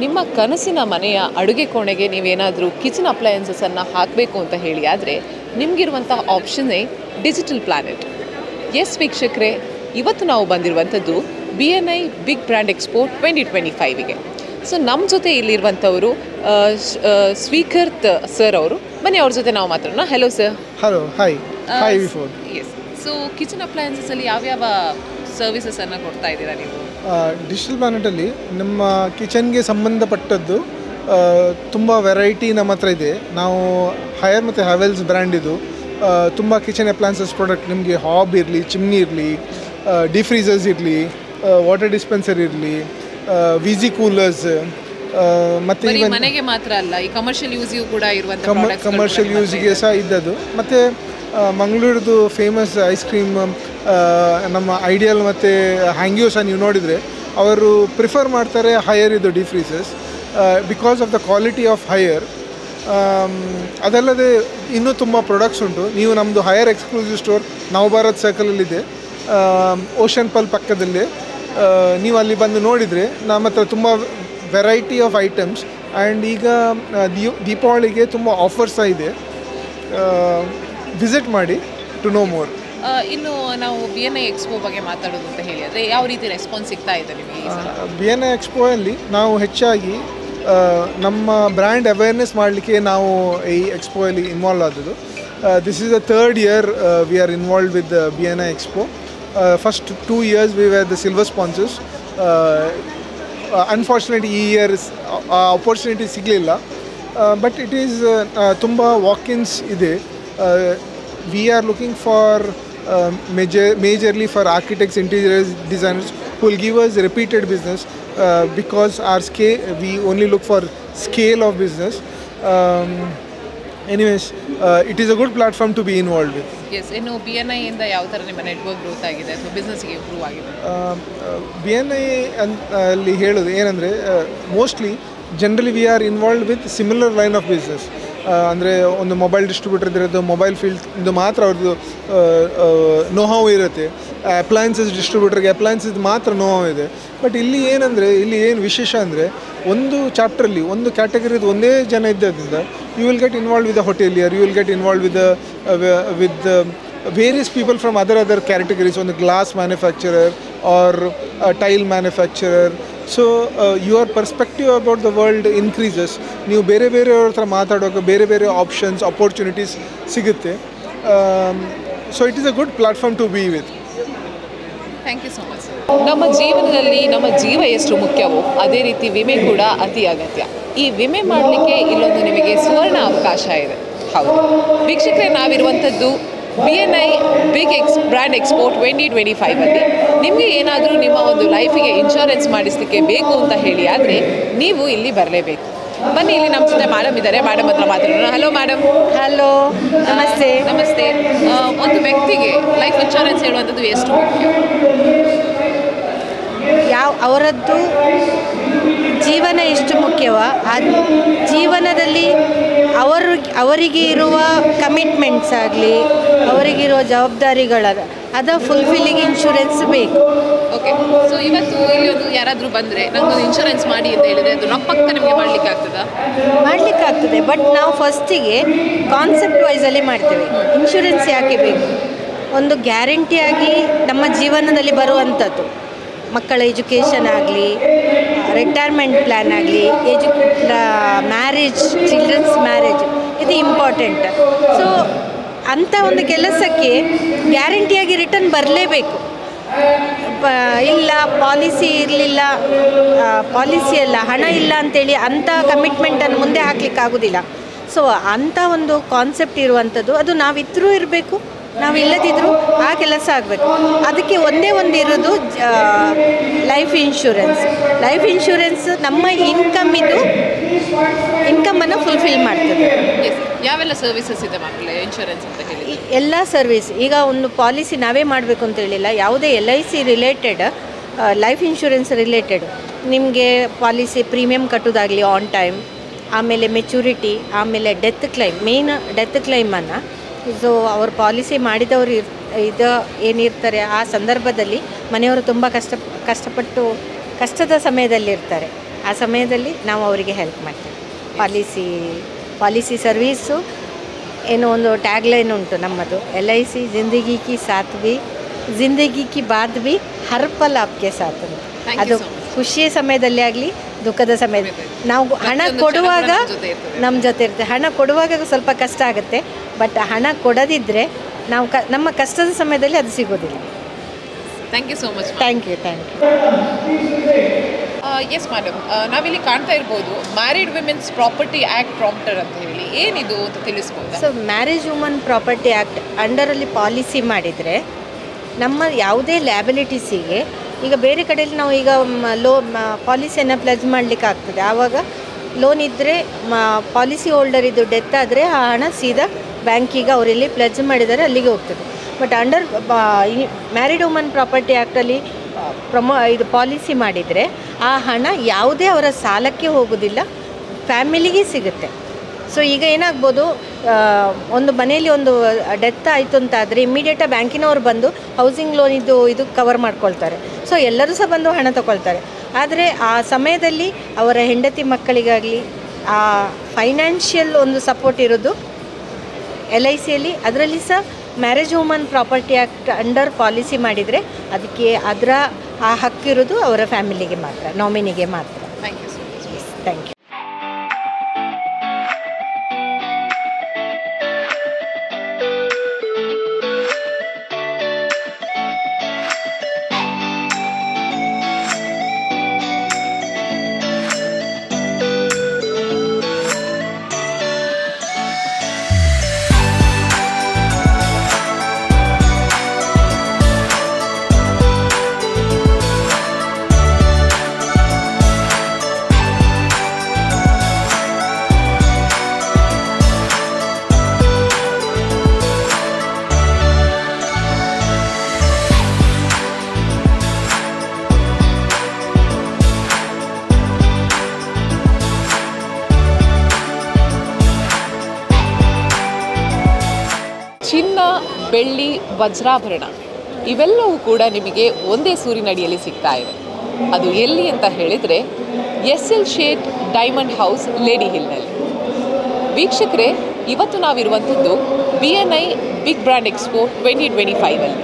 ನಿಮ್ಮ ಕನಸಿನ ಮನೆಯ ಅಡುಗೆ ಕೋಣೆಗೆ ನೀವೇನಾದರೂ kitchen ಅಪ್ಲಯನ್ಸಸನ್ನು ಹಾಕಬೇಕು ಅಂತ ಹೇಳಿ ಆದರೆ ನಿಮಗಿರುವಂಥ ಆಪ್ಷನ್ನೇ ಡಿಜಿಟಲ್ ಪ್ಲಾನೆಟ್. ಎಸ್ ವೀಕ್ಷಕರೇ, ಇವತ್ತು ನಾವು ಬಂದಿರುವಂಥದ್ದು BNI ಬಿಗ್ ಬ್ರ್ಯಾಂಡ್ ಎಕ್ಸ್ಪೋ 2025ಗೆ. ಸೊ ನಮ್ಮ ಜೊತೆ ಇಲ್ಲಿರುವಂಥವರು ಸ್ವೀಕರ್ತ್ ಸರ್ ಅವರು. ಬನ್ನಿ ಅವ್ರ ಜೊತೆ ನಾವು ಮಾತಾಡೋಣ. Hello sir. Hello. Hi. Hi ವಿಫೋರ್. ಎಸ್. ಸೊ ಕಿಚನ್ ಅಪ್ಲಯನ್ಸಸಲ್ಲಿ ಯಾವ್ಯಾವ ಸರ್ವಿಸಸನ್ನು ಕೊಡ್ತಾ ಇದ್ದೀರಾ ನೀವು? ಡಿಜಿಟಲ್ ಪ್ಲಾನೆಟಲ್ಲಿ ನಮ್ಮ ಕಿಚನ್ಗೆ ಸಂಬಂಧಪಟ್ಟದ್ದು ತುಂಬ ವೆರೈಟಿ ನಮ್ಮ ಹತ್ರ ಇದೆ. ನಾವು ಹೈಯರ್ ಮತ್ತು ಹ್ಯಾವೆಲ್ಸ್ ಬ್ರ್ಯಾಂಡಿದು ತುಂಬ ಕಿಚನ್ ಅಪ್ಲಯನ್ಸಸ್ ಪ್ರಾಡಕ್ಟ್ ನಿಮಗೆ ಹಾಬ್ ಇರಲಿ, ಚಿಮ್ನಿ ಇರಲಿ, ಡಿಫ್ರೀಸರ್ಸ್ ಇರಲಿ, ವಾಟರ್ ಡಿಸ್ಪೆನ್ಸರ್ ಇರಲಿ, ವಿಜಿ ಕೂಲರ್ಸ್, ಮತ್ತು ಮನೆಗೆ ಮಾತ್ರ ಅಲ್ಲ, ಈ ಕಮರ್ಷಿಯಲ್ ಯೂಸ್ಗೂ ಕೂಡ ಇರುವಂಥ ಕಮರ್ಷಿಯಲ್ ಯೂಸ್ಗೆ ಸಹ ಇದ್ದದ್ದು. ಮತ್ತು ಮಂಗಳೂರದು ಫೇಮಸ್ ಐಸ್ ಕ್ರೀಮ್ ನಮ್ಮ ಐಡಿಯಲ್ ಮತ್ತು ಹ್ಯಾಂಗ್ಯೂ ಸಹ ನೀವು ನೋಡಿದರೆ ಅವರು ಪ್ರಿಫರ್ ಮಾಡ್ತಾರೆ ಹೈಯರ್ ಇದು deep freezers because of the quality of Haier. ಅದಲ್ಲದೆ ಇನ್ನೂ ತುಂಬ ಪ್ರಾಡಕ್ಟ್ಸ್ ಉಂಟು. ನೀವು ನಮ್ಮದು ಹೈಯರ್ ಎಕ್ಸ್ಕ್ಲೂಸಿವ್ ಸ್ಟೋರ್ ನವಭಾರತ್ ಸರ್ಕಲಲ್ಲಿದೆ, ಓಷನ್ ಪಲ್ ಪಕ್ಕದಲ್ಲೇ. ನೀವು ಅಲ್ಲಿ ಬಂದು ನೋಡಿದರೆ ನಮ್ಮ ಹತ್ರ ತುಂಬ ವೆರೈಟಿ ಆಫ್ ಐಟಮ್ಸ್. ಆ್ಯಂಡ್ ಈಗ ದೀಪಾವಳಿಗೆ ತುಂಬ ಆಫರ್ಸ್ ಸಹ ಇದೆ. ವಿಸಿಟ್ ಮಾಡಿ ಟು ನೋ ಮೋರ್. ಇನ್ನು ನಾವು BNI ಎಕ್ಸ್ಪೋ ಬಗ್ಗೆ ಮಾತಾಡೋದು ಅಂತ ಹೇಳಿ ಅಂದರೆ ಯಾವ ರೀತಿ ರೆಸ್ಪಾನ್ಸ್ ಸಿಗ್ತಾ ಇದೆ ನಿಮಗೆ? BNI ಎಕ್ಸ್ಪೋ ಅಲ್ಲಿ ನಾವು ಹೆಚ್ಚಾಗಿ ನಮ್ಮ ಬ್ರ್ಯಾಂಡ್ ಅವೇರ್ನೆಸ್ ಮಾಡಲಿಕ್ಕೆ ನಾವು ಈ ಎಕ್ಸ್ಪೋ ಅಲ್ಲಿ ಇನ್ವಾಲ್ವ್ ಆದದ್ದು. This is the 3rd year we are involve with BNI expo. First 2 years we were the silver sponsors. Unfortunately ಈ ಇಯರ್ ಆಪರ್ಚುನಿಟಿ ಸಿಗಲಿಲ್ಲ. ಬಟ್ ಇಟ್ ಈಸ್ ತುಂಬ ವಾಕಿನ್ಸ್ ಇದೆ. We are looking for majorly for architects, interior designers who will give us repeated business because our scale, we only look for scale of business. Anyways, it is a good platform to be involved with. Yes, ಇನ್ನು BNI ಇಂದ ಯಾವ ಥರ ನಿಮ್ಮ network growth ಆಗಿದೆ ಅಥವಾ ಬಿಸ್ನೆಸ್ಗೆ improve ಆಗಿದೆ? BNI ಅಲ್ಲಿ ಹೇಳೋದು ಏನಂದರೆ mostly generally V are involve with similar line of business. ಅಂದರೆ ಒಂದು ಮೊಬೈಲ್ ಡಿಸ್ಟ್ರಿಬ್ಯೂಟರ್ ಇರೋದು ಮೊಬೈಲ್ ಫೀಲ್ಡ್ ಮಾತ್ರ ಅವ್ರದ್ದು ನೋಹಾವ್ ಇರುತ್ತೆ. ಅಪ್ಲಯನ್ಸಸ್ ಡಿಸ್ಟ್ರಿಬ್ಯೂಟರ್ಗೆ ಅಪ್ಲಯನ್ಸಸ್ ಮಾತ್ರ ನೋಹಾವ್ ಇದೆ. ಬಟ್ ಇಲ್ಲಿ ಏನಂದರೆ ಇಲ್ಲಿ ಏನು ವಿಶೇಷ ಅಂದರೆ ಒಂದು ಚಾಪ್ಟ್ರಲ್ಲಿ ಒಂದು ಕ್ಯಾಟಗರಿದು ಒಂದೇ ಜನ ಇದ್ದರಿಂದ you will get involve with the hotelier, you will get involve with various people from other categories, on the glass manufacturer or a tile manufacturer. So your perspective about the world increases. ನೀವು ಬೇರೆ ಅವ್ರ ಹತ್ರ ಮಾತಾಡೋಕೆ ಬೇರೆ options opportunities ಸಿಗುತ್ತೆ. So it is a good platform to be with. Thank you so much. ನಮ್ಮ ಜೀವನದಲ್ಲಿ ನಮ್ಮ ಜೀವ ಎಷ್ಟು ಮುಖ್ಯವೋ ಅದೇ ರೀತಿ ವಿಮೆ ಕೂಡ ಅತಿ ಅಗತ್ಯ. ಈ ವಿಮೆ ಮಾಡಲಿಕ್ಕೆ ಇಲ್ಲೊಂದು ನಿಮಗೆ ಸುವರ್ಣ ಅವಕಾಶ ಇದೆ. ಹೌದು ವೀಕ್ಷಕರೇ, ನಾವಿರುವಂಥದ್ದು BNI ಬಿಗ್ ಬ್ರ್ಯಾಂಡ್ ಎಕ್ಸ್ಪೋ 2025 ಅಲ್ಲಿ. ನಿಮಗೆ ಏನಾದರೂ ನಿಮ್ಮ ಒಂದು ಲೈಫಿಗೆ ಇನ್ಶೂರೆನ್ಸ್ ಮಾಡಿಸಲಿಕ್ಕೆ ಬೇಕು ಅಂತ ಹೇಳಿ ಆದರೆ ನೀವು ಇಲ್ಲಿ ಬರಲೇಬೇಕು. ಬನ್ನಿ, ಇಲ್ಲಿ ನಮ್ಮ ಜೊತೆ ಮೇಡಮ್ ಇದ್ದಾರೆ, ಮೇಡಮ್ ಹತ್ರ ಮಾತಾಡೋಣ. Hello madam. ಹಲೋ, ನಮಸ್ತೆ. ನಮಸ್ತೆ. ಒಂದು ವ್ಯಕ್ತಿಗೆ ಲೈಫ್ ಇನ್ಶೂರೆನ್ಸ್ ಹೇಳುವಂಥದ್ದು ಎಷ್ಟು ಮುಖ್ಯ? ಅವರದ್ದು ಜೀವನ ಎಷ್ಟು ಮುಖ್ಯವೋ ಆ ಜೀವನದಲ್ಲಿ ಅವರಿಗೆ ಇರುವ ಕಮಿಟ್ಮೆಂಟ್ಸ್ ಆಗಲಿ, ಅವರಿಗಿರುವ ಜವಾಬ್ದಾರಿಗಳದ ಅದು ಫುಲ್ಫಿಲ್ಲಿಂಗ್ ಇನ್ಶೂರೆನ್ಸ್ ಬೇಕು. ಓಕೆ, ಸೊ ಇವತ್ತು ಇಲ್ಲಿ ಒಂದು ಯಾರಾದರೂ ಬಂದರೆ ನನಗೊಂದು ಇನ್ಶೂರೆನ್ಸ್ ಮಾಡಿ ಅಂತ ಹೇಳಿದರೆ ಅದು ನಮ್ಮ ಪಕ್ಕ ನಿಮಗೆ ಮಾಡಲಿಕ್ಕೆ ಆಗ್ತದಾ? ಮಾಡಲಿಕ್ಕೆ ಆಗ್ತದೆ, ಬಟ್ ನಾವು ಫಸ್ಟಿಗೆ ಕಾನ್ಸೆಪ್ಟ್ ವೈಸಲ್ಲಿ ಮಾಡ್ತೇವೆ. ಇನ್ಶೂರೆನ್ಸ್ ಯಾಕೆ ಬೇಕು? ಒಂದು ಗ್ಯಾರಂಟಿಯಾಗಿ ನಮ್ಮ ಜೀವನದಲ್ಲಿ ಬರುವಂಥದ್ದು, ಮಕ್ಕಳ ಎಜುಕೇಷನ್ ಆಗಲಿ, ರಿಟೈರ್ಮೆಂಟ್ ಪ್ಲ್ಯಾನ್ ಆಗಲಿ, ಮ್ಯಾರೇಜ್, ಚಿಲ್ಡ್ರನ್ಸ್ ಮ್ಯಾರೇಜ್, ಇದು ಇಂಪಾರ್ಟೆಂಟ್. ಸೊ ಅಂಥ ಒಂದು ಕೆಲಸಕ್ಕೆ ಗ್ಯಾರಂಟಿಯಾಗಿ ರಿಟರ್ನ್ ಬರಲೇಬೇಕು. ಇಲ್ಲ ಪಾಲಿಸಿ ಇರಲಿಲ್ಲ, ಪಾಲಿಸಿ ಅಲ್ಲ, ಹಣ ಇಲ್ಲ ಅಂಥೇಳಿ ಅಂಥ ಕಮಿಟ್ಮೆಂಟನ್ನು ಮುಂದೆ ಹಾಕಲಿಕ್ಕಾಗೋದಿಲ್ಲ. ಸೊ ಅಂಥ ಒಂದು ಕಾನ್ಸೆಪ್ಟ್ ಇರುವಂಥದ್ದು, ಅದು ನಾವಿದ್ರೂ ಇರಬೇಕು, ನಾವು ಇಲ್ಲದಿದ್ದರೂ ಆ ಕೆಲಸ ಆಗಬೇಕು. ಅದಕ್ಕೆ ಒಂದೇ ಒಂದು ಇರೋದು ಲೈಫ್ ಇನ್ಶೂರೆನ್ಸ್. ಲೈಫ್ ಇನ್ಶೂರೆನ್ಸ್ ನಮ್ಮ ಇನ್ಕಮನ್ನು ಫುಲ್ಫಿಲ್ ಮಾಡ್ತದೆ. ಯಾವೆಲ್ಲ ಸರ್ವಿಸಸ್ ಇದೆ ಮಕ್ಕಳೇ ಇನ್ಶೂರೆನ್ಸ್ ಅಂತ ಹೇಳಿ? ಎಲ್ಲ ಸರ್ವಿಸ್. ಈಗ ಒಂದು ಪಾಲಿಸಿ ನಾವೇ ಮಾಡಬೇಕು ಅಂತ ಹೇಳಿಲ್ಲ, ಯಾವುದೇ LIC related, life insurance related ನಿಮಗೆ ಪಾಲಿಸಿ ಪ್ರೀಮಿಯಮ್ ಕಟ್ಟೋದಾಗಲಿ ಆನ್ ಟೈಮ್, ಆಮೇಲೆ ಮೆಚುರಿಟಿ, ಆಮೇಲೆ ಡೆತ್ ಕ್ಲೈಮ್, ಮೇನ್ ಡೆತ್ ಕ್ಲೈಮನ್ನು ಸೊ ಅವ್ರ ಪಾಲಿಸಿ ಮಾಡಿದವರು ಇದು ಏನಿರ್ತಾರೆ ಆ ಸಂದರ್ಭದಲ್ಲಿ ಮನೆಯವರು ತುಂಬ ಕಷ್ಟಪಟ್ಟು ಕಷ್ಟದ ಸಮಯದಲ್ಲಿರ್ತಾರೆ. ಆ ಸಮಯದಲ್ಲಿ ನಾವು ಅವರಿಗೆ ಹೆಲ್ಪ್ ಮಾಡ್ತೇವೆ. ಪಾಲಿಸಿ ಸರ್ವೀಸು ಏನೋ ಒಂದು ಟ್ಯಾಗ್ಲೈನ್ ಉಂಟು ನಮ್ಮದು, LIC ಜಿಂದಗಿ ಕಿ ಸಾಥ್ ಭಿ, ಜಿಂದಗಿ ಕಿ ಬಾದ್ ಭಿ, ಹರ್ ಪಲ್ ಆಪ್ಕೆ ಸಾಥ್ ಅಂತ. ಅದು ಖುಷಿಯ ಸಮಯದಲ್ಲಿ ಆಗಲಿ, ದುಃಖದ ಸಮಯದಲ್ಲಿ ನಾವು ಹಣ ಕೊಡುವಾಗ ನಮ್ಮ ಜೊತೆ ಇರ್ತದೆ. ಹಣ ಕೊಡುವಾಗ ಸ್ವಲ್ಪ ಕಷ್ಟ ಆಗುತ್ತೆ, ಬಟ್ ಹಣ ಕೊಡದಿದ್ದರೆ ನಾವು ನಮ್ಮ ಕಷ್ಟದ ಸಮಯದಲ್ಲಿ ಅದು ಸಿಗೋದಿಲ್ಲ. Thank you so much. Thank you. Yes madam, ನಾವಿಲ್ಲಿ ಕಾಣ್ತಾ ಇರ್ಬೋದು married women's property act prompter ಅಂತ ಹೇಳಿ. ಏನಿದು ಅಂತ ತಿಳಿಸ್ಬೋದು? So marriage woman property act ಅಂಡರಲ್ಲಿ ಪಾಲಿಸಿ ಮಾಡಿದರೆ ನಮ್ಮ ಯಾವುದೇ ಲ್ಯಾಬಿಲಿಟೀಸಿಗೆ, ಈಗ ಬೇರೆ ಕಡೆಯಲ್ಲಿ ನಾವು ಈಗ ಪಾಲಿಸಿಯನ್ನು ಪ್ಲೆಜ್ ಮಾಡಲಿಕ್ಕೆ ಆಗ್ತದೆ. ಆವಾಗ ಲೋನ್ ಇದ್ದರೆ ಪಾಲಿಸಿ ಹೋಲ್ಡರ್ ಇದು ಡೆತ್ ಆದರೆ ಆ ಹಣ ಸೀದಾ ಬ್ಯಾಂಕಿಗೆ ಅವರಲ್ಲಿ ಪ್ಲೆಜ್ ಮಾಡಿದರೆ ಅಲ್ಲಿಗೆ ಹೋಗ್ತದೆ. But under married woman property ಆ್ಯಕ್ಟಲ್ಲಿ ಇದು ಪಾಲಿಸಿ ಮಾಡಿದರೆ ಆ ಹಣ ಯಾವುದೇ ಅವರ ಸಾಲಕ್ಕೆ ಹೋಗೋದಿಲ್ಲ, ಫ್ಯಾಮಿಲಿಗೆ ಸಿಗುತ್ತೆ. ಸೊ ಈಗ ಏನಾಗ್ಬೋದು, ಒಂದು ಮನೆಯಲ್ಲಿ ಒಂದು ಡೆತ್ ಆಯಿತು ಅಂತಾದರೆ ಇಮ್ಮಿಡಿಯೇಟಾಗಿ ಬ್ಯಾಂಕಿನವ್ರು ಬಂದು ಹೌಸಿಂಗ್ ಲೋನ್ ಇದು ಕವರ್ ಮಾಡ್ಕೊಳ್ತಾರೆ. ಸೊ ಎಲ್ಲರೂ ಸಹ ಬಂದು ಹಣ ತಗೊಳ್ತಾರೆ. ಆದರೆ ಆ ಸಮಯದಲ್ಲಿ ಅವರ ಹೆಂಡತಿ ಮಕ್ಕಳಿಗಾಗಲಿ ಆ ಫೈನಾನ್ಷಿಯಲ್ ಒಂದು ಸಪೋರ್ಟ್ ಇರೋದು LICಯಲ್ಲಿ. ಅದರಲ್ಲಿ ಸಹ marriage woman property act under policy ಮಾಡಿದರೆ ಅದಕ್ಕೆ ಅದರ ಆ ಹಕ್ಕಿರೋದು ಅವರ ಫ್ಯಾಮಿಲಿಗೆ ಮಾತ್ರ, ನಾಮಿನಿಗೆ ಮಾತ್ರ. Thank you so much. Thank you. ಚಿನ್ನ, ಬೆಳ್ಳಿ, ವಜ್ರಾಭರಣ ಇವೆಲ್ಲವೂ ಕೂಡ ನಿಮಗೆ ಒಂದೇ ಸೂರಿನಡಿಯಲ್ಲಿ ಸಿಗ್ತಾ ಇವೆ. ಅದು ಎಲ್ಲಿ ಅಂತ ಹೇಳಿದರೆ SL ಶೇಟ್ ಡೈಮಂಡ್ ಹೌಸ್, ಲೇಡಿ ಹಿಲ್ನಲ್ಲಿ. ವೀಕ್ಷಕರೇ, ಇವತ್ತು ನಾವಿರುವಂಥದ್ದು BNI ಬಿಗ್ ಬ್ರ್ಯಾಂಡ್ ಎಕ್ಸ್ಪೋ 2025ಅಲ್ಲಿ.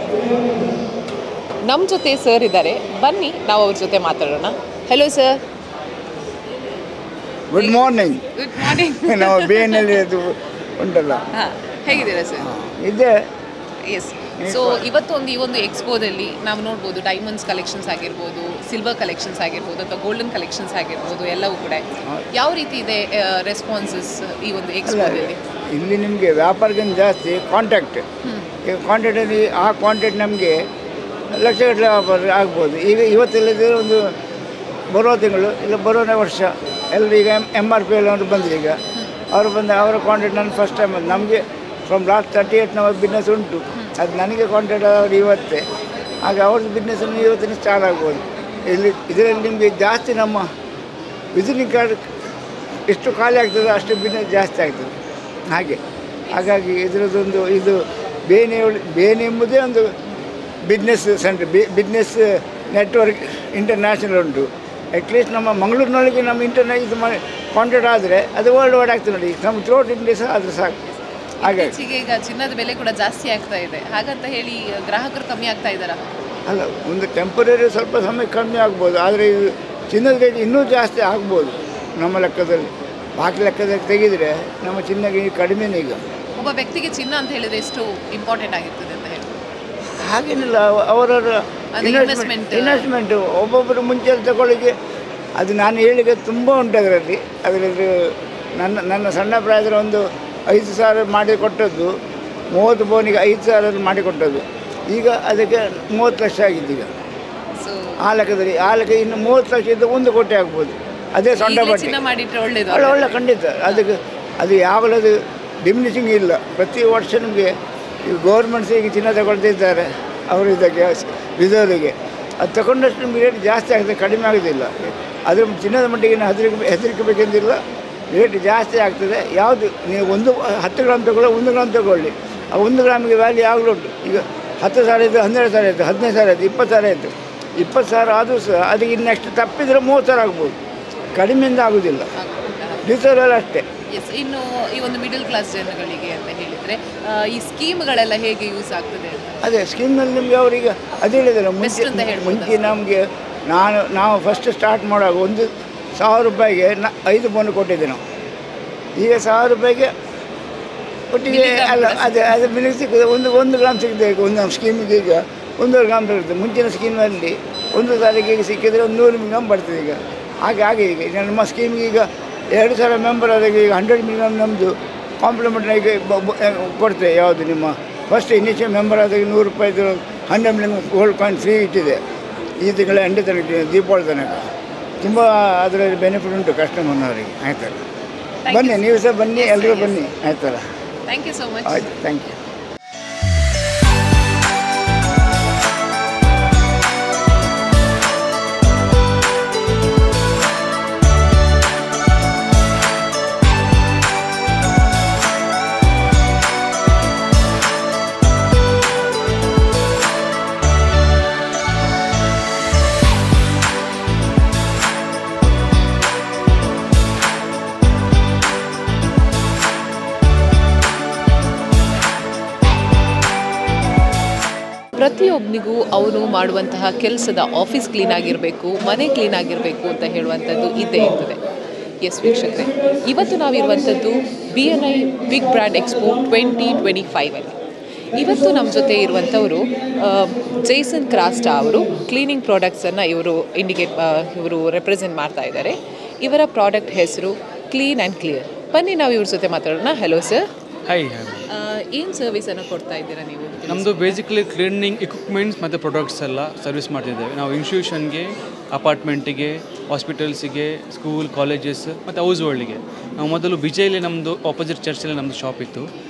ನಮ್ಮ ಜೊತೆ ಸರ್ ಇದ್ದಾರೆ, ಬನ್ನಿ ನಾವು ಅವ್ರ ಜೊತೆ ಮಾತಾಡೋಣ. Hello sir. Good morning. Good morning. ನಾವು BNI ಉಂಟಲ್ಲ, ಹೇಗಿದ್ದೀರಾ ಸರ್? ಇದೆ. ಎಸ್. ಸೊ ಇವತ್ತು ಈ ಒಂದು ಎಕ್ಸ್ಪೋದಲ್ಲಿ ನಾವು ನೋಡ್ಬೋದು ಡೈಮಂಡ್ಸ್ ಕಲೆಕ್ಷನ್ಸ್ ಆಗಿರ್ಬೋದು, ಸಿಲ್ವರ್ ಕಲೆಕ್ಷನ್ಸ್ ಆಗಿರ್ಬೋದು, ಅಥವಾ ಗೋಲ್ಡನ್ ಕಲೆಕ್ಷನ್ಸ್ ಆಗಿರ್ಬೋದು, ಎಲ್ಲವೂ ಕೂಡ ಯಾವ ರೀತಿ ಇದೆ ರೆಸ್ಪಾನ್ಸಸ್ ಈ ಒಂದು ಎಕ್ಸ್ಪೋದಲ್ಲಿ? ಇಲ್ಲಿ ನಿಮಗೆ ವ್ಯಾಪಾರಕ್ಕಿಂತ ಜಾಸ್ತಿ ಕಾಂಟ್ಯಾಕ್ಟ್. ಈಗ ಕಾಂಟ್ಯಾಕ್ಟಲ್ಲಿ ಆ ಕಾಂಟ್ಯಾಕ್ಟ್ ನಮಗೆ ಲಕ್ಷಗಟ್ಟಲೆ ವ್ಯಾಪಾರ ಆಗ್ಬೋದು. ಈಗ ಇವತ್ತಿಲ್ಲದೆ ಒಂದು ಬರುವ ತಿಂಗಳು ಇಲ್ಲ ಬರುವ ವರ್ಷ ಎಲ್ಲ ಈಗ MRP ಎಲ್ಲ ಬಂದಿದೆ. ಈಗ ಅವರು ಬಂದು ಅವರ ಕಾಂಟ್ಯಾಕ್ಟ್ ನಾನು ಫಸ್ಟ್ ಟೈಮ್ ಬಂದು ನಮಗೆ ಫ್ರಮ್ ಲಾಸ್ಟ್ 38 ನಮ್ಮ ಬಿಸ್ನೆಸ್ ಉಂಟು. ಅದು ನನಗೆ ಕಾಂಟ್ಯಾಕ್ಟ್ ಅವರು ಇವತ್ತೇ. ಹಾಗೆ ಅವ್ರದ್ದು ಬಿಸ್ನೆಸ್ಸನ್ನು ಇವತ್ತಿನ ಸ್ಟಾರ್ಟ್ ಆಗ್ಬೋದು. ಇದರಲ್ಲಿ ನಿಮಗೆ ಜಾಸ್ತಿ ನಮ್ಮ ವಿಸಿಟಿಂಗ್ ಕಾರ್ಡ್ ಎಷ್ಟು ಖಾಲಿ ಆಗ್ತದೆ ಅಷ್ಟು ಬಿಸ್ನೆಸ್ ಜಾಸ್ತಿ ಆಗ್ತದೆ. ಹಾಗಾಗಿ ಇದರದ್ದೊಂದು ಇದು ಬೇನೆ ಎಂಬುದೇ ಒಂದು business centre, business network international ಉಂಟು. ಅಟ್ಲೀಸ್ಟ್ ನಮ್ಮ ಮಂಗಳೂರಿನೊಳಗೆ ನಮ್ಮ ಇದು ಕಾಂಟ್ಯಾಕ್ಟ್ ಆದರೆ ಅದು ವರ್ಲ್ಡ್ ವೈಡ್ ಆಗ್ತದೆ ನೋಡಿ. ನಮ್ಮ ಥ್ರೋಟ್ ಇಂಡಿಯಾ ಸಹ ಆದರೆ ಸಾಕು. ಹಾಗಾಗಿ ಈಗ ಚಿನ್ನದ ಬೆಲೆ ಕೂಡ ಜಾಸ್ತಿ ಆಗ್ತಾ ಇದೆ, ಹಾಗಂತ ಹೇಳಿ ಗ್ರಾಹಕರು ಕಮ್ಮಿ ಆಗ್ತಾ ಇದ್ದಾರಾ? ಅಲ್ಲ, ಒಂದು ಟೆಂಪರರಿ ಸ್ವಲ್ಪ ಸಮಯ ಕಮ್ಮಿ ಆಗ್ಬೋದು, ಆದರೆ ಇದು ಚಿನ್ನದ ರೇಟ್ ಇನ್ನೂ ಜಾಸ್ತಿ ಆಗ್ಬೋದು ನಮ್ಮ ಲೆಕ್ಕದಲ್ಲಿ. ಬಾಕಿ ಲೆಕ್ಕದಲ್ಲಿ ತೆಗೆದರೆ ನಮ್ಮ ಚಿನ್ನಗೆ ಕಡಿಮೆನೇ. ಈಗ ಒಬ್ಬ ವ್ಯಕ್ತಿಗೆ ಚಿನ್ನ ಅಂತ ಹೇಳಿದ್ರೆ ಎಷ್ಟು ಇಂಪಾರ್ಟೆಂಟ್ ಆಗಿರ್ತದೆ ಅಂತ ಹೇಳಿ? ಹಾಗೇನಿಲ್ಲ, ಅವರವರ ಇನ್ವೆಸ್ಟ್ಮೆಂಟು ಒಬ್ಬೊಬ್ಬರು ಮುಂಚೆ ತಗೊಳ್ಳಿಕ್ಕೆ ಅದು ನಾನು ಹೇಳಿಕೆ ತುಂಬ ಉಂಟು. ಅದರಲ್ಲಿ ನನ್ನ ಸಣ್ಣ ಪ್ರಾಯದ ಒಂದು 5,000 ಮಾಡಿಕೊಟ್ಟದ್ದು, 30 ಪೌನಿಗೆ 5,000 ಮಾಡಿಕೊಟ್ಟದ್ದು. ಈಗ ಅದಕ್ಕೆ 30 ಲಕ್ಷ ಆಗಿದ್ದು. ಈಗ ಆ ಲೆಕ್ಕ ಇನ್ನು 30 ಲಕ್ಷದಿಂದ 1 ಕೋಟಿ ಆಗ್ಬೋದು. ಅದೇ ಸೊಂಟ ಬಡ್ಡಿ ಒಳ್ಳೆ ಖಂಡಿತ. ಅದು ಯಾವಾಗಲೂ ಅದು ಡಿಮಿನಿಷಿಂಗ್ ಇಲ್ಲ. ಪ್ರತಿ ವರ್ಷ ನಿಮಗೆ ಈ ಗೌರ್ಮೆಂಟ್ಸ್ ಈಗ ಚಿನ್ನ ತಗೊಳ್ತಿದ್ದಾರೆ ಅವರು ಇದಕ್ಕೆ ರಿಸರ್ವ್ಗೆ. ಅದು ತಗೊಂಡಷ್ಟು ನಿಮಗೆ ರೇಟ್ ಜಾಸ್ತಿ ಆಗ್ತದೆ, ಕಡಿಮೆ ಆಗೋದಿಲ್ಲ. ಅದ್ರ ಚಿನ್ನದ ಮಟ್ಟಿಗೆ ಹೆದರಿಕೆ ಬೇಕೆಂದಿಲ್ಲ, ರೇಟ್ ಜಾಸ್ತಿ ಆಗ್ತದೆ. ಯಾವುದು ನೀವು 10 ಗ್ರಾಮ್ ತಗೊಳ್ಳಿ, 1 ಗ್ರಾಮ್ ತಗೊಳ್ಳಿ, ಆ 1 ಗ್ರಾಮಿಗೆ ವ್ಯಾಲ್ಯೂ ಯಾವಾಗಲೂ ಉಂಟು. ಈಗ 10,000 ಇದ್ದು 12,000 ಆಯಿತು, 15,000 ಆಯಿತು, 20,000 ಆಯಿತು. 20,000 ಆದರೂ ಸಹ ಅದಕ್ಕೆ ಇನ್ನೆಷ್ಟು ತಪ್ಪಿದರೆ 30,000 ಆಗ್ಬೋದು, ಕಡಿಮೆಯಿಂದ ಆಗೋದಿಲ್ಲ. ಡಿಸರ್ವಲ್ಲಿ ಅಷ್ಟೇ. ಇನ್ನು ಈ ಒಂದು ಮಿಡಲ್ ಕ್ಲಾಸ್ ಜನಗಳಿಗೆ ಅಂತ ಹೇಳಿದರೆ ಈ ಸ್ಕೀಮ್ಗಳೆಲ್ಲ ಹೇಗೆ ಯೂಸ್ ಆಗ್ತದೆ? ಅದೇ ಸ್ಕೀಮ್ನಲ್ಲಿ ನಿಮಗೆ ಅವರಿಗೆ ಅದು ಹೇಳಿದಲ್ಲ, ಮುಂಚೆ ನಮಗೆ ನಾವು ಫಸ್ಟ್ ಸ್ಟಾರ್ಟ್ ಮಾಡುವಾಗ 1,000 ರೂಪಾಯಿಗೆ 5 ಪೌಂಡ್ ಕೊಟ್ಟಿದ್ದೆ ನಾವು. ಈಗ 1,000 ರೂಪಾಯಿಗೆ ಒಟ್ಟಿಗೆ ಅಲ್ಲ, ಅದು ಮಿಲ್ಕ್ ಸಿಗ್ತದೆ. 1 ಗ್ರಾಮ್ ಸಿಗ್ತದೆ. ಒಂದು ಸ್ಕೀಮಿಗೆ ಈಗ 1.5 ಗ್ರಾಮ್ ಸಿಗುತ್ತೆ. ಮುಂಚಿನ ಸ್ಕೀಮಲ್ಲಿ 1 ತಾರೀಕಿಗೆ ಸಿಕ್ಕಿದರೆ 100 ಮಿನಿಮಮ್ ಬರ್ತದೆ ಈಗ. ಹಾಗೆ ಈಗ ನಮ್ಮ ಸ್ಕೀಮಿಗೆ ಈಗ 2,000 ಮೆಂಬರ್ ಆದಾಗ ಈಗ 100 ಮಿನಿಮಮ್ ನಮ್ಮದು ಕಾಂಪ್ಲಿಮೆಂಟ್ ಈಗ ಕೊಡ್ತೇವೆ. ಯಾವುದು ನಿಮ್ಮ ಫಸ್ಟ್ ಇನಿಷಿಯಲ್ ಮೆಂಬರ್ ಆದಾಗ ₹100 100 ಮಿನಿಮಮ್ ಗೋಲ್ಡ್ ಕಾಯಿನ್ ಫ್ರೀ ಇಟ್ಟಿದೆ ಈ ತಿಂಗಳ ಎಂಡ್ ತನಕ, ದೀಪಾವಳಿ ತನಕ. ತುಂಬ ಅದರಲ್ಲಿ ಬೆನಿಫಿಟ್ ಉಂಟು ಕಸ್ಟಮರ್ನವರಿಗೆ. ಆಯ್ತಲ್ಲ, ಬನ್ನಿ, ನೀವು ಸಹ ಬನ್ನಿ, ಎಲ್ಲರೂ ಬನ್ನಿ. ಆಯ್ತಲ್ಲ, ಥ್ಯಾಂಕ್ ಯು ಸೊ ಮಚ್. ಆಯ್ತು, ಥ್ಯಾಂಕ್ ಯು. ಪ್ರತಿಯೊಬ್ಬನಿಗೂ ಅವನು ಮಾಡುವಂತಹ ಕೆಲಸದ ಆಫೀಸ್ ಕ್ಲೀನ್ ಆಗಿರಬೇಕು, ಮನೆ ಕ್ಲೀನ್ ಆಗಿರಬೇಕು ಅಂತ ಹೇಳುವಂಥದ್ದು ಇದ್ದೇ ಇರ್ತದೆ. ಎಸ್ ವೀಕ್ಷಕರೇ, ಇವತ್ತು ನಾವಿರುವಂಥದ್ದು BNI ಬಿಗ್ ಬ್ರ್ಯಾಂಡ್ ಎಕ್ಸ್ಪೋ 2025 ಅಲ್ಲಿ. ಇವತ್ತು ನಮ್ಮ ಜೊತೆ ಇರುವಂಥವರು ಜೇಸನ್ ಕ್ರಾಸ್ಟಾ ಅವರು ಕ್ಲೀನಿಂಗ್ ಪ್ರಾಡಕ್ಟ್ಸನ್ನು ಇವರು ರೆಪ್ರೆಸೆಂಟ್ ಮಾಡ್ತಾ ಇದ್ದಾರೆ. ಇವರ ಪ್ರಾಡಕ್ಟ್ ಹೆಸರು ಕ್ಲೀನ್ ಆ್ಯಂಡ್ ಕ್ಲಿಯರ್. ಬನ್ನಿ ನಾವು ಇವ್ರ ಜೊತೆ ಮಾತಾಡೋಣ. Hello sir. ಹಾಯ್. ಏನು ಸರ್ವಿಸನ್ನು ಕೊಡ್ತಾ ಇದ್ದೀರಾ ನೀವು? ನಮ್ಮದು ಬೇಸಿಕಲಿ ಕ್ಲೀನಿಂಗ್ ಇಕ್ವಿಪ್ಮೆಂಟ್ಸ್ ಮತ್ತು ಪ್ರಾಡಕ್ಟ್ಸ್ ಎಲ್ಲ ಸರ್ವಿಸ್ ಮಾಡ್ತಿದ್ದೇವೆ. ನಾವು ಇನ್ಸ್ಟಿಟ್ಯೂಷನ್ಗೆ, ಅಪಾರ್ಟ್ಮೆಂಟಿಗೆ, ಹಾಸ್ಪಿಟಲ್ಸಿಗೆ, ಸ್ಕೂಲ್, ಕಾಲೇಜಸ್ ಮತ್ತು ಹೌಸ್ ಹೋಲ್ಡಿಗೆ. ನಾವು ಮೊದಲು ಬಿಜೆಯಲ್ಲಿ ನಮ್ಮದು ಆಪೋಸಿಟ್ ಚರ್ಚಲ್ಲಿ ನಮ್ಮದು ಶಾಪ್ ಇತ್ತು.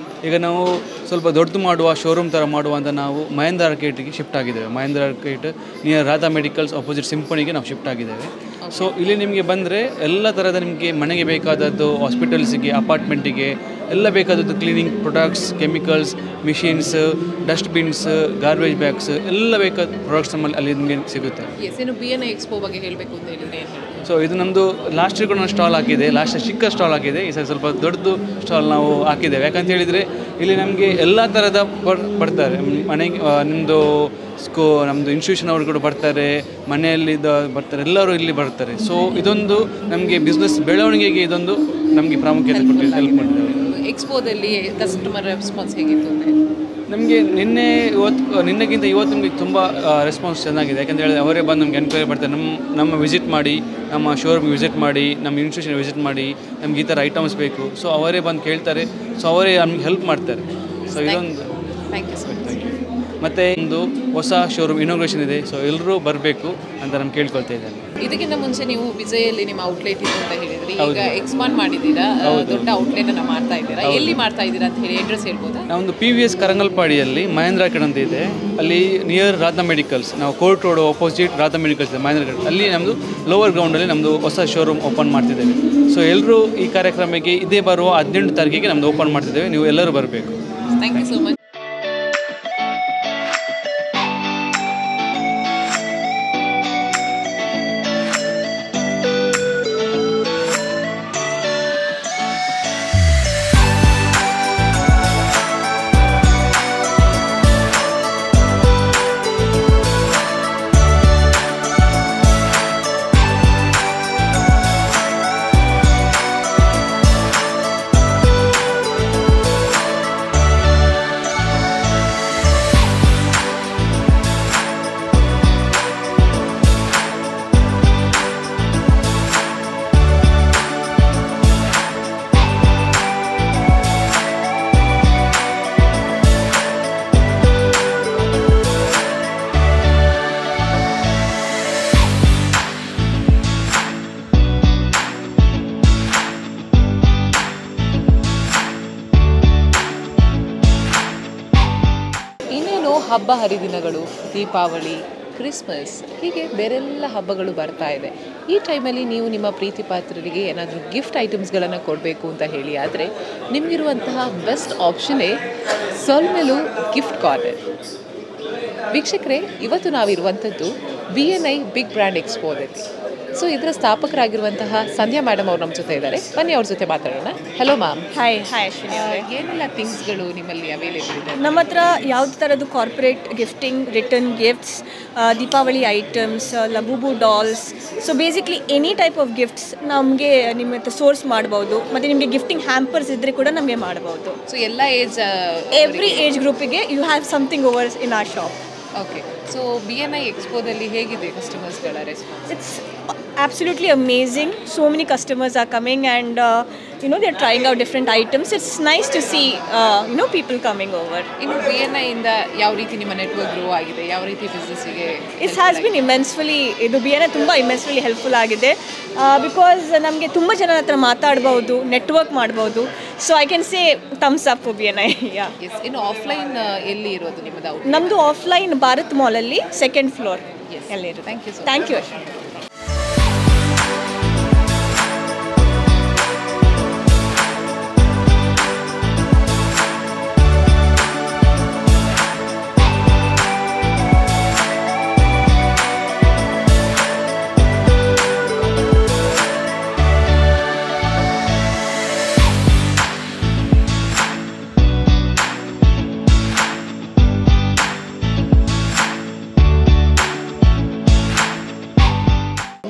ಈಗ ನಾವು ಸ್ವಲ್ಪ ದೊಡ್ಡದು ಮಾಡುವ ಶೋರೂಮ್ ಥರ ಮಾಡುವ ಅಂತ ನಾವು ಮಹೇಂದ್ರ ಆರ್ಕೇಟ್ಗೆ ಶಿಫ್ಟ್ ಆಗಿದ್ದೇವೆ. Mahendra arcade near Radha medicals opposite ಸಿಂಪಣಿಗೆ ನಾವು ಶಿಫ್ಟ್ ಆಗಿದ್ದೇವೆ. ಸೊ ಇಲ್ಲಿ ನಿಮಗೆ ಬಂದರೆ ಎಲ್ಲ ಥರದ ನಿಮಗೆ ಮನೆಗೆ ಬೇಕಾದದ್ದು, ಹಾಸ್ಪಿಟಲ್ಸಿಗೆ, ಅಪಾರ್ಟ್ಮೆಂಟಿಗೆ ಎಲ್ಲ ಬೇಕಾದದ್ದು cleaning products, chemicals, machines, dustbins, garbage bags ಎಲ್ಲ ಬೇಕಾದ ಪ್ರಾಡಕ್ಟ್ಸ್ ನಮ್ಮಲ್ಲಿ ಅಲ್ಲಿ ನಿಮಗೆ ಸಿಗುತ್ತೆ. BNI ಎಕ್ಸ್ಪೋ ಬಗ್ಗೆ ಹೇಳಬೇಕು ಅಂತ ಹೇಳಿದರೆ ಏನು ಹೇಳಿ? ಸೊ ಇದು ನಮ್ಮದು ಲಾಸ್ಟ್ ಕೂಡ ನಾನು ಸ್ಟಾಲ್ ಹಾಕಿದೆ. ಲಾಸ್ಟ್ ಚಿಕ್ಕ ಸ್ಟಾಲ್ ಹಾಕಿದೆ. ಈ ಸಲ ಸ್ವಲ್ಪ ದೊಡ್ಡದು ಸ್ಟಾಲ್ ನಾವು ಹಾಕಿದ್ದೇವೆ. ಯಾಕಂತ ಹೇಳಿದರೆ ಇಲ್ಲಿ ನಮಗೆ ಎಲ್ಲ ಥರದ ಬರ್ತಾರೆ. ಮನೆಗೆ ನಿಮ್ಮದು ನಮ್ಮದು ಇನ್ಸ್ಟಿಟ್ಯೂಷನ್ ಅವರು ಕೂಡ ಬರ್ತಾರೆ, ಮನೆಯಲ್ಲಿ ಬರ್ತಾರೆ, ಎಲ್ಲರೂ ಇಲ್ಲಿ ಬರ್ತಾರೆ. ಸೊ ಇದೊಂದು ನಮಗೆ ಬಿಸ್ನೆಸ್ ಬೆಳವಣಿಗೆಗೆ ಇದೊಂದು ನಮಗೆ ಪ್ರಾಮುಖ್ಯತೆ ಕೊಟ್ಟು ಹೆಲ್ಪ್ ಮಾಡಿದ್ದೇವೆ. ಎಕ್ಸ್ಪೋದಲ್ಲಿ ಕಸ್ಟಮರ್ ರೆಸ್ಪಾನ್ಸ್ ಹೇಗಿತ್ತು ಅಂದರೆ ನಮಗೆ ನಿನ್ನೆಗಿಂತ ಇವತ್ತು ನಮಗೆ ತುಂಬ ರೆಸ್ಪಾನ್ಸ್ ಚೆನ್ನಾಗಿದೆ. ಯಾಕಂತ ಹೇಳಿದ್ರೆ ಅವರೇ ಬಂದು ನಮ್ಗೆ ಎನ್ಕ್ವೈರಿ ಮಾಡ್ತಾರೆ, ನಮ್ಮ ವಿಸಿಟ್ ಮಾಡಿ, ನಮ್ಮ ಶೋರೂಮ್ ವಿಸಿಟ್ ಮಾಡಿ, ನಮ್ಮ ಇನ್ಸ್ಟಿಟ್ಯೂಷನ್ ವಿಸಿಟ್ ಮಾಡಿ, ನಮ್ಗೆ ಈ ಥರ ಐಟಮ್ಸ್ ಬೇಕು. ಸೊ ಅವರೇ ಬಂದು ಕೇಳ್ತಾರೆ, ಸೊ ಅವರೇ ನಮ್ಗೆ ಹೆಲ್ಪ್ ಮಾಡ್ತಾರೆ. ಸೊ ಇದೊಂದು ಥ್ಯಾಂಕ್ ಯು. ಮತ್ತು ಒಂದು ಹೊಸ ಶೋರೂಮ್ ಇನೋಗ್ರೇಷನ್ ಇದೆ. ಸೊ ಎಲ್ಲರೂ ಬರಬೇಕು ಅಂತ ನಾನು ಕೇಳ್ಕೊಳ್ತಾ ಇದ್ದೇನೆ. ಇದಕ್ಕಿಂತ ಮುಂಚೆ ನೀವು ವಿಜಯಲ್ಲಿ ನಿಮ್ಮ ಔಟ್ಲೆಟ್ ಇದೆ ಅಂತ ಹೇಳಿದ್ರಿ, ಈಗ ಎಕ್ಸ್ಪಾಂಡ್ ಮಾಡಿದ್ದೀರಾ, ದೊಡ್ಡ ಔಟ್ಲೆಟ್ ಅನ್ನು ಮಾಡ್ತಾ ಇದ್ದೀರಾ. ಎಲ್ಲಿ ಮಾಡ್ತಾ ಇದ್ದೀರಾ ಅಂತ ಹೇಳಿ ಅಡ್ರೆಸ್ ಹೇಳ್ಬೋದಾ? ನಾವೊಂದು PVS ಕರಂಗಲ್ಪಾಡಿಯಲ್ಲಿ ಮಹೇಂದ್ರ ಕಡೆ ಅಂತ ಇದೆ, ಅಲ್ಲಿ ನಿಯರ್ ರಾಧಾ ಮೆಡಿಕಲ್ಸ್, ನಾವು court road opposite Radha medicals ಇದೆ ಮಹೇಂದ್ರ ಕಡೆ. ಅಲ್ಲಿ ನಮ್ಮದು ಲೋವರ್ ಗ್ರೌಂಡಲ್ಲಿ ನಮ್ಮದು ಹೊಸ ಶೋರೂಮ್ ಓಪನ್ ಮಾಡ್ತಿದ್ದೇವೆ. ಸೊ ಎಲ್ಲರೂ ಈ ಕಾರ್ಯಕ್ರಮಕ್ಕೆ ಇದೇ ಬರುವ 18 ತಾರೀಕಿಗೆ ನಮ್ಮದು ಓಪನ್ ಮಾಡ್ತಿದ್ದೇವೆ. ನೀವು ಎಲ್ಲರೂ ಬರಬೇಕು. Thank you so much. ಹಬ್ಬ ಹರಿದಿನಗಳು, ದೀಪಾವಳಿ, ಕ್ರಿಸ್ಮಸ್, ಹೀಗೆ ಬೇರೆಲ್ಲ ಹಬ್ಬಗಳು ಬರ್ತಾ ಇದೆ. ಈ ಟೈಮಲ್ಲಿ ನೀವು ನಿಮ್ಮ ಪ್ರೀತಿ ಪಾತ್ರರಿಗೆ ಏನಾದರೂ ಗಿಫ್ಟ್ ಐಟಮ್ಸ್ಗಳನ್ನು ಕೊಡಬೇಕು ಅಂತ ಹೇಳಿ ಆದರೆ ನಿಮಗಿರುವಂತಹ ಬೆಸ್ಟ್ ಆಪ್ಷನ್ನೇ ಸೊಲ್ಮೆಲು ಗಿಫ್ಟ್ ಕಾರ್ನರ್. ವೀಕ್ಷಕರೇ, ಇವತ್ತು ನಾವಿರುವಂಥದ್ದು BNI ಬಿಗ್ ಬ್ರ್ಯಾಂಡ್ ಎಕ್ಸ್ಪೋದಲ್ಲಿ. ಸೊ ಇದರ ಸ್ಥಾಪಕರಾಗಿರುವಂತಹ ಸಂಧ್ಯಾ ಮೇಡಮ್ ಅವ್ರು ನಮ್ಮ ಜೊತೆ ಇದ್ದಾರೆ. ಬನ್ನಿ ಅವ್ರ ಜೊತೆ ಮಾತಾಡೋಣ. Hello ma'am. ಹಾಯ್ ಅಶ್ವಿನಿ ಅವರೇ. ಏನೆಲ್ಲ ಥಿಂಗ್ಸ್ಗಳು ನಿಮ್ಮಲ್ಲಿ ಅವೈಲೇಬಲ್ ಇದೆ? ನಮ್ಮ ಹತ್ರ ಯಾವುದೇ ಥರದ್ದು corporate gifting, return gifts, Deepavali items, Labubu dolls, so basically any type of gifts ನಮಗೆ ನಿಮ್ಮ ಹತ್ರ ಸೋರ್ಸ್ ಮಾಡ್ಬೋದು. ಮತ್ತು ನಿಮಗೆ ಗಿಫ್ಟಿಂಗ್ ಹ್ಯಾಂಪರ್ಸ್ ಇದ್ದರೆ ಕೂಡ ನಮಗೆ ಮಾಡ್ಬೋದು. ಸೊ ಎಲ್ಲ ಏಜ್ ಎವ್ರಿ ಏಜ್ ಗ್ರೂಪಿಗೆ you have something over in our shop. Okay, so BNI ಎಕ್ಸ್ಪೋದಲ್ಲಿ ಹೇಗಿದೆ ಕಸ್ಟಮರ್ಸ್ಗಳ response? It's absolutely amazing. So many customers are coming and they're trying out different items. It's nice to see people coming over. ಇನ್ನು BNI ಇಂದ ಯಾವ ರೀತಿ ನಿಮ್ಮ network grow ಆಗಿದೆ, ಯಾವ ರೀತಿ ಬಿಸ್ನೆಸ್ಸಿಗೆ? It has been immensely, ಇದು BNI ತುಂಬ ಇಮ್ಮೆನ್ಸ್ಫುಲಿ ಹೆಲ್ಪ್ಫುಲ್ ಆಗಿದೆ ಬಿಕಾಸ್ ನಮಗೆ ತುಂಬ ಜನರ ಹತ್ರ ಮಾತಾಡ್ಬೋದು, ನೆಟ್ವರ್ಕ್ ಮಾಡ್ಬೋದು. So I can say thumbs up BNI. ಇನ್ನು ಆಫ್ಲೈನ್ ಎಲ್ಲಿ ಇರೋದು ನಿಮ್ಮದು? ನಮ್ಮದು ಆಫ್ಲೈನ್ ಭಾರತ್ ಮಾಲಲ್ಲಿ 2nd floor ಎಲ್ಲಿ ಇರೋದು. Thank you.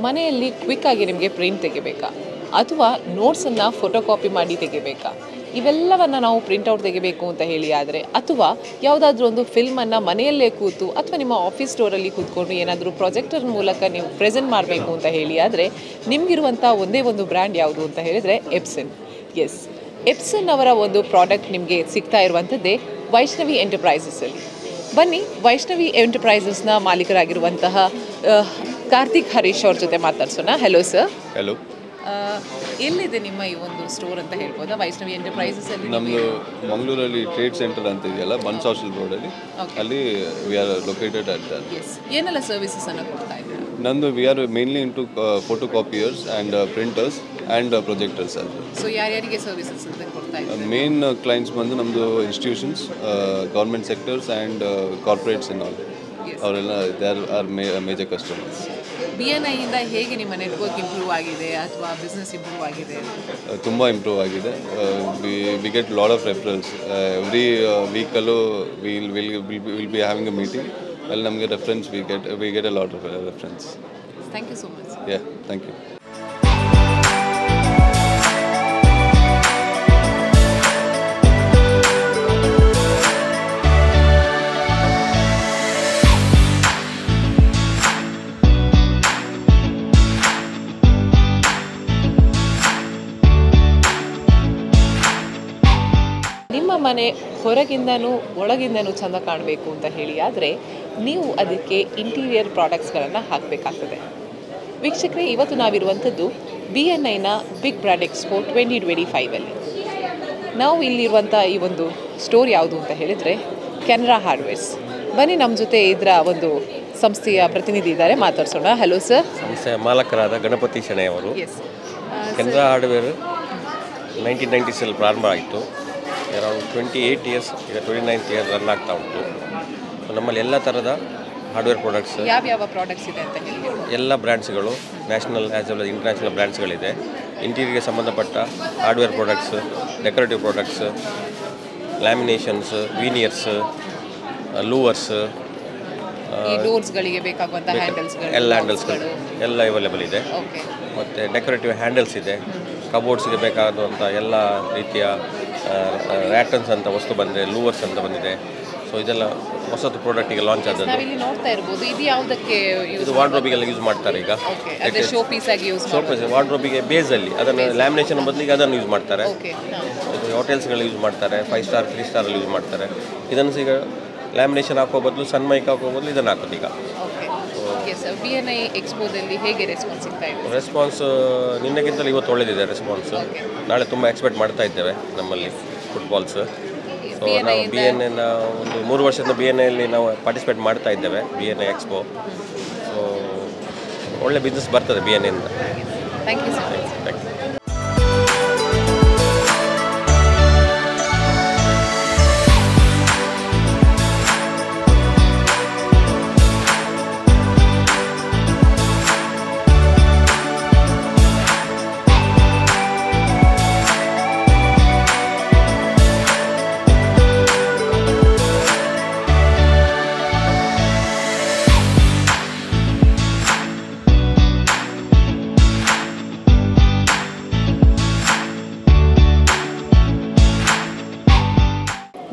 ಮನೆಯಲ್ಲಿ ಕ್ವಿಕ್ಕಾಗಿ ನಿಮಗೆ ಪ್ರಿಂಟ್ ತೆಗಿಬೇಕಾ ಅಥವಾ ನೋಟ್ಸನ್ನು ಫೋಟೋ ಕಾಪಿ ಮಾಡಿ ತೆಗಿಬೇಕಾ? ಇವೆಲ್ಲವನ್ನು ನಾವು ಪ್ರಿಂಟೌಟ್ ತೆಗಿಬೇಕು ಅಂತ ಹೇಳಿ ಆದರೆ, ಅಥವಾ ಯಾವುದಾದ್ರೂ ಒಂದು ಫಿಲ್ಮನ್ನು ಮನೆಯಲ್ಲೇ ಕೂತು ಅಥವಾ ನಿಮ್ಮ ಆಫೀಸ್ ಸ್ಟೋರಲ್ಲಿ ಕೂತ್ಕೊಂಡು ಏನಾದರೂ ಪ್ರೊಜೆಕ್ಟರ್ ಮೂಲಕ ನೀವು ಪ್ರೆಸೆಂಟ್ ಮಾಡಬೇಕು ಅಂತ ಹೇಳಿ ಆದರೆ, ನಿಮಗಿರುವಂಥ ಒಂದೇ ಒಂದು ಬ್ರ್ಯಾಂಡ್ ಯಾವುದು ಅಂತ ಹೇಳಿದರೆ ಎಪ್ಸನ್. ಎಪ್ಸನ್ ಅವರ ಒಂದು ಪ್ರಾಡಕ್ಟ್ ನಿಮಗೆ ಸಿಗ್ತಾ ಇರುವಂಥದ್ದೇ ವೈಷ್ಣವಿ ಎಂಟರ್ಪ್ರೈಸಸಲ್ಲಿ. ಬನ್ನಿ, ವೈಷ್ಣವಿ ಎಂಟರ್ಪ್ರೈಸಸ್ನ ಮಾಲೀಕರಾಗಿರುವಂತಹ ಕಾರ್ತಿಕ್ ಹರೀಶ್ ಅವ್ರ ಜೊತೆ ಮಾತಾಡ್ಸೋಣ. Hello sir. ಹೆಲೋ. ಎಲ್ಲಿದೆ ನಿಮ್ಮ ಈ ಒಂದು ಸ್ಟೋರ್ ಅಂತ ಹೇಳ್ಬೋದಾ ವೈಷ್ಣವಿ ಎಂಟರ್ಪ್ರೈಸಸಲ್ಲಿ? ನಮ್ಮದು ಮಂಗಳೂರಲ್ಲಿ ಟ್ರೇಡ್ ಸೆಂಟರ್ ಅಂತ ಇದೆಯಲ್ಲ, ಬನ್ಸ್ ಹಾಸ್ಟೆಲ್ ರೋಡಲ್ಲಿ, ಅಲ್ಲಿ we are located at that. ಏನೆಲ್ಲ ಸರ್ವಿಸಸ್ ಅನ್ನು ಕೊಡ್ತಾ ಇದ್ದೀರಾ? ನಂದು we are mainly into photo copiers and printers and projectors ಅದು. ಸೊ ಯಾರ್ಯಾರಿಗೆ ಸರ್ವಿಸಸ್ ಅಂತ ಕೊಡ್ತಾ ಇದ್ದೀರಾ? ಮೇನ್ ಕ್ಲೈಂಟ್ಸ್ ಬಂದು ನಮ್ಮದು institutions, government sectors and corporates in all. ಅವರೆಲ್ಲ they are major customers. BNI ಇಂದ ಹೇಗೆ ನಿಮ್ಮ ನೆಟ್ವರ್ಕ್ ಇಂಪ್ರೂವ್ ಆಗಿದೆ ಅಥವಾ ಬಿಸ್ನೆಸ್ ಇಂಪ್ರೂವ್ ಆಗಿದೆ? ತುಂಬ ಇಂಪ್ರೂವ್ ಆಗಿದೆ. We get lot of reference every ವೀಕಲ್ಲೂ will be having a meeting. ಅಲ್ಲಿ ನಮಗೆ reference we get a lot of reference. Thank you so much. Thank you. ನಿಮ್ಮ ಮನೆ ಹೊರಗಿಂದನೂ ಒಳಗಿಂದನೂ ಚೆಂದ ಕಾಣಬೇಕು ಅಂತ ಹೇಳಿ ಆದರೆ, ನೀವು ಅದಕ್ಕೆ ಇಂಟೀರಿಯರ್ ಪ್ರಾಡಕ್ಟ್ಸ್ಗಳನ್ನು ಹಾಕಬೇಕಾಗ್ತದೆ. ವೀಕ್ಷಕರೇ, ಇವತ್ತು ನಾವಿರುವಂಥದ್ದು BNIನ ಬಿಗ್ ಬ್ರ್ಯಾಂಡ್ ಎಕ್ಸ್ಪೋ 2025ಅಲ್ಲಿ. ನಾವು ಇಲ್ಲಿರುವಂಥ ಈ ಒಂದು ಸ್ಟೋರ್ ಯಾವುದು ಅಂತ ಹೇಳಿದರೆ ಕೆನರಾ ಹಾರ್ಡ್ವೇರ್ಸ್. ಬನ್ನಿ, ನಮ್ಮ ಜೊತೆ ಇದರ ಒಂದು ಸಂಸ್ಥೆಯ ಪ್ರತಿನಿಧಿ ಇದ್ದಾರೆ, ಮಾತಾಡ್ಸೋಣ. Hello sir. ಸಂಸ್ಥೆಯ ಮಾಲಕರಾದ ಗಣಪತಿ ಶೆಣೈ ಅವರು. ಕೆನರಾ ಹಾರ್ಡ್ವೇರ್ 1990 ಪ್ರಾರಂಭ ಆಯಿತು. ಅರೌಂಡ್ 28 ಇಯರ್ಸ್, ಈಗ 29th ಇಯರ್ ರನ್ ಆಗ್ತಾ ಉಂಟು. ನಮ್ಮಲ್ಲಿ ಎಲ್ಲ ಥರದ ಹಾರ್ಡ್ವೇರ್ ಪ್ರಾಡಕ್ಟ್ಸ್, ಯಾವ ಪ್ರಾಡಕ್ಟ್ಸ್ ಇದೆ ಅಂತ ಹೇಳಿ? ಎಲ್ಲ ಬ್ರ್ಯಾಂಡ್ಸ್ಗಳು, ನ್ಯಾಷನಲ್ ಆ್ಯಸ್ ವೆಲ್ ಇಂಟರ್ನ್ಯಾಷನಲ್ ಬ್ರ್ಯಾಂಡ್ಸ್ಗಳಿದೆ. ಇಂಟೀರಿಯರ್ಗೆ ಸಂಬಂಧಪಟ್ಟ hardware products, decorative products, laminations, veneers, louvres, ಡೋರ್ಸ್ಗಳಿಗೆ ಬೇಕಾಗುವಂಥ ಹ್ಯಾಂಡಲ್ಸ್ಗಳು, ಎಲ್ಲ ಹ್ಯಾಂಡಲ್ಸ್ಗಳು ಎಲ್ಲ ಅವೈಲೇಬಲ್ ಇದೆ. ಮತ್ತು ಡೆಕೋರೇಟಿವ್ ಹ್ಯಾಂಡಲ್ಸ್ ಇದೆ. ಕಬೋರ್ಡ್ಸ್ಗೆ ಬೇಕಾದಂಥ ಎಲ್ಲ ರೀತಿಯ ರ್ಯಾಟನ್ಸ್ ಅಂತ ವಸ್ತು ಬಂದಿದೆ, ಲೂವರ್ಸ್ ಅಂತ ಬಂದಿದೆ. ಸೊ ಇದೆಲ್ಲ ಹೊಸದು ಪ್ರಾಡಕ್ಟಿಗೆ ಲಾಂಚ್ ಆದದ್ದು. ನಾವಿಲ್ಲಿ ನೋಡ್ತಾ ಇರ್ಬೋದು, ಇದು ಯಾವುದಕ್ಕೆ? ಇದು ವಾರ್ಡ್ರೋಬಿಗೆಲ್ಲ ಯೂಸ್ ಮಾಡ್ತಾರೆ ಈಗ. ಶೋ ಪೀಸ್ ಆಗಿ ಯೂಸ್ ಮಾಡ್ತಾರೆ. ವಾರ್ಡ್ರೋಬಿಗೆ ಬೇಸಲ್ಲಿ ಅದನ್ನು ಲ್ಯಾಮಿನೇಷನ್ ಬದಲಿಗೆ ಅದನ್ನು ಯೂಸ್ ಮಾಡ್ತಾರೆ. ಇದು ಹೋಟೆಲ್ಸ್ಗಳು ಯೂಸ್ ಮಾಡ್ತಾರೆ, 5 ಸ್ಟಾರ್ 3 ಸ್ಟಾರಲ್ಲಿ ಯೂಸ್ ಮಾಡ್ತಾರೆ. ಇದನ್ನು ಈಗ ಲ್ಯಾಮಿನೇಷನ್ ಹಾಕೋ ಬದಲು ಸನ್ ಮೈಕ್ ಹಾಕೋ ಬದಲು ಇದನ್ನು ಹಾಕೋದು ಈಗ. BNI ಎಕ್ಸ್ಪೋದಲ್ಲಿ ಹೇಗೆ ರೆಸ್ಪಾನ್ಸ್ ಸಿಗ್ತಾ ಇದೆ? ರೆಸ್ಪಾನ್ಸ್ ನಿನ್ನೆಗಿಂತಲೂ ಇವತ್ತು ಒಳ್ಳೆದಿದೆ ರೆಸ್ಪಾನ್ಸ್. ನಾಳೆ ತುಂಬ ಎಕ್ಸ್ಪೆಕ್ಟ್ ಮಾಡ್ತಾ ಇದ್ದೇವೆ ನಮ್ಮಲ್ಲಿ ಫುಟ್ಬಾಲ್ಸ್. ಸೊ ನಾವು BNIನ ಒಂದು 3 ವರ್ಷದಿಂದ BNIಯಲ್ಲಿ ನಾವು ಪಾರ್ಟಿಸಿಪೇಟ್ ಮಾಡ್ತಾ ಇದ್ದೇವೆ, BNI ಎಕ್ಸ್ಪೋ. ಸೊ ಒಳ್ಳೆ ಬಿಸ್ನೆಸ್ ಬರ್ತದೆ BNIಯಿಂದ. Thank you sir. Thank you.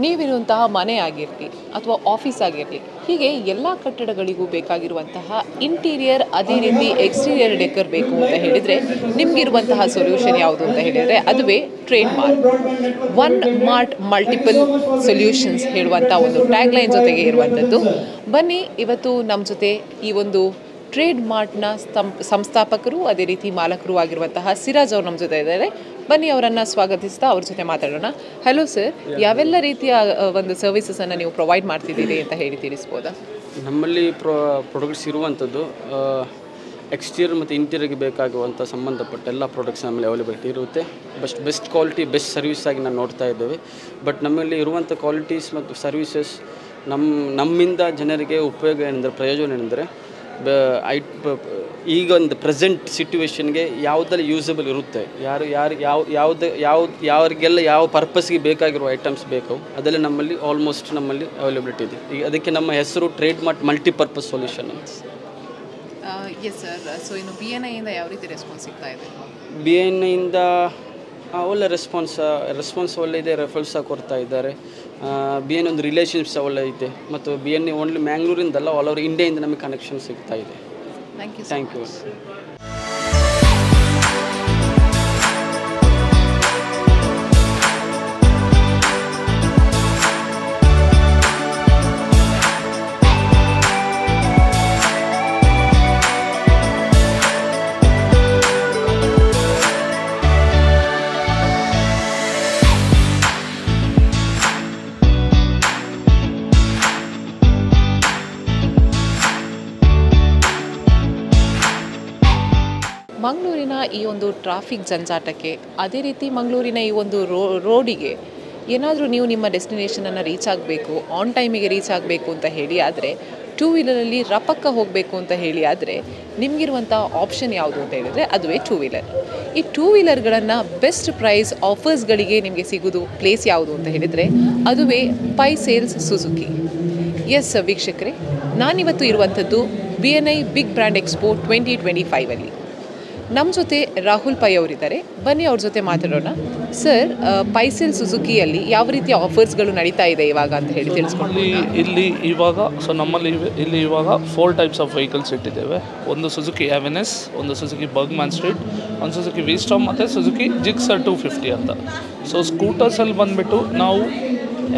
ನೀವಿರುವಂತಹ ಮನೆ ಆಗಿರಲಿ ಅಥವಾ ಆಫೀಸ್ ಆಗಿರಲಿ, ಹೀಗೆ ಎಲ್ಲ ಕಟ್ಟಡಗಳಿಗೂ ಬೇಕಾಗಿರುವಂತಹ ಇಂಟೀರಿಯರ್ ಅದೇ ರೀತಿ ಎಕ್ಸ್ಟೀರಿಯರ್ ಡೆಕರ್ ಬೇಕು ಅಂತ ಹೇಳಿದರೆ ನಿಮಗಿರುವಂತಹ ಸೊಲ್ಯೂಷನ್ ಯಾವುದು ಅಂತ ಹೇಳಿದರೆ ಅದುವೇ trade mark. One mart multiple solutions ಹೇಳುವಂಥ ಒಂದು ಟ್ಯಾಗ್ಲೈನ್ ಜೊತೆಗೆ ಇರುವಂಥದ್ದು. ಬನ್ನಿ, ಇವತ್ತು ನಮ್ಮ ಜೊತೆ ಈ ಒಂದು ಟ್ರೇಡ್ ಮಾರ್ಟ್ನ ಸಂಸ್ಥಾಪಕರು ಅದೇ ರೀತಿ ಮಾಲಕರು ಆಗಿರುವಂತಹ ಸಿರಾಜ್ ಅವರು ನಮ್ಮ ಜೊತೆ ಇದ್ದಾರೆ. ಬನ್ನಿ ಅವರನ್ನು ಸ್ವಾಗತಿಸ್ತಾ ಅವ್ರ ಜೊತೆ ಮಾತಾಡೋಣ. ಹಲೋ ಸರ್, ಯಾವೆಲ್ಲ ರೀತಿಯ ಒಂದು ಸರ್ವಿಸಸನ್ನು ನೀವು ಪ್ರೊವೈಡ್ ಮಾಡ್ತಿದ್ದೀರಿ ಅಂತ ಹೇಳಿ ತಿಳಿಸ್ಬೋದಾ? ನಮ್ಮಲ್ಲಿ ಪ್ರಾಡಕ್ಟ್ಸ್ ಇರುವಂಥದ್ದು ಎಕ್ಸ್ಟೀರಿಯರ್ ಮತ್ತು ಇಂಟೀರಿಯರ್ಗೆ ಬೇಕಾಗುವಂಥ ಸಂಬಂಧಪಟ್ಟ ಎಲ್ಲ ಪ್ರಾಡಕ್ಟ್ಸ್ ನಮ್ಮಲ್ಲಿ ಅವೈಲೇಬಿಲಿಟಿ ಇರುತ್ತೆ. ಬೆಸ್ಟ್ ಕ್ವಾಲಿಟಿ, ಬೆಸ್ಟ್ ಸರ್ವಿಸ್ ಆಗಿ ನಾವು ನೋಡ್ತಾ ಇದ್ದೇವೆ. ಬಟ್ ನಮ್ಮಲ್ಲಿ ಇರುವಂಥ ಕ್ವಾಲಿಟೀಸ್ ಮತ್ತು ಸರ್ವಿಸಸ್ ನಮ್ಮಿಂದ ಜನರಿಗೆ ಉಪಯೋಗ ಏನೆಂದರೆ, ಪ್ರಯೋಜನ ಏನೆಂದರೆ, ಈಗ ಒಂದು ಪ್ರೆಸೆಂಟ್ ಸಿಟ್ಯುವೇಷನ್ಗೆ ಯಾವುದೆಲ್ಲ ಯೂಸಬಲ್ ಇರುತ್ತೆ, ಯಾರಿಗೆಲ್ಲ ಯಾವ ಪರ್ಪಸ್ಗೆ ಬೇಕಾಗಿರೋ ಐಟಮ್ಸ್ ಬೇಕು ಅದೆಲ್ಲ ನಮ್ಮಲ್ಲಿ ಆಲ್ಮೋಸ್ಟ್ ನಮ್ಮಲ್ಲಿ ಅವೈಲೇಬಿಲಿಟಿ ಇದೆ. ಈಗ ಅದಕ್ಕೆ ನಮ್ಮ ಹೆಸರು ಟ್ರೇಡ್ ಮಾರ್ಟ್ ಮಲ್ಟಿಪರ್ಪಸ್ ಸೊಲ್ಯೂಷನ್ ಅಂತ. Yes sir. ಸೊ ಇನ್ನು BNIಯಿಂದ ಯಾವ ರೀತಿ ರೆಸ್ಪಾನ್ಸ್ ಸಿಗ್ತಾ ಇದೆ? BNIಯಿಂದ ಒಳ್ಳೆ ರೆಸ್ಪಾನ್ಸ್ ಒಳ್ಳೆ ಇದೆ, ರೆಫರೆನ್ಸ್ ಕೊಡ್ತಾ ಇದ್ದಾರೆ. BNI ಒಂದು ರಿಲೇಷನ್ಶಿಪ್ಸ್ ಒಳ್ಳೆ ಇದೆ. ಮತ್ತು BNI ಓನ್ಲಿ ಮ್ಯಾಂಗ್ಳೂರಿಂದಲ್ಲ, ಆಲ್ ಓವರ್ ಇಂಡಿಯಾಯಿಂದ ನಮಗೆ ಕನೆಕ್ಷನ್ ಸಿಗ್ತಾ ಇದೆ. Thank you. ಮಂಗಳೂರಿನ ಈ ಒಂದು ಟ್ರಾಫಿಕ್ ಜಂಜಾಟಕ್ಕೆ, ಅದೇ ರೀತಿ ಮಂಗಳೂರಿನ ಈ ಒಂದು ರೋಡಿಗೆ ಏನಾದರೂ ನೀವು ನಿಮ್ಮ ಡೆಸ್ಟಿನೇಷನನ್ನು ರೀಚ್ ಆಗಬೇಕು, ಆನ್ ಟೈಮಿಗೆ ರೀಚ್ ಆಗಬೇಕು ಅಂತ ಹೇಳಿ ಆದರೆ, ಟೂ ವೀಲರಲ್ಲಿ ರಪಕ್ಕ ಹೋಗಬೇಕು ಅಂತ ಹೇಳಿ ಆದರೆ ನಿಮಗಿರುವಂಥ ಆಪ್ಷನ್ ಯಾವುದು ಅಂತ ಹೇಳಿದರೆ ಅದುವೇ ಟೂ ವೀಲರ್. ಈ ಟೂ ವೀಲರ್ಗಳನ್ನು ಬೆಸ್ಟ್ ಪ್ರೈಸ್ ಆಫರ್ಸ್ಗಳಿಗೆ ನಿಮಗೆ ಸಿಗೋದು ಪ್ಲೇಸ್ ಯಾವುದು ಅಂತ ಹೇಳಿದರೆ ಅದುವೇ ಪೈ ಸೇಲ್ಸ್ ಸುಜುಕಿ. ಎಸ್ ವೀಕ್ಷಕರೇ, ನಾನಿವತ್ತು ಇರುವಂಥದ್ದು BNI ಬಿಗ್ ಬ್ರ್ಯಾಂಡ್ ಎಕ್ಸ್ಪೋ 2025 ನಮ್ಮ ಜೊತೆ ರಾಹುಲ್ ಪೈ ಅವರಿದ್ದಾರೆ. ಬನ್ನಿ ಅವ್ರ ಜೊತೆ ಮಾತಾಡೋಣ. ಸರ್, ಪೈಸೆಲ್ ಸುಜುಕಿಯಲ್ಲಿ ಯಾವ ರೀತಿಯ ಆಫರ್ಸ್ಗಳು ನಡೀತಾ ಇದೆ ಇವಾಗ ಅಂತ ಹೇಳಿ ತಿಳಿಸ್ಕೊಂಡು. ಇಲ್ಲಿ ಇವಾಗ ಇಲ್ಲಿ ಇವಾಗ 4 ಟೈಪ್ಸ್ ಆಫ್ ವೆಹಿಕಲ್ಸ್ ಇಟ್ಟಿದ್ದೇವೆ. ಒಂದು ಸುಜುಕಿ ಅವೆನೆಸ್, ಒಂದು ಸುಜುಕಿ ಬರ್ಗ್ಮ್ಯಾನ್ ಸ್ಟ್ರೀಟ್, ಒಂದು ಸುಜುಕಿ ವಿಸ್ಟಾಮ್ ಮತ್ತು ಸುಜುಕಿ ಜಿಕ್ಸರ್ 250 ಅಂತ. ಸೊ ಸ್ಕೂಟರ್ಸಲ್ಲಿ ಬಂದುಬಿಟ್ಟು ನಾವು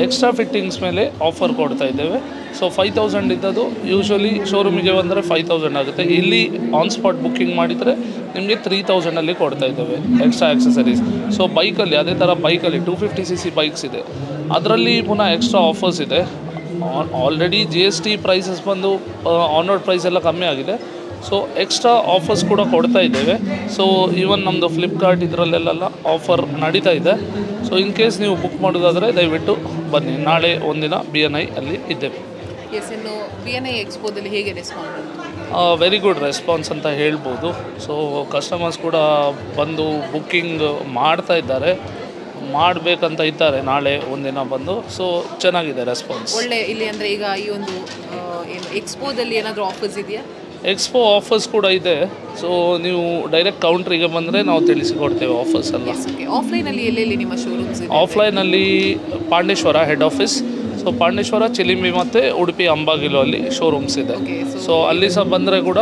ಎಕ್ಸ್ಟ್ರಾ ಫಿಟ್ಟಿಂಗ್ಸ್ ಮೇಲೆ ಆಫರ್ ಕೊಡ್ತಾ ಇದ್ದೇವೆ. ಸೊ 5000 ಇದ್ದದ್ದು ಯೂಶ್ವಲಿ ಶೋರೂಮಿಗೆ ಬಂದರೆ 5000 ಆಗುತ್ತೆ. ಇಲ್ಲಿ ಆನ್ ಸ್ಪಾಟ್ ಬುಕ್ಕಿಂಗ್ ಮಾಡಿದರೆ ನಿಮಗೆ 3000ಅಲ್ಲಿ ಕೊಡ್ತಾ ಇದ್ದೇವೆ ಎಕ್ಸ್ಟ್ರಾ ಆಕ್ಸೆಸರೀಸ್. ಸೊ ಬೈಕಲ್ಲಿ ಅದೇ ಥರ ಬೈಕಲ್ಲಿ 250cc ಬೈಕ್ಸ್ ಇದೆ, ಅದರಲ್ಲಿ ಪುನಃ ಎಕ್ಸ್ಟ್ರಾ ಆಫರ್ಸ್ ಇದೆ. ಆಲ್ರೆಡಿ GST ಪ್ರೈಸಸ್ ಬಂದು ಆನ್ ರೋಡ್ ಪ್ರೈಸ್ ಎಲ್ಲ ಕಮ್ಮಿ ಆಗಿದೆ. ಸೊ ಎಕ್ಸ್ಟ್ರಾ ಆಫರ್ಸ್ ಕೂಡ ಕೊಡ್ತಾ ಇದ್ದೇವೆ. ಸೊ ಈವನ್ ನಮ್ಮದು ಫ್ಲಿಪ್ಕಾರ್ಟ್ ಇದರಲ್ಲೆಲ್ಲ ಆಫರ್ ನಡೀತಾ ಇದೆ. ಸೊ ಇನ್ ಕೇಸ್ ನೀವು ಬುಕ್ ಮಾಡೋದಾದರೆ ದಯವಿಟ್ಟು ಬನ್ನಿ. ನಾಳೆ ಒಂದಿನ BNI ಅಲ್ಲಿ ಇದ್ದೇವೆ. ಎಸ್, ಇನ್ನು BNI ಎಕ್ಸ್ಪೋದಲ್ಲಿ ಹೇಗೆ ರೆಸ್ಪಾನ್ಸ್? ವೆರಿ ಗುಡ್ ರೆಸ್ಪಾನ್ಸ್ ಅಂತ ಹೇಳ್ಬೋದು. ಸೊ ಕಸ್ಟಮರ್ಸ್ ಕೂಡ ಬಂದು ಬುಕ್ಕಿಂಗ್ ಮಾಡ್ತಾ ಇದ್ದಾರೆ, ಮಾಡಬೇಕಂತ ಇದ್ದಾರೆ ನಾಳೆ ಒಂದಿನ ಬಂದು. ಸೊ ಚೆನ್ನಾಗಿದೆ ರೆಸ್ಪಾನ್ಸ್. ಒಳ್ಳೆ ಇಲ್ಲಿ ಅಂದರೆ ಈಗ ಈ ಒಂದು ಏನು ಎಕ್ಸ್ಪೋದಲ್ಲಿ ಏನಾದರೂ ಆಫರ್ಸ್ ಇದೆಯಾ? ಎಕ್ಸ್ಪೋ ಆಫರ್ಸ್ ಕೂಡ ಇದೆ. ಸೊ ನೀವು ಡೈರೆಕ್ಟ್ ಕೌಂಟ್ರಿಗೆ ಬಂದರೆ ನಾವು ತಿಳಿಸಿಕೊಡ್ತೇವೆ ಆಫರ್ಸ್ ಎಲ್ಲ. ಆಫ್ಲೈನಲ್ಲಿ ಎಲ್ಲೆಲ್ಲಿ ನಿಮ್ಮ ಶೋರೂಮ್ಸ್? ಆಫ್ಲೈನಲ್ಲಿ Pandeshwara head office, so Pandeshwara, Chilimbi ಮತ್ತು ಉಡುಪಿ ಅಂಬಾಗಿಲು ಅಲ್ಲಿ ಶೋರೂಮ್ಸ್ ಇದೆ. ಸೊ ಅಲ್ಲಿ ಸಹ ಬಂದರೆ ಕೂಡ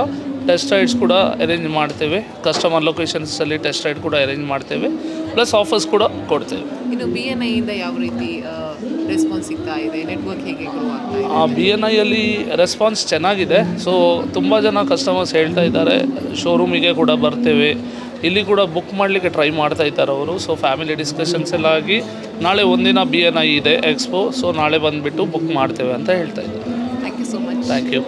ಟೆಸ್ಟ್ ರೈಡ್ಸ್ ಕೂಡ ಅರೇಂಜ್ ಮಾಡ್ತೇವೆ. ಕಸ್ಟಮರ್ ಲೊಕೇಶನ್ಸಲ್ಲಿ ಟೆಸ್ಟ್ ರೈಡ್ ಕೂಡ ಅರೇಂಜ್ ಮಾಡ್ತೇವೆ, ಪ್ಲಸ್ ಆಫರ್ಸ್ ಕೂಡ ಕೊಡ್ತೇವೆ. ಇನ್ನು BNIಯಿಂದ ಯಾವ ರೀತಿ ರೆಸ್ಪಾನ್ಸ್ ಸಿಗ್ತಾ ಇದೆ? ನೆಟ್ವರ್ಕ್ ಹೇಗೆ ಗ್ರೋ ಆಗ್ತಾ ಇದೆ? BNIಯಲ್ಲಿ ರೆಸ್ಪಾನ್ಸ್ ಚೆನ್ನಾಗಿದೆ. ಸೊ ತುಂಬ ಜನ ಕಸ್ಟಮರ್ಸ್ ಹೇಳ್ತಾ ಇದ್ದಾರೆ ಶೋರೂಮಿಗೆ ಕೂಡ ಬರ್ತೇವೆ, ಇಲ್ಲಿ ಕೂಡ ಬುಕ್ ಮಾಡಲಿಕ್ಕೆ ಟ್ರೈ ಮಾಡ್ತಾ ಇದ್ದಾರೆ ಅವರು. ಸೊ ಫ್ಯಾಮಿಲಿ ಡಿಸ್ಕಷನ್ಸ್ ಎಲ್ಲ ಆಗಿ ನಾಳೆ ಒಂದಿನ BNI ಇದೆ ಎಕ್ಸ್ಪೋ. ಸೊ ನಾಳೆ ಬಂದುಬಿಟ್ಟು ಬುಕ್ ಮಾಡ್ತೇವೆ ಅಂತ ಹೇಳ್ತಾ ಇದ್ದಾರೆ. Thank you so much. Thank you.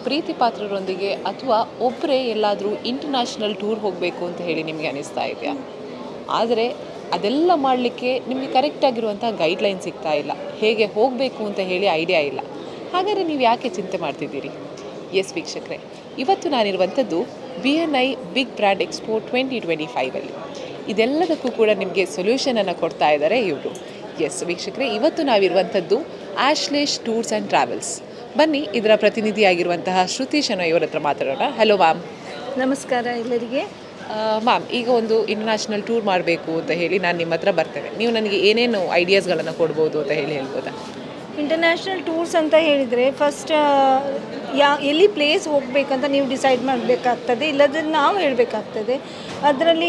ಪ್ರೀತಿ ಪಾತ್ರರೊಂದಿಗೆ ಅಥವಾ ಒಬ್ಬರೇ ಎಲ್ಲಾದರೂ ಇಂಟರ್ನ್ಯಾಷನಲ್ ಟೂರ್ ಹೋಗಬೇಕು ಅಂತ ಹೇಳಿ ನಿಮಗೆ ಅನಿಸ್ತಾ ಇದೆಯಾ? ಆದರೆ ಅದೆಲ್ಲ ಮಾಡಲಿಕ್ಕೆ ನಿಮಗೆ ಕರೆಕ್ಟಾಗಿರುವಂಥ ಗೈಡ್ಲೈನ್ ಸಿಗ್ತಾ ಇಲ್ಲ, ಹೇಗೆ ಹೋಗಬೇಕು ಅಂತ ಹೇಳಿ ಐಡಿಯಾ ಇಲ್ಲ. ಹಾಗಾದರೆ ನೀವು ಯಾಕೆ ಚಿಂತೆ ಮಾಡ್ತಿದ್ದೀರಿ? ಎಸ್ ವೀಕ್ಷಕರೇ, ಇವತ್ತು ನಾನಿರುವಂಥದ್ದು BNI ಬಿಗ್ ಬ್ರ್ಯಾಂಡ್ ಎಕ್ಸ್ಪೋ 2025 ಇದೆಲ್ಲದಕ್ಕೂ ಕೂಡ ನಿಮಗೆ ಸೊಲ್ಯೂಷನನ್ನು ಕೊಡ್ತಾ ಇದ್ದಾರೆ ಇವರು. ಎಸ್ ವೀಕ್ಷಕರೇ, ಇವತ್ತು ನಾವಿರುವಂಥದ್ದು ಆಶ್ಲೇಷ್ ಟೂರ್ಸ್ ಆ್ಯಂಡ್ ಟ್ರಾವೆಲ್ಸ್. ಬನ್ನಿ ಇದರ ಪ್ರತಿನಿಧಿಯಾಗಿರುವಂತಹ ಶ್ರುತಿ ಶೆಣೈ ಇವರ ಹತ್ರ ಮಾತಾಡೋಣ. Hello ma'am. ನಮಸ್ಕಾರ ಎಲ್ಲರಿಗೆ. ಮ್ಯಾಮ್, ಈಗ ಒಂದು ಇಂಟರ್ನ್ಯಾಷನಲ್ ಟೂರ್ ಮಾಡಬೇಕು ಅಂತ ಹೇಳಿ ನಾನು ನಿಮ್ಮ ಹತ್ರ ಬರ್ತೇನೆ. ನೀವು ನನಗೆ ಏನೇನು ಐಡಿಯಾಸ್ಗಳನ್ನು ಕೊಡ್ಬೋದು ಅಂತ ಹೇಳ್ಬೋದಾ? ಇಂಟರ್ನ್ಯಾಷನಲ್ ಟೂರ್ಸ್ ಅಂತ ಹೇಳಿದರೆ ಫಸ್ಟ್ ಎಲ್ಲಿ ಪ್ಲೇಸ್ ಹೋಗಬೇಕಂತ ನೀವು ಡಿಸೈಡ್ ಮಾಡಬೇಕಾಗ್ತದೆ, ಇಲ್ಲದ್ರೆ ನಾವು ಹೇಳಬೇಕಾಗ್ತದೆ. ಅದರಲ್ಲಿ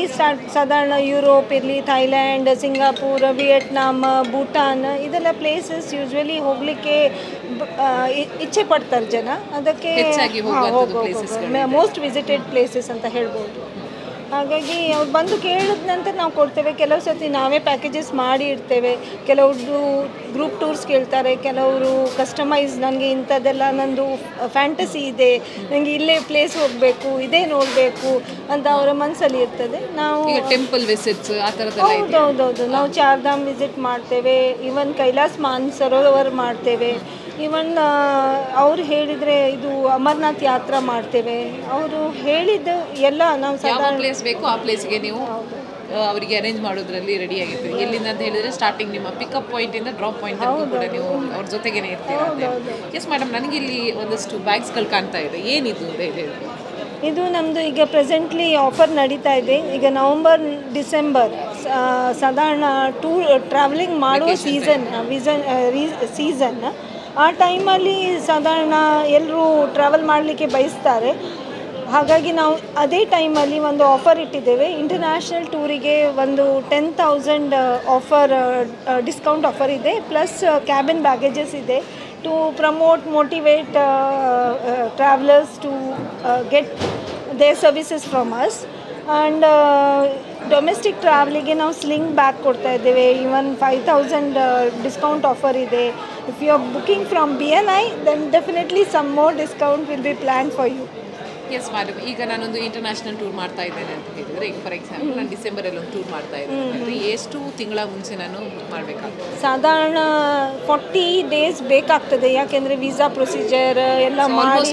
ಸಾಧಾರಣ ಯುರೋಪ್ ಇರಲಿ, ಥೈಲ್ಯಾಂಡ್, ಸಿಂಗಾಪುರ್, ವಿಯೆಟ್ನಾಮ್, ಭೂಟಾನ್ ಇದೆಲ್ಲ ಪ್ಲೇಸಸ್ ಯೂಶ್ವಲಿ ಹೋಗಲಿಕ್ಕೆ ಇಚ್ಛೆ ಪಡ್ತಾರೆ ಜನ. ಅದಕ್ಕೆ ಮೋಸ್ಟ್ ವಿಸಿಟೆಡ್ ಪ್ಲೇಸಸ್ ಅಂತ ಹೇಳ್ಬೋದು. ಹಾಗಾಗಿ ಅವ್ರು ಬಂದು ಕೇಳಿದ ನಂತರ ನಾವು ಕೊಡ್ತೇವೆ. ಕೆಲವು ಸರ್ತಿ ನಾವೇ ಪ್ಯಾಕೇಜಸ್ ಮಾಡಿ ಇಡ್ತೇವೆ. ಕೆಲವರು ಗ್ರೂಪ್ ಟೂರ್ಸ್ ಕೇಳ್ತಾರೆ, ಕೆಲವರು ಕಸ್ಟಮೈಸ್ ನನಗೆ ಇಂಥದ್ದೆಲ್ಲ ನಂದು ಫ್ಯಾಂಟಸಿ ಇದೆ, ನನಗೆ ಇಲ್ಲೇ ಪ್ಲೇಸ್ ಹೋಗಬೇಕು, ಇದೇ ನೋಡಬೇಕು ಅಂತ ಅವರ ಮನಸ್ಸಲ್ಲಿ ಇರ್ತದೆ. ನಾವು ಟೆಂಪಲ್ ವಿಸಿಟ್ಸ್ ಆ ಥರದ್ದು ಹೌದೌದೌದು, ನಾವು ಚಾರ್ಧಾಮ್ ವಿಸಿಟ್ ಮಾಡ್ತೇವೆ, ಈವನ್ ಕೈಲಾಸ್ ಮಾನಸರೋವರ್ ಮಾಡ್ತೇವೆ, ಈವನ್ ಅವ್ರು ಹೇಳಿದರೆ ಇದು ಅಮರನಾಥ್ ಯಾತ್ರಾ ಮಾಡ್ತೇವೆ. ಅವರು ಹೇಳಿದ್ದು ಎಲ್ಲ ನಾವು ಸಾಧಾರಣ ಪ್ಲೇಸ್ ಬೇಕು ಆ ಪ್ಲೇಸ್ಗೆ ನೀವು ಅವರಿಗೆ ಅರೇಂಜ್ ಮಾಡೋದ್ರಲ್ಲಿ ರೆಡಿ ಆಗಿರ್ತೀವಿ. ಎಲ್ಲಿಂದ ಅಂತ ಹೇಳಿದರೆ ಸ್ಟಾರ್ಟಿಂಗ್ ನಿಮ್ಮ ಪಿಕಪ್ ಪಾಯಿಂಟಿಂದ ಡ್ರಾಪ್ ಪಾಯಿಂಟ್ ಕೂಡ ನೀವು ಅವ್ರ ಜೊತೆಗೇನೆ ಇರ್ತೀರಾ. ಎಸ್ ಮೇಡಮ್, ನನಗೆ ಇಲ್ಲಿ ಒಂದಷ್ಟು ಬ್ಯಾಗ್ಸ್ಗಳು ಕಾಣ್ತಾ ಇದೆ, ಏನಿದು ಅಂತ ಹೇಳಿ? ಇದು ನಮ್ಮದು ಈಗ ಪ್ರೆಸೆಂಟ್ಲಿ ಆಫರ್ ನಡೀತಾ ಇದೆ. ಈಗ ನವಂಬರ್ ಡಿಸೆಂಬರ್ ಸಾಧಾರಣ ಟ್ರಾವೆಲಿಂಗ್ ಮಾಡುವ ಸೀಸನ್ ಆ ಟೈಮಲ್ಲಿ ಸಾಧಾರಣ ಎಲ್ಲರೂ ಟ್ರಾವೆಲ್ ಮಾಡಲಿಕ್ಕೆ ಬಯಸ್ತಾರೆ. ಹಾಗಾಗಿ ನಾವು ಅದೇ ಟೈಮಲ್ಲಿ ಒಂದು ಆಫರ್ ಇಟ್ಟಿದ್ದೇವೆ. ಇಂಟರ್ನ್ಯಾಷನಲ್ ಟೂರಿಗೆ ಒಂದು 10,000 ಆಫರ್, ಡಿಸ್ಕೌಂಟ್ ಆಫರ್ ಇದೆ. ಪ್ಲಸ್ ಕ್ಯಾಬಿನ್ ಬ್ಯಾಗೇಜಸ್ ಇದೆ to promote, motivate travellers to get their services from us. And domestic ಟ್ರಾವೆಲಿಗೆ ನಾವು ಸ್ಲಿಂಗ್ ಬ್ಯಾಗ್ ಕೊಡ್ತಾ ಇದ್ದೇವೆ. ಈವನ್ 5,000 ಡಿಸ್ಕೌಂಟ್ ಆಫರ್ ಇದೆ. If you are booking from BNI, then definitely some more discount will be planned for you. Yes madam, ಈಗ ನಾನೊಂದು international tour ಮಾಡ್ತಾ ಇದ್ದೇನೆ ಅಂತ ಹೇಳಿದರೆ, ಈಗ ಫಾರ್ ಎಕ್ಸಾಂಪಲ್ ನಾನು ಡಿಸೆಂಬರಲ್ಲಿ ಒಂದು ಟೂರ್ ಮಾಡ್ತಾ ಇದ್ದೇನೆ, ಎಷ್ಟು ತಿಂಗಳ ಮುಂಚೆ ನಾನು ಬುಕ್ ಮಾಡಬೇಕಾಗ್ತದೆ? ಸಾಧಾರಣ 40 days ಬೇಕಾಗ್ತದೆ. ಯಾಕೆಂದರೆ ವೀಸಾ ಪ್ರೊಸೀಜರ್ ಎಲ್ಲ ಮಾಡಿ.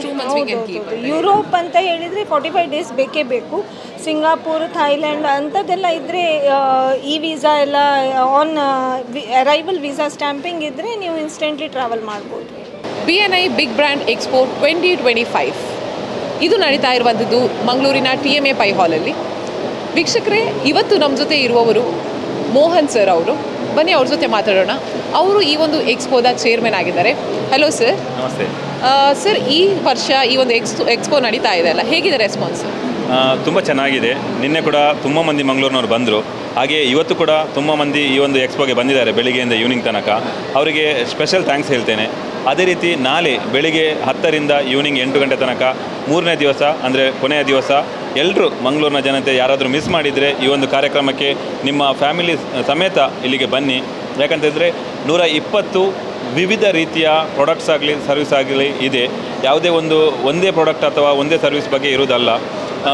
ಯುರೋಪ್ ಅಂತ ಹೇಳಿದರೆ 45 days ಬೇಕೇ ಬೇಕು. ಸಿಂಗಾಪುರ್, ಥೈಲ್ಯಾಂಡ್ ಅಂಥದ್ದೆಲ್ಲ ಇದ್ದರೆ ಈ ವೀಸಾ ಎಲ್ಲ ಆನ್ ಅರೈವಲ್ ವೀಸಾ ಸ್ಟ್ಯಾಂಪಿಂಗ್ ಇದ್ದರೆ ನೀವು ಇನ್ಸ್ಟೆಂಟ್ಲಿ ಟ್ರಾವೆಲ್ ಮಾಡ್ಬೋದು. BNI ಬಿಗ್ ಬ್ರ್ಯಾಂಡ್ ಎಕ್ಸ್ಪೋ 2025 ಇದು ನಡೀತಾ ಇರುವಂಥದ್ದು ಮಂಗಳೂರಿನ TMA ಪೈ ಹಾಲಲ್ಲಿ. ವೀಕ್ಷಕರೇ, ಇವತ್ತು ನಮ್ಮ ಜೊತೆ ಇರುವವರು ಮೋಹನ್ ಸರ್ ಅವರು. ಬನ್ನಿ ಅವ್ರ ಜೊತೆ ಮಾತಾಡೋಣ. ಅವರು ಈ ಒಂದು ಎಕ್ಸ್ಪೋದ ಚೇರ್ಮನ್ ಆಗಿದ್ದಾರೆ. Hello sir. ನಮಸ್ತೆ ಸರ್. ಈ ವರ್ಷ ಈ ಒಂದು ಎಕ್ಸ್ಪೋ ನಡೀತಾ ಇದೆ ಅಲ್ಲ, ಹೇಗಿದೆ ರೆಸ್ಪಾನ್ಸ್? ತುಂಬ ಚೆನ್ನಾಗಿದೆ. ನಿನ್ನೆ ಕೂಡ ತುಂಬ ಮಂದಿ ಮಂಗಳೂರಿನವ್ರು ಬಂದರು. ಹಾಗೆ ಇವತ್ತು ಕೂಡ ತುಂಬ ಮಂದಿ ಈ ಒಂದು ಎಕ್ಸ್ಪೋಗೆ ಬಂದಿದ್ದಾರೆ, ಬೆಳಿಗ್ಗೆಯಿಂದ ಈವ್ನಿಂಗ್ ತನಕ. ಅವರಿಗೆ ಸ್ಪೆಷಲ್ ಥ್ಯಾಂಕ್ಸ್ ಹೇಳ್ತೇನೆ. ಅದೇ ರೀತಿ ನಾಳೆ ಬೆಳಿಗ್ಗೆ 10ರಿಂದ ಈವ್ನಿಂಗ್ 8 ಗಂಟೆ ತನಕ 3ನೇ ದಿವಸ ಅಂದರೆ ಕೊನೆಯ ದಿವಸ ಎಲ್ಲರೂ ಮಂಗಳೂರಿನ ಜನತೆ ಯಾರಾದರೂ ಮಿಸ್ ಮಾಡಿದರೆ ಈ ಒಂದು ಕಾರ್ಯಕ್ರಮಕ್ಕೆ ನಿಮ್ಮ ಫ್ಯಾಮಿಲಿ ಸಮೇತ ಇಲ್ಲಿಗೆ ಬನ್ನಿ. ಯಾಕಂತಂದರೆ 120 ವಿವಿಧ ರೀತಿಯ ಪ್ರಾಡಕ್ಟ್ಸ್ ಆಗಲಿ ಸರ್ವಿಸ್ ಆಗಲಿ ಇದೆ. ಯಾವುದೇ ಒಂದೇ ಪ್ರಾಡಕ್ಟ್ ಅಥವಾ ಒಂದೇ ಸರ್ವಿಸ್ ಬಗ್ಗೆ ಇರೋದಲ್ಲ.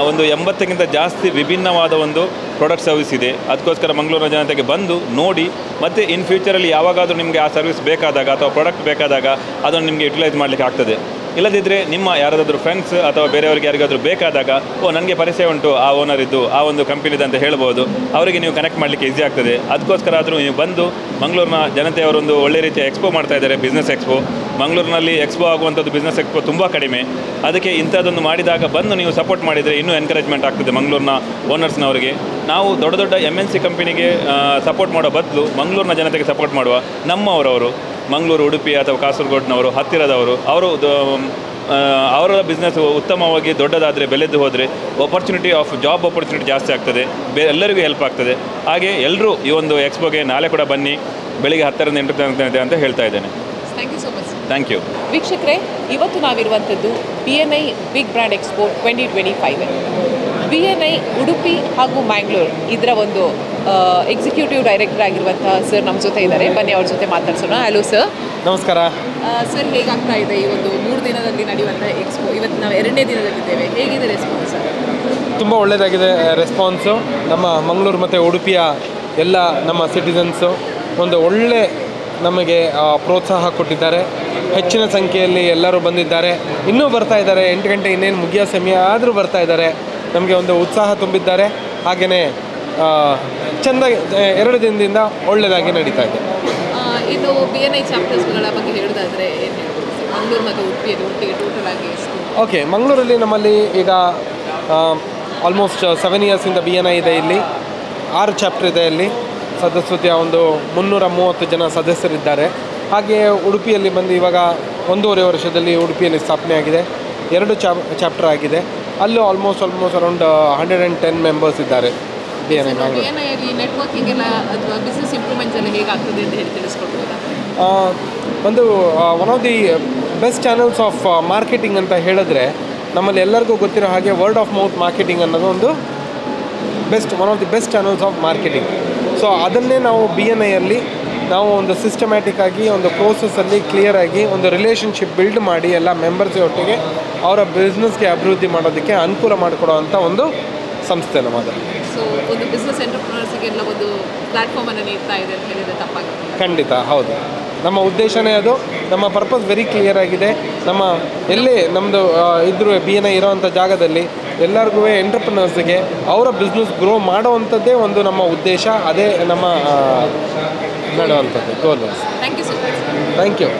ಒಂದು 80ಕ್ಕಿಂತ ಜಾಸ್ತಿ ವಿಭಿನ್ನವಾದ ಒಂದು ಪ್ರಾಡಕ್ಟ್ ಸರ್ವಿಸ್ ಇದೆ. ಅದಕ್ಕೋಸ್ಕರ ಮಂಗಳೂರಿನ ಜನತೆಗೆ ಬಂದು ನೋಡಿ, ಮತ್ತು ಇನ್ ಫ್ಯೂಚರಲ್ಲಿ ಯಾವಾಗಾದರೂ ನಿಮಗೆ ಆ ಸರ್ವಿಸ್ ಬೇಕಾದಾಗ ಅಥವಾ ಪ್ರಾಡಕ್ಟ್ ಬೇಕಾದಾಗ ಅದನ್ನು ನಿಮಗೆ ಯುಟಿಲೈಸ್ ಮಾಡಲಿಕ್ಕೆ ಆಗ್ತದೆ. ಇಲ್ಲದಿದ್ದರೆ ನಿಮ್ಮ ಯಾರಾದರೂ ಫ್ರೆಂಡ್ಸ್ ಅಥವಾ ಬೇರೆಯವರಿಗೆ ಯಾರಿಗಾದರೂ ಬೇಕಾದಾಗ, ನನಗೆ ಪರಿಚಯ ಉಂಟು ಆ ಓನರ್ ಇದ್ದು ಆ ಒಂದು ಕಂಪನಿದು ಅಂತ ಹೇಳ್ಬೋದು. ಅವರಿಗೆ ನೀವು ಕನೆಕ್ಟ್ ಮಾಡಲಿಕ್ಕೆ ಈಸಿ ಆಗ್ತದೆ. ಅದಕ್ಕೋಸ್ಕರ ಆದರೂ ನೀವು ಬಂದು ಮಂಗಳೂರಿನ ಜನತೆಯವರೊಂದು ಒಳ್ಳೆ ರೀತಿಯ ಎಕ್ಸ್ಪೋ ಮಾಡ್ತಾ ಇದ್ದಾರೆ, ಬಿಸ್ನೆಸ್ ಎಕ್ಸ್ಪೋ. ಮಂಗಳೂರಿನಲ್ಲಿ ಎಕ್ಸ್ಪೋ ಆಗುವಂಥದ್ದು ಬಿಸ್ನೆಸ್ ಎಕ್ಸ್ಪೋ ತುಂಬ ಕಡಿಮೆ. ಅದಕ್ಕೆ ಇಂಥದ್ದೊಂದು ಮಾಡಿದಾಗ ಬಂದು ನೀವು ಸಪೋರ್ಟ್ ಮಾಡಿದರೆ ಇನ್ನೂ ಎನ್ಕರೇಜ್ಮೆಂಟ್ ಆಗ್ತದೆ ಮಂಗಳೂರಿನ ಓನರ್ಸ್ನವರಿಗೆ. ನಾವು ದೊಡ್ಡ ದೊಡ್ಡ MNC ಕಂಪನಿಗೆ ಸಪೋರ್ಟ್ ಮಾಡೋ ಬದಲು ಮಂಗಳೂರಿನ ಜನತೆಗೆ ಸಪೋರ್ಟ್ ಮಾಡುವ. ನಮ್ಮವರವರು ಮಂಗಳೂರು, ಉಡುಪಿ ಅಥವಾ ಕಾಸರಗೋಡಿನವರು, ಹತ್ತಿರದವರು, ಅವರ ಬಿಸ್ನೆಸ್ ಉತ್ತಮವಾಗಿ ದೊಡ್ಡದಾದರೆ, ಬೆಳೆದು ಹೋದರೆ ಜಾಬ್ ಆಪರ್ಚುನಿಟಿ ಜಾಸ್ತಿ ಆಗ್ತದೆ, ಎಲ್ಲರಿಗೂ ಹೆಲ್ಪ್ ಆಗ್ತದೆ. ಹಾಗೆ ಎಲ್ಲರೂ ಈ ಒಂದು ಎಕ್ಸ್ಪೋಗೆ ನಾಳೆ ಕೂಡ ಬನ್ನಿ, ಬೆಳಿಗ್ಗೆ 10ರಿಂದ 8 ಗಂಟೆ ಅಂತ ಹೇಳ್ತಾ ಇದ್ದೇನೆ. Thank you so much. Thank you. ವೀಕ್ಷಕರೇ, ಇವತ್ತು ನಾವಿರುವಂಥದ್ದು BNI big brand expo 2025. BNI Udupi ಹಾಗೂ ಮ್ಯಾಂಗ್ಳೂರು ಇದರ ಒಂದು ಎಕ್ಸಿಕ್ಯೂಟಿವ್ ಡೈರೆಕ್ಟರ್ ಆಗಿರುವಂತಹ ಸರ್ ನಮ್ಮ ಜೊತೆ ಇದ್ದಾರೆ. ಬನ್ನಿ ಅವ್ರ ಜೊತೆ ಮಾತಾಡ್ಸೋಣ. Hello sir. ನಮಸ್ಕಾರ ಸರ್. ಹೇಗಾಗ್ತಾ ಇದೆ ಈ ಒಂದು 3 ದಿನದಲ್ಲಿ ನಡೆಯುವಂಥ ಎಕ್ಸ್ಪೋ? ಇವತ್ತು ನಾವು 2ನೇ ದಿನದಲ್ಲಿದ್ದೇವೆ. ಹೇಗಿದೆ ರೆಸ್ಪಾನ್ಸ್? ತುಂಬ ಒಳ್ಳೆಯದಾಗಿದೆ ರೆಸ್ಪಾನ್ಸು. ನಮ್ಮ ಮಂಗಳೂರು ಮತ್ತು ಉಡುಪಿಯ ಎಲ್ಲ ನಮ್ಮ ಸಿಟಿಸನ್ಸು ಒಂದು ಒಳ್ಳೆ ನಮಗೆ ಪ್ರೋತ್ಸಾಹ ಕೊಟ್ಟಿದ್ದಾರೆ. ಹೆಚ್ಚಿನ ಸಂಖ್ಯೆಯಲ್ಲಿ ಎಲ್ಲರೂ ಬಂದಿದ್ದಾರೆ, ಇನ್ನೂ ಬರ್ತಾ ಇದ್ದಾರೆ. 8 ಗಂಟೆ ಇನ್ನೇನು ಮುಗಿಯೋ ಸಮಯ ಆದರೂ ಬರ್ತಾ ಇದ್ದಾರೆ. ನಮಗೆ ಒಂದು ಉತ್ಸಾಹ ತುಂಬಿದ್ದಾರೆ. ಹಾಗೆಯೇ ಚೆಂದ 2 ದಿನದಿಂದ ಒಳ್ಳೆಯದಾಗಿ ನಡೀತಾ ಇದೆ. ಇದು BNI ಚಾಪ್ಟರ್ಸ್ಗಳ ಬಗ್ಗೆ ಹೇಳೋದಾದರೆ ಏನು ಹೇಳ್ಬೋದು? ಮಂಗಳೂರು ಮತ್ತು ಉಡುಪಿಯಲ್ಲಿ ಒಟ್ಟಿಗೆ ಟೋಟಲ್ ಆಗಿ ಎಷ್ಟು? ಓಕೆ, ಮಂಗಳೂರಲ್ಲಿ ನಮ್ಮಲ್ಲಿ ಈಗ ಆಲ್ಮೋಸ್ಟ್ 7 ಇಯರ್ಸಿಂದ BNI ಇದೆ. ಇಲ್ಲಿ 6 ಚಾಪ್ಟರ್ ಇದೆ. ಇಲ್ಲಿ ಸದಸ್ಯತೆಯ ಒಂದು 330 ಜನ ಸದಸ್ಯರಿದ್ದಾರೆ. ಹಾಗೆಯೇ ಉಡುಪಿಯಲ್ಲಿ ಬಂದು ಇವಾಗ 1.5 ವರ್ಷದಲ್ಲಿ ಉಡುಪಿಯಲ್ಲಿ ಸ್ಥಾಪನೆ ಆಗಿದೆ. 2 ಚಾಪ್ಟರ್ ಆಗಿದೆ. ಅಲ್ಲೂ ಆಲ್ಮೋಸ್ಟ್ ಅರೌಂಡ್ 110 ಮೆಂಬರ್ಸ್ ಇದ್ದಾರೆ BNI ಮಂಗಳೂರು. BNIಯಲ್ಲಿ ನೆಟ್ವರ್ಕಿಂಗ್ ಎಲ್ಲ ಅಥವಾ ಬಿಸ್ನೆಸ್ ಇಂಪ್ರೂವ್ಮೆಂಟ್ಸ್ ಎಲ್ಲ ಹೇಗಾಗ್ತದೆ ಅಂತ ಹೇಳಿ ತಿಳಿಸ್ಕೊಡ್ಬೋದಾ? ಒಂದು one of the best channels of marketing ಅಂತ ಹೇಳಿದ್ರೆ ನಮ್ಮಲ್ಲಿ ಎಲ್ಲರಿಗೂ ಗೊತ್ತಿರೋ ಹಾಗೆ ವರ್ಡ್ ಆಫ್ ಮೌತ್ ಮಾರ್ಕೆಟಿಂಗ್ ಅನ್ನೋದು ಒಂದು one of the best channels of marketing. So ಅದನ್ನೇ ನಾವು BNIಯಲ್ಲಿ ನಾವು ಒಂದು ಸಿಸ್ಟಮ್ಯಾಟಿಕ್ ಆಗಿ ಒಂದು ಪ್ರೋಸೆಸ್ಸಲ್ಲಿ ಕ್ಲಿಯರಾಗಿ ಒಂದು ರಿಲೇಷನ್ಶಿಪ್ ಬಿಲ್ಡ್ ಮಾಡಿ ಎಲ್ಲ ಮೆಂಬರ್ಸ್ ಒಟ್ಟಿಗೆ ಅವರ ಬಿಸ್ನೆಸ್ಗೆ ಅಭಿವೃದ್ಧಿ ಮಾಡೋದಕ್ಕೆ ಅನುಕೂಲ ಮಾಡಿಕೊಡುವಂಥ ಒಂದು ಸಂಸ್ಥೆ ನಮ್ಮದು. ಸೊ ಒಂದು ಬಿಸ್ನೆಸ್ ಎಂಟರ್ಪ್ರಿನರ್ಸ್ಗೆಲ್ಲ ಒಂದು ಪ್ಲಾಟ್ಫಾರ್ಮನ್ನು ನೀಡ್ತಾ ಇದೆ ಅಂತ ಹೇಳಿದರೆ ತಪ್ಪಾಗುತ್ತೆ? ಖಂಡಿತ ಹೌದು. ನಮ್ಮ ಉದ್ದೇಶನೇ ಅದು. ನಮ್ಮ ಪರ್ಪಸ್ ವೆರಿ ಕ್ಲಿಯರ್ ಆಗಿದೆ. ನಮ್ಮ ಎಲ್ಲೇ ನಮ್ಮದು ಇದ್ರೂ BNI ಇರೋವಂಥ ಜಾಗದಲ್ಲಿ ಎಲ್ಲರಿಗೂ ಎಂಟರ್ಪ್ರಿನರ್ಸ್ಗೆ ಅವರ ಬಿಸ್ನೆಸ್ ಗ್ರೋ ಮಾಡೋವಂಥದ್ದೇ ಒಂದು ನಮ್ಮ ಉದ್ದೇಶ. ಅದೇ ನಮ್ಮ ನಡೆಯುವಂಥದ್ದು goal. Thank you so much. Thank you.